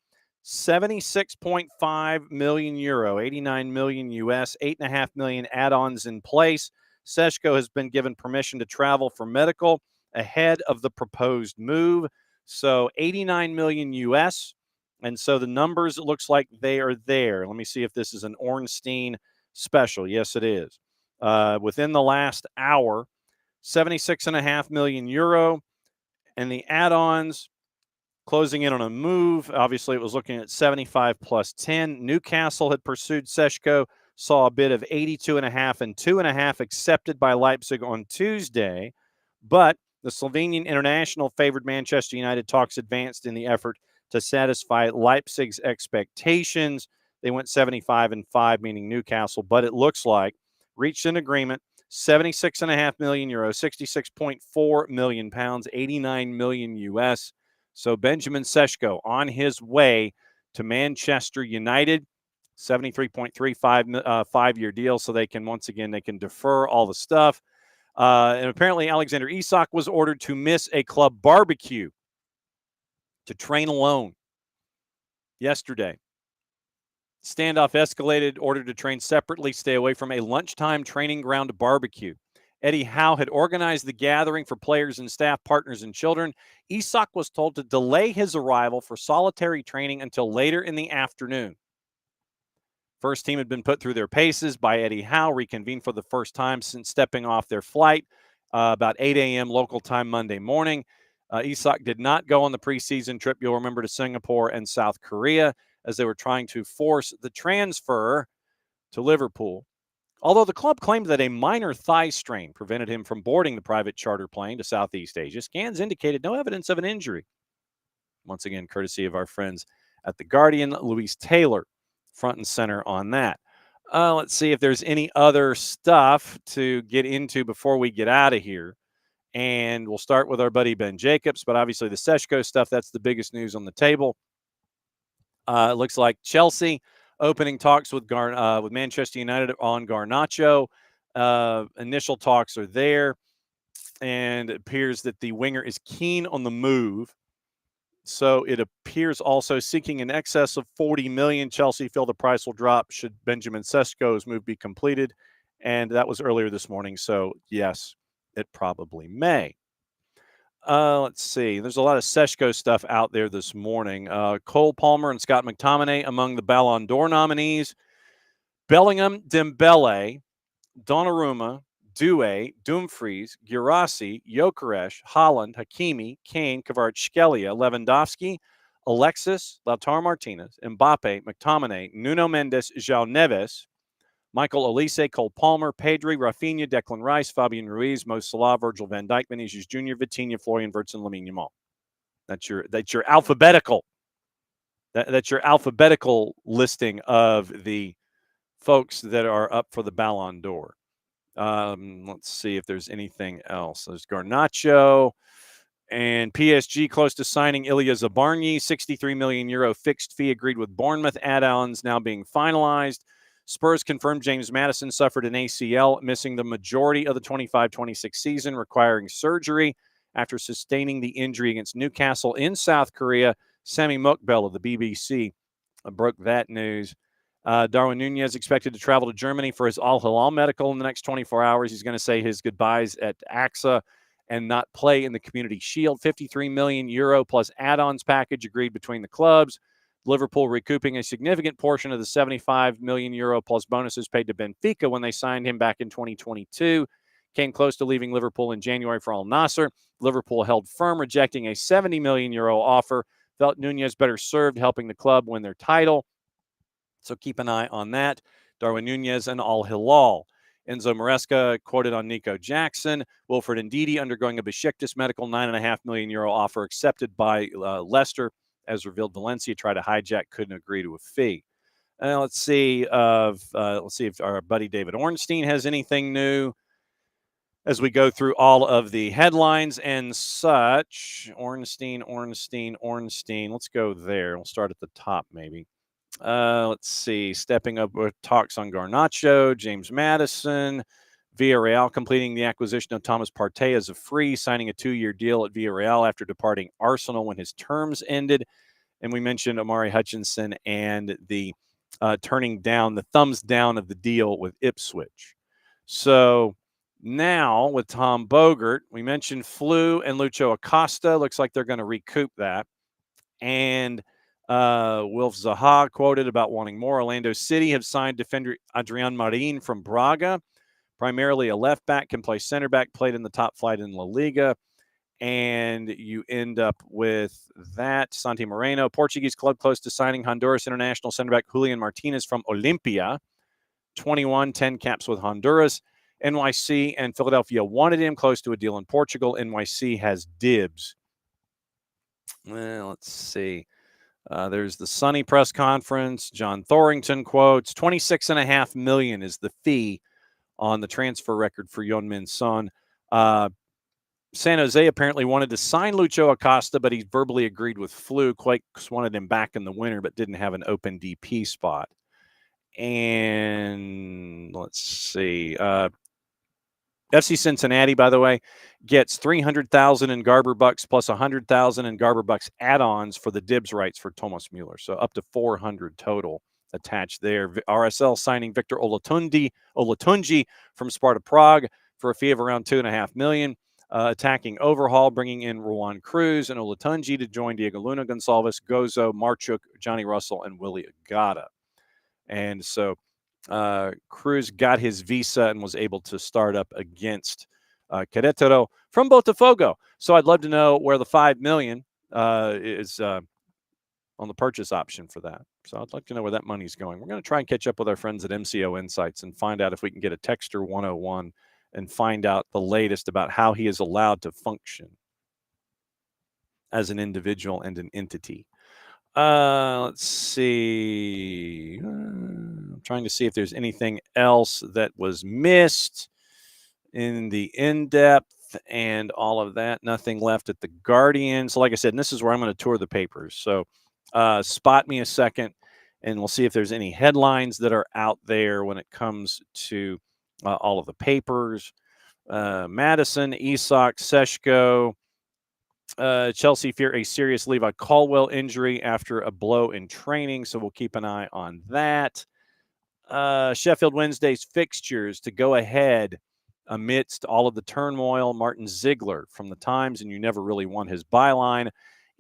76.5 million euro, 89 million US, 8.5 million add-ons in place. Sesko has been given permission to travel for medical ahead of the proposed move. So 89 million US. And so the numbers, it looks like they are there. Let me see if this is an Ornstein special. Yes, it is. Within the last hour, 76.5 million euro. And the add-ons, closing in on a move. Obviously, it was looking at 75 plus 10. Newcastle had pursued Sesko, saw a bid of 82.5 and 2.5 accepted by Leipzig on Tuesday. But the Slovenian international favored Manchester United. Talks advanced in the effort to satisfy Leipzig's expectations. They went 75 and 5, meaning Newcastle. But it looks like reached an agreement. 76.5 million euros, 66.4 million pounds, 89 million US. So Benjamin Sesko on his way to Manchester United, 73.35 5-year deal. So they can, once again, they can defer all the stuff. And apparently Alexander Isak was ordered to miss a club barbecue to train alone yesterday. Standoff escalated, ordered to train separately, stay away from a lunchtime training ground barbecue. Eddie Howe had organized the gathering for players and staff, partners, and children. Isak was told to delay his arrival for solitary training until later in the afternoon. First team had been put through their paces by Eddie Howe, reconvened for the first time since stepping off their flight about 8 a.m. local time Monday morning. Isak did not go on the preseason trip, you'll remember, to Singapore and South Korea as they were trying to force the transfer to Liverpool. Although the club claimed that a minor thigh strain prevented him from boarding the private charter plane to Southeast Asia, scans indicated no evidence of an injury. Once again, courtesy of our friends at The Guardian, Luis Taylor, front and center on that. Let's see if there's any other stuff to get into before we get out of here. And we'll start with our buddy Ben Jacobs, but obviously the Sesko stuff, that's the biggest news on the table. It looks like Chelsea opening talks with Manchester United on Garnacho. Initial talks are there, and it appears that the winger is keen on the move. So it appears also seeking in excess of 40 million. Chelsea feel the price will drop should Benjamin Sesko's move be completed. And that was earlier this morning. So yes, it probably may. Let's see. There's a lot of Seshko stuff out there this morning. Cole Palmer and Scott McTominay among the Ballon d'Or nominees. Bellingham, Dembele, Donnarumma, Doué, Dumfries, Guirassy, Gyökeres, Haaland, Hakimi, Kane, Kvaratskhelia, Lewandowski, Alexis, Lautaro Martinez, Mbappe, McTominay, Nuno Mendes, João Neves, Michael Olise, Cole Palmer, Pedri, Rafinha, Declan Rice, Fabian Ruiz, Mo Salah, Virgil van Dijk, Vinicius Jr., Vitinha, Florian Wirtz, and Lamine Yamal. That's your alphabetical. That's your alphabetical listing of the folks that are up for the Ballon d'Or. Let's see if there's anything else. There's Garnacho and PSG close to signing Ilya Zabarny, 63 million euro fixed fee agreed with Bournemouth. Add-ons now being finalized. Spurs confirmed James Maddison suffered an ACL, missing the majority of the 25-26 season, requiring surgery after sustaining the injury against Newcastle in South Korea. Sami Mokbel of the BBC broke that news. Darwin Nunez expected to travel to Germany for his Al Hilal medical in the next 24 hours. He's going to say his goodbyes at AXA and not play in the Community Shield. 53 million euro plus add-ons package agreed between the clubs. Liverpool recouping a significant portion of the 75 million euro plus bonuses paid to Benfica when they signed him back in 2022. Came close to leaving Liverpool in January for Al Nassr. Liverpool held firm, rejecting a 70 million euro offer. Felt Nunez better served helping the club win their title. So keep an eye on that. Darwin Nunez and Al Hilal. Enzo Maresca quoted on Nico Jackson. Wilfred Ndidi undergoing a Besiktas medical 9.5 million euro offer accepted by Leicester. As revealed, Valencia tried to hijack, couldn't agree to a fee. Let's see if our buddy David Ornstein has anything new as we go through all of the headlines and such. Ornstein. Let's go there. We'll start at the top, maybe. Let's see. Stepping up with talks on Garnacho, James Maddison, Villarreal completing the acquisition of Thomas Partey as a free, signing a 2-year deal at Villarreal after departing Arsenal when his terms ended. And we mentioned Omari Hutchinson and the turning down, the thumbs down of the deal with Ipswich. So now with Tom Bogert, we mentioned Flew and Lucho Acosta. Looks like they're going to recoup that. And Wilf Zaha quoted about wanting more. Orlando City have signed defender Adrian Marin from Braga, primarily a left back, can play center back, played in the top flight in La Liga. And you end up with that. Santi Moreno, Portuguese club close to signing Honduras international center back Julian Martinez from Olimpia. 21, 10 caps with Honduras. NYC and Philadelphia wanted him, close to a deal in Portugal. NYC has dibs. Well, let's see. There's the Sunny press conference. John Thorrington quotes, 26.5 million is the fee on the transfer record for Yeon-min Son. San Jose apparently wanted to sign Lucho Acosta, but he verbally agreed with Flew. Quakes wanted him back in the winter, but didn't have an open DP spot. And let's see. FC Cincinnati, by the way, gets 300,000 in Garber bucks plus 100,000 in Garber bucks add-ons for the dibs rights for Thomas Mueller. So up to 400 total attached there. RSL signing Victor Olatunji from Sparta Prague for a fee of around 2.5 million. Attacking overhaul, bringing in Ruan Cruz and Olatunji to join Diego Luna, Gonçalves, Gozo, Marchuk, Johnny Russell, and Willie Agata. And so Cruz got his visa and was able to start up against Querétaro from Botafogo. So I'd love to know where the 5 million is on the purchase option for that. So I'd like to know where that money's going. We're going to try and catch up with our friends at MCO Insights and find out if we can get a Texter 101 and find out the latest about how he is allowed to function as an individual and an entity. Let's see. I'm trying to see if there's anything else that was missed in the in-depth and all of that. Nothing left at the Guardian. So like I said, and this is where I'm going to tour the papers. So spot me a second and we'll see if there's any headlines that are out there when it comes to all of the papers. Madison, Isak, Seshko. Chelsea fear a serious Levi Caldwell injury after a blow in training, so we'll keep an eye on that. Sheffield Wednesday's fixtures to go ahead amidst all of the turmoil. Martin Ziegler from the Times, and you never really won his byline.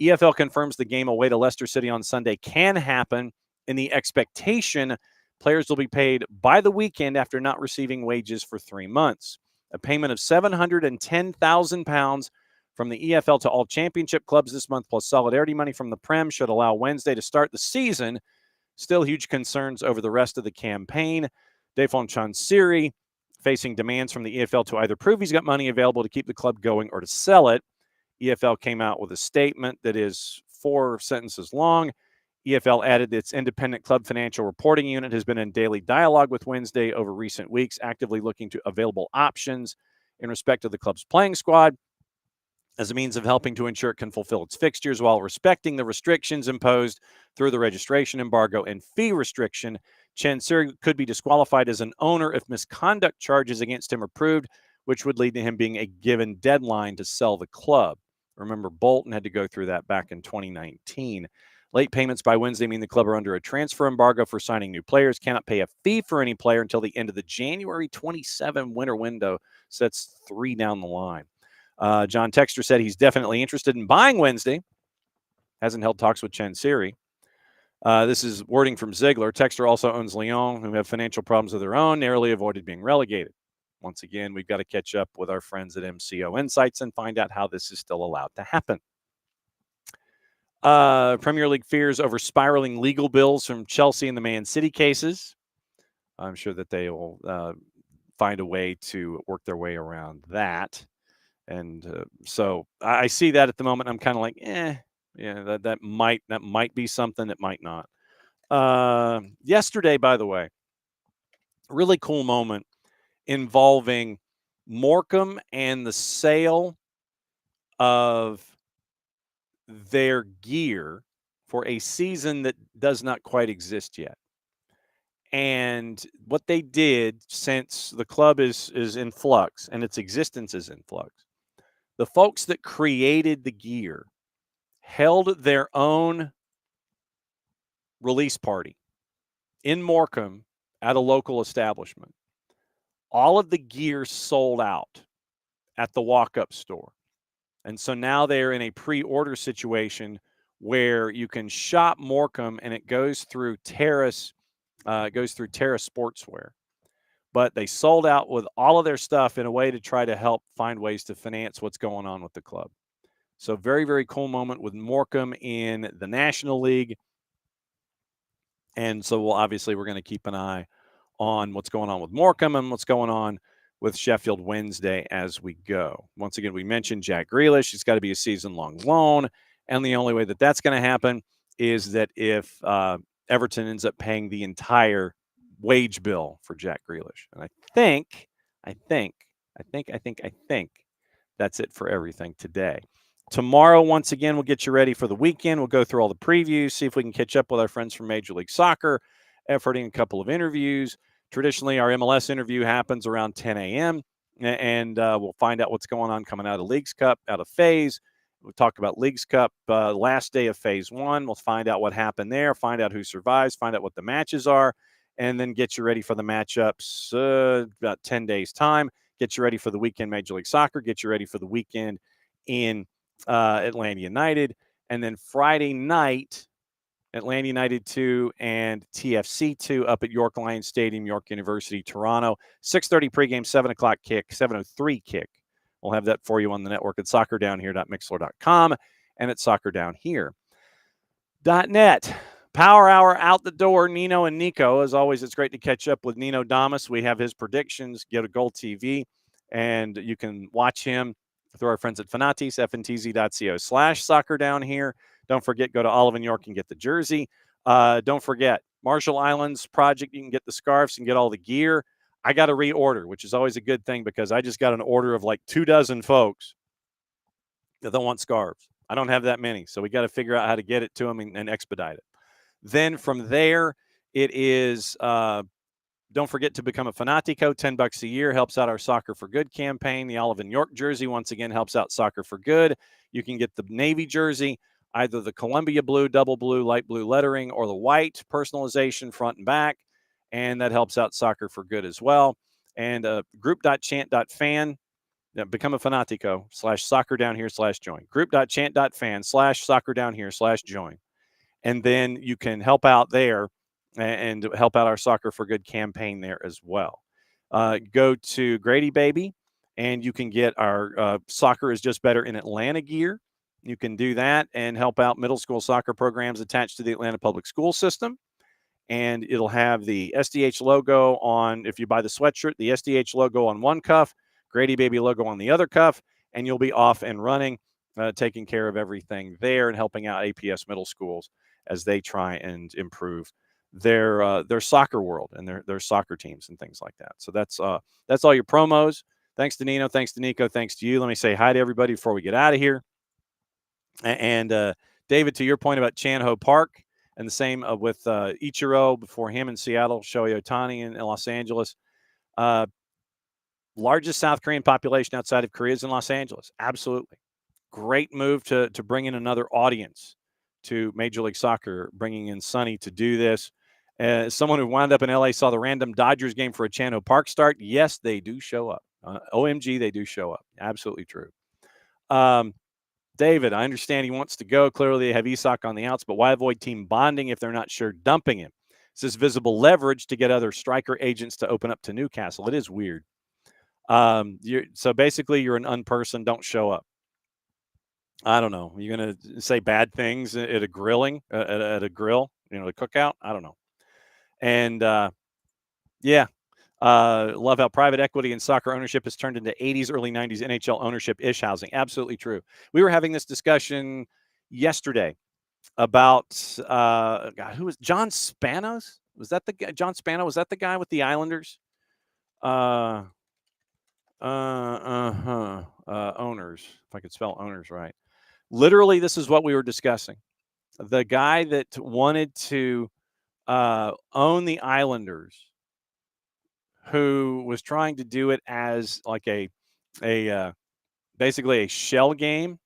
EFL confirms the game away to Leicester City on Sunday can happen in the expectation players will be paid by the weekend after not receiving wages for 3 months. A payment of £710,000 from the EFL to all championship clubs this month, plus solidarity money from the Prem, should allow Wednesday to start the season. Still huge concerns over the rest of the campaign. Defon Chansiri facing demands from the EFL to either prove he's got money available to keep the club going or to sell it. EFL came out with a statement that is 4 sentences long. EFL added its independent club financial reporting unit has been in daily dialogue with Wednesday over recent weeks, actively looking to available options in respect to the club's playing squad as a means of helping to ensure it can fulfill its fixtures while respecting the restrictions imposed through the registration embargo and fee restriction. Chansiri could be disqualified as an owner if misconduct charges against him are proved, which would lead to him being a given deadline to sell the club. Remember, Bolton had to go through that back in 2019. Late payments by Wednesday mean the club are under a transfer embargo for signing new players, cannot pay a fee for any player until the end of the January 27 winter window. So that's 3 down the line. John Texter said he's definitely interested in buying Wednesday. Hasn't held talks with Chansiri. This is wording from Ziegler. Texter also owns Lyon, who have financial problems of their own, narrowly avoided being relegated. Once again, we've got to catch up with our friends at MCO Insights and find out how this is still allowed to happen. Premier League fears over spiraling legal bills from Chelsea and the Man City cases. I'm sure that they will find a way to work their way around that. And so I see that at the moment. I'm kind of like, yeah, that might be something that might not. Yesterday, by the way, really cool moment involving Morecambe and the sale of their gear for a season that does not quite exist yet. And what they did, since the club is in flux and its existence is in flux, the folks that created the gear held their own release party in Morecambe at a local establishment. All of the gear sold out at the walk-up store. And so now they're in a pre-order situation where you can shop Morecambe and it goes through Terrace Sportswear. But they sold out with all of their stuff in a way to try to help find ways to finance what's going on with the club. So very, very cool moment with Morecambe in the National League. And so we're going to keep an eye on what's going on with Morecambe and what's going on with Sheffield Wednesday as we go. Once again, we mentioned Jack Grealish. It's got to be a season-long loan. And the only way that that's going to happen is that if Everton ends up paying the entire wage bill for Jack Grealish. And I think that's it for everything today. Tomorrow, once again, we'll get you ready for the weekend. We'll go through all the previews, see if we can catch up with our friends from Major League Soccer, efforting a couple of interviews. Traditionally, our MLS interview happens around 10 a.m., and we'll find out what's going on coming out of Leagues Cup, out of Phase. We'll talk about Leagues Cup last day of Phase 1. We'll find out what happened there, find out who survives, find out what the matches are, and then get you ready for the matchups about 10 days' time. Get you ready for the weekend Major League Soccer. Get you ready for the weekend in Atlanta United. And then Friday night, Atlanta United 2 and TFC 2 up at York Lions Stadium, York University, Toronto. 6:30 pregame, 7 o'clock kick, 7:03 kick. We'll have that for you on the network at soccerdownhere.mixlr.com and at soccerdownhere.net. Power Hour out the door, Nino and Niko. As always, it's great to catch up with Nino Damas. We have his predictions. Go to Gold TV, and you can watch him through our friends at Fanatis, fntz.co/soccerdownhere. Don't forget, go to Olive and York and get the jersey. Don't forget, Marshall Islands Project, you can get the scarves and get all the gear. I got to reorder, which is always a good thing because I just got an order of like 24 folks that don't want scarves. I don't have that many, so we got to figure out how to get it to them and expedite it. Then from there, it is don't forget to become a Fanatico. $10 a year helps out our Soccer for Good campaign. The Olive and York jersey, once again, helps out Soccer for Good. You can get the Navy jersey, either the Columbia blue, double blue, light blue lettering, or the white personalization front and back. And that helps out Soccer for Good as well. And group.chant.fan, become a Fanatico /soccer-down-here/join. Group.chant.fan /soccer-down-here/join. And then you can help out there and help out our Soccer for Good campaign there as well. Go to Grady Baby, and you can get our Soccer is Just Better in Atlanta gear. You can do that and help out middle school soccer programs attached to the Atlanta public school system. And it'll have the SDH logo on, if you buy the sweatshirt, the SDH logo on one cuff, Grady Baby logo on the other cuff, and you'll be off and running, taking care of everything there and helping out APS middle schools as they try and improve their soccer world and their soccer teams and things like that. So that's all your promos. Thanks to Nino. Thanks to Niko. Thanks to you. Let me say hi to everybody before we get out of here. And David, to your point about Chan-Ho Park, and the same with Ichiro before him in Seattle, Shohei Ohtani in Los Angeles. Largest South Korean population outside of Korea is in Los Angeles. Absolutely. Great move to bring in another audience to Major League Soccer, bringing in Sonny to do this. Someone who wound up in LA saw the random Dodgers game for a Chan-Ho Park start. Yes, they do show up. OMG, they do show up. Absolutely true. David, I understand he wants to go. Clearly, they have Isak on the outs, but why avoid team bonding if they're not sure dumping him? This is visible leverage to get other striker agents to open up to Newcastle. It is weird. So basically, you're an unperson. Don't show up. I don't know. You're going to say bad things at a grilling, at a grill, the cookout? I don't know. And, love how private equity and soccer ownership has turned into 80s, early 90s NHL ownership ish housing. Absolutely true. We were having this discussion yesterday about who was John Spanos? Was that the guy? John Spano? Was that the guy with the Islanders? Owners, if I could spell owners right. Literally, this is what we were discussing. The guy that wanted to own the Islanders, who was trying to do it as like basically a shell game.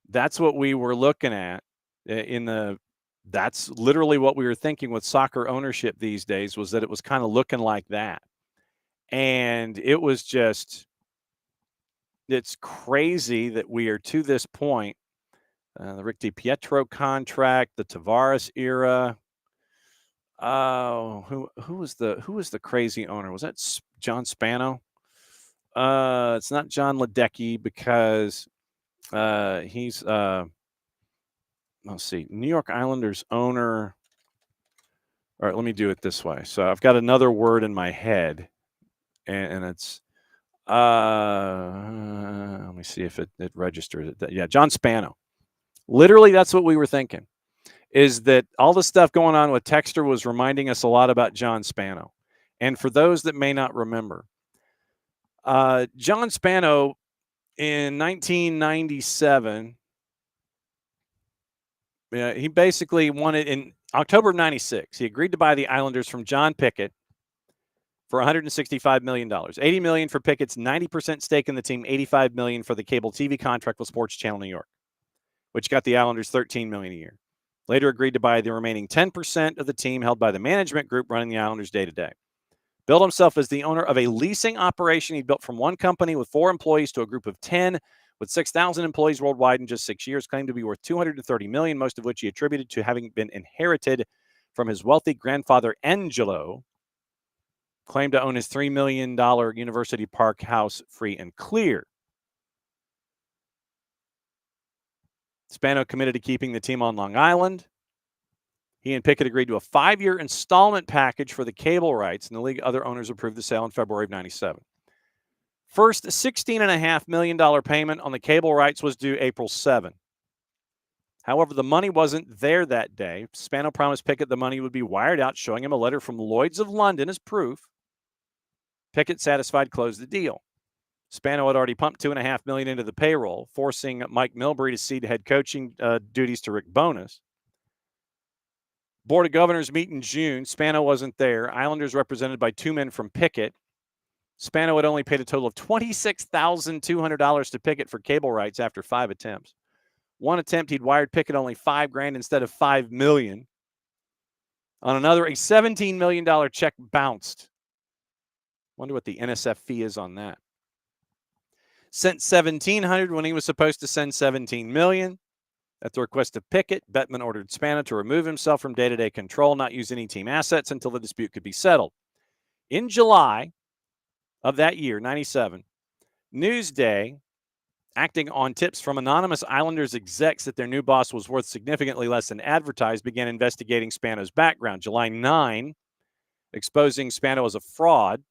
That's what we were looking at that's literally what we were thinking with soccer ownership these days, was that it was kind of looking like that. And it was it's crazy that we are to this point. The Rick DiPietro contract, the Tavares era. Oh, who was the crazy owner? Was that John Spano? It's not John Ledecky, because he's let's see, New York Islanders owner. All right, let me do it this way. So I've got another word in my head, and it's let me see if it registered it. Yeah, John Spano. Literally, that's what we were thinking. Is that all the stuff going on with Texter was reminding us a lot about John Spano. And for those that may not remember, John Spano in 1997, he basically wanted, in October of 96, he agreed to buy the Islanders from John Pickett for $165 million. $80 million for Pickett's 90% stake in the team, $85 million for the cable TV contract with Sports Channel New York, which got the Islanders $13 million a year. Later agreed to buy the remaining 10% of the team held by the management group running the Islanders day-to-day. Billed himself as the owner of a leasing operation he built from one company with 4 employees to a group of 10 with 6,000 employees worldwide in just 6 years, claimed to be worth $230 million, most of which he attributed to having been inherited from his wealthy grandfather Angelo, claimed to own his $3 million University Park house free and clear. Spano committed to keeping the team on Long Island. He and Pickett agreed to a 5-year installment package for the cable rights, and the league other owners approved the sale in February of 97. First $16.5 million payment on the cable rights was due April 7. However, the money wasn't there that day. Spano promised Pickett the money would be wired out, showing him a letter from Lloyd's of London as proof. Pickett, satisfied, closed the deal. Spano had already pumped $2.5 million into the payroll, forcing Mike Milbury to cede head coaching duties to Rick Bowness. Board of Governors meet in June. Spano wasn't there. Islanders represented by 2 men from Pickett. Spano had only paid a total of $26,200 to Pickett for cable rights after 5 attempts. One attempt, he'd wired Pickett only $5,000 instead of $5 million. On another, a $17 million check bounced. Wonder what the NSF fee is on that. Sent $1,700 when he was supposed to send $17 million. At the request of Pickett, Bettman ordered Spano to remove himself from day-to-day control, not use any team assets until the dispute could be settled. In July of that year, 97, Newsday, acting on tips from anonymous Islanders execs that their new boss was worth significantly less than advertised, began investigating Spano's background. July 9, exposing Spano as a fraud,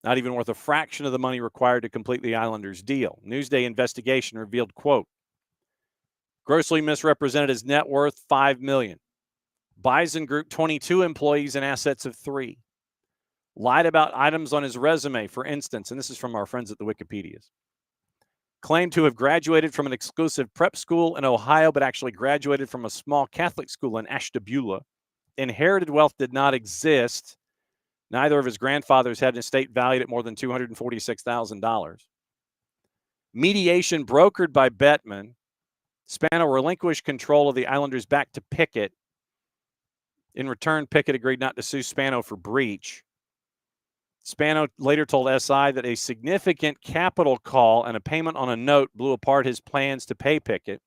not even worth a fraction of the money required to complete the Islanders' deal. Newsday investigation revealed, quote, grossly misrepresented his net worth, $5 million. Bison Group, 22 employees and assets of 3. Lied about items on his resume, for instance, and this is from our friends at the Wikipedias. Claimed to have graduated from an exclusive prep school in Ohio, but actually graduated from a small Catholic school in Ashtabula. Inherited wealth did not exist. Neither of his grandfathers had an estate valued at more than $246,000. Mediation brokered by Bettman. Spano relinquished control of the Islanders back to Pickett. In return, Pickett agreed not to sue Spano for breach. Spano later told SI that a significant capital call and a payment on a note blew apart his plans to pay Pickett.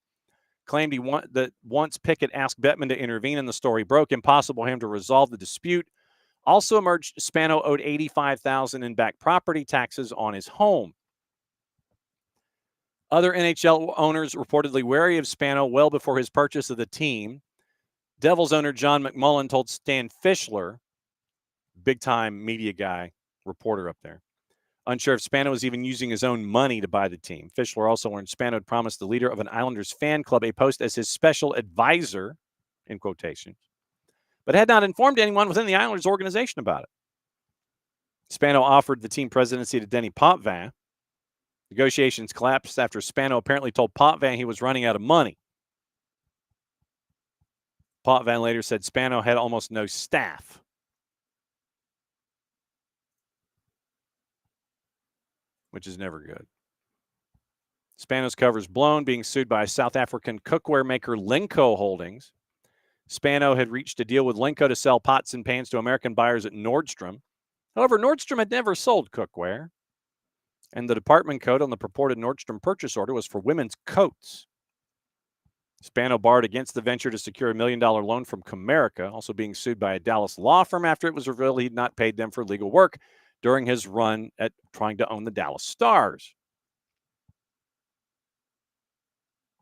Claimed that once Pickett asked Bettman to intervene and the story broke, impossible for him to resolve the dispute. Also emerged Spano owed $85,000 in back property taxes on his home. Other NHL owners reportedly wary of Spano well before his purchase of the team. Devils owner John McMullen told Stan Fischler, big-time media guy, reporter up there, unsure if Spano was even using his own money to buy the team. Fischler also learned Spano had promised the leader of an Islanders fan club a post as his special advisor, in quotations, but had not informed anyone within the Islanders organization about it. Spano offered the team presidency to Denny Potvin. Negotiations collapsed after Spano apparently told Potvin he was running out of money. Potvin later said Spano had almost no staff. Which is never good. Spano's cover's blown, being sued by South African cookware maker Lenco Holdings. Spano had reached a deal with Lenco to sell pots and pans to American buyers at Nordstrom. However, Nordstrom had never sold cookware, and the department code on the purported Nordstrom purchase order was for women's coats. Spano borrowed against the venture to secure $1 million loan from Comerica, also being sued by a Dallas law firm after it was revealed he'd not paid them for legal work during his run at trying to own the Dallas Stars.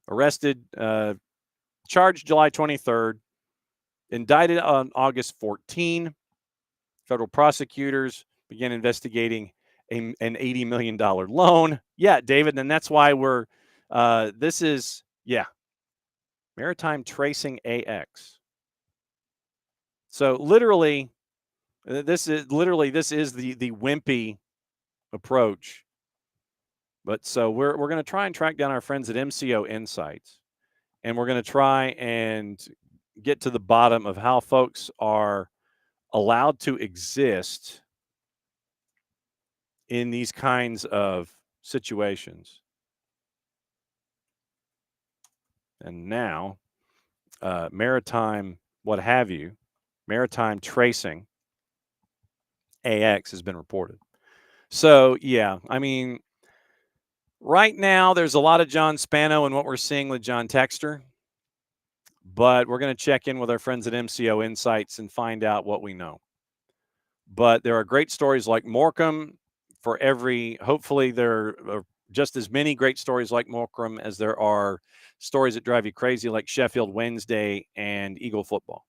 Arrested, charged July 23rd, indicted on August 14. Federal prosecutors began investigating an $80 million loan. Yeah, David, and that's why we're, Maritime Tracing AX. So literally, this is the wimpy approach. But so we're going to try and track down our friends at MCO Insights, and we're going to try and get to the bottom of how folks are allowed to exist in these kinds of situations. And now, Maritime Tracing AX has been reported. So, yeah, I mean, right now there's a lot of John Spano in what we're seeing with John Texter, but we're going to check in with our friends at MCO Insights and find out what we know. But there are great stories like Morecambe for hopefully there are just as many great stories like Morecambe as there are stories that drive you crazy like Sheffield Wednesday and Eagle football.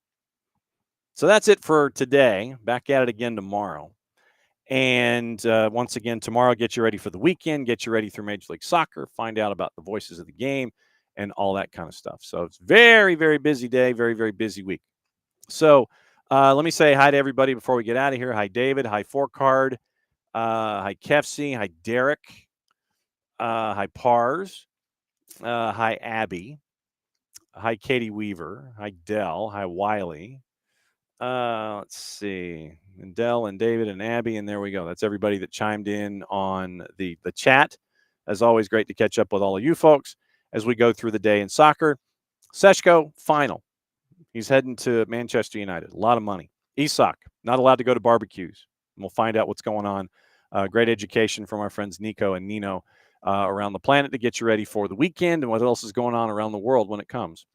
So that's it for today. Back at it again tomorrow. And once again, tomorrow, get you ready for the weekend, get you ready through Major League Soccer, find out about the voices of the game and all that kind of stuff. So it's very, very busy day, very, very busy week. So let me say hi to everybody before we get out of here. Hi, David. Hi, Fourcard. Hi, Kefsey. Hi, Derek. Hi, Pars. Hi, Abby. Hi, Katie Weaver. Hi, Dell. Hi, Wiley. Let's see. And Dell and David and Abby, and there we go. That's everybody that chimed in on the chat. As always, great to catch up with all of you folks as we go through the day in soccer. Seshko, final. He's heading to Manchester United. A lot of money. Isak, not allowed to go to barbecues. And we'll find out what's going on. Great education from our friends Niko and Nino around the planet to get you ready for the weekend and what else is going on around the world when it comes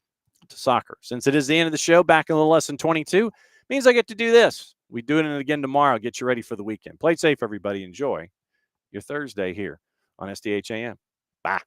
to soccer. Since it is the end of the show, back in a little less than 22, means I get to do this. We do it again tomorrow. Get you ready for the weekend. Play safe, everybody. Enjoy your Thursday here on SDH AM. Bye.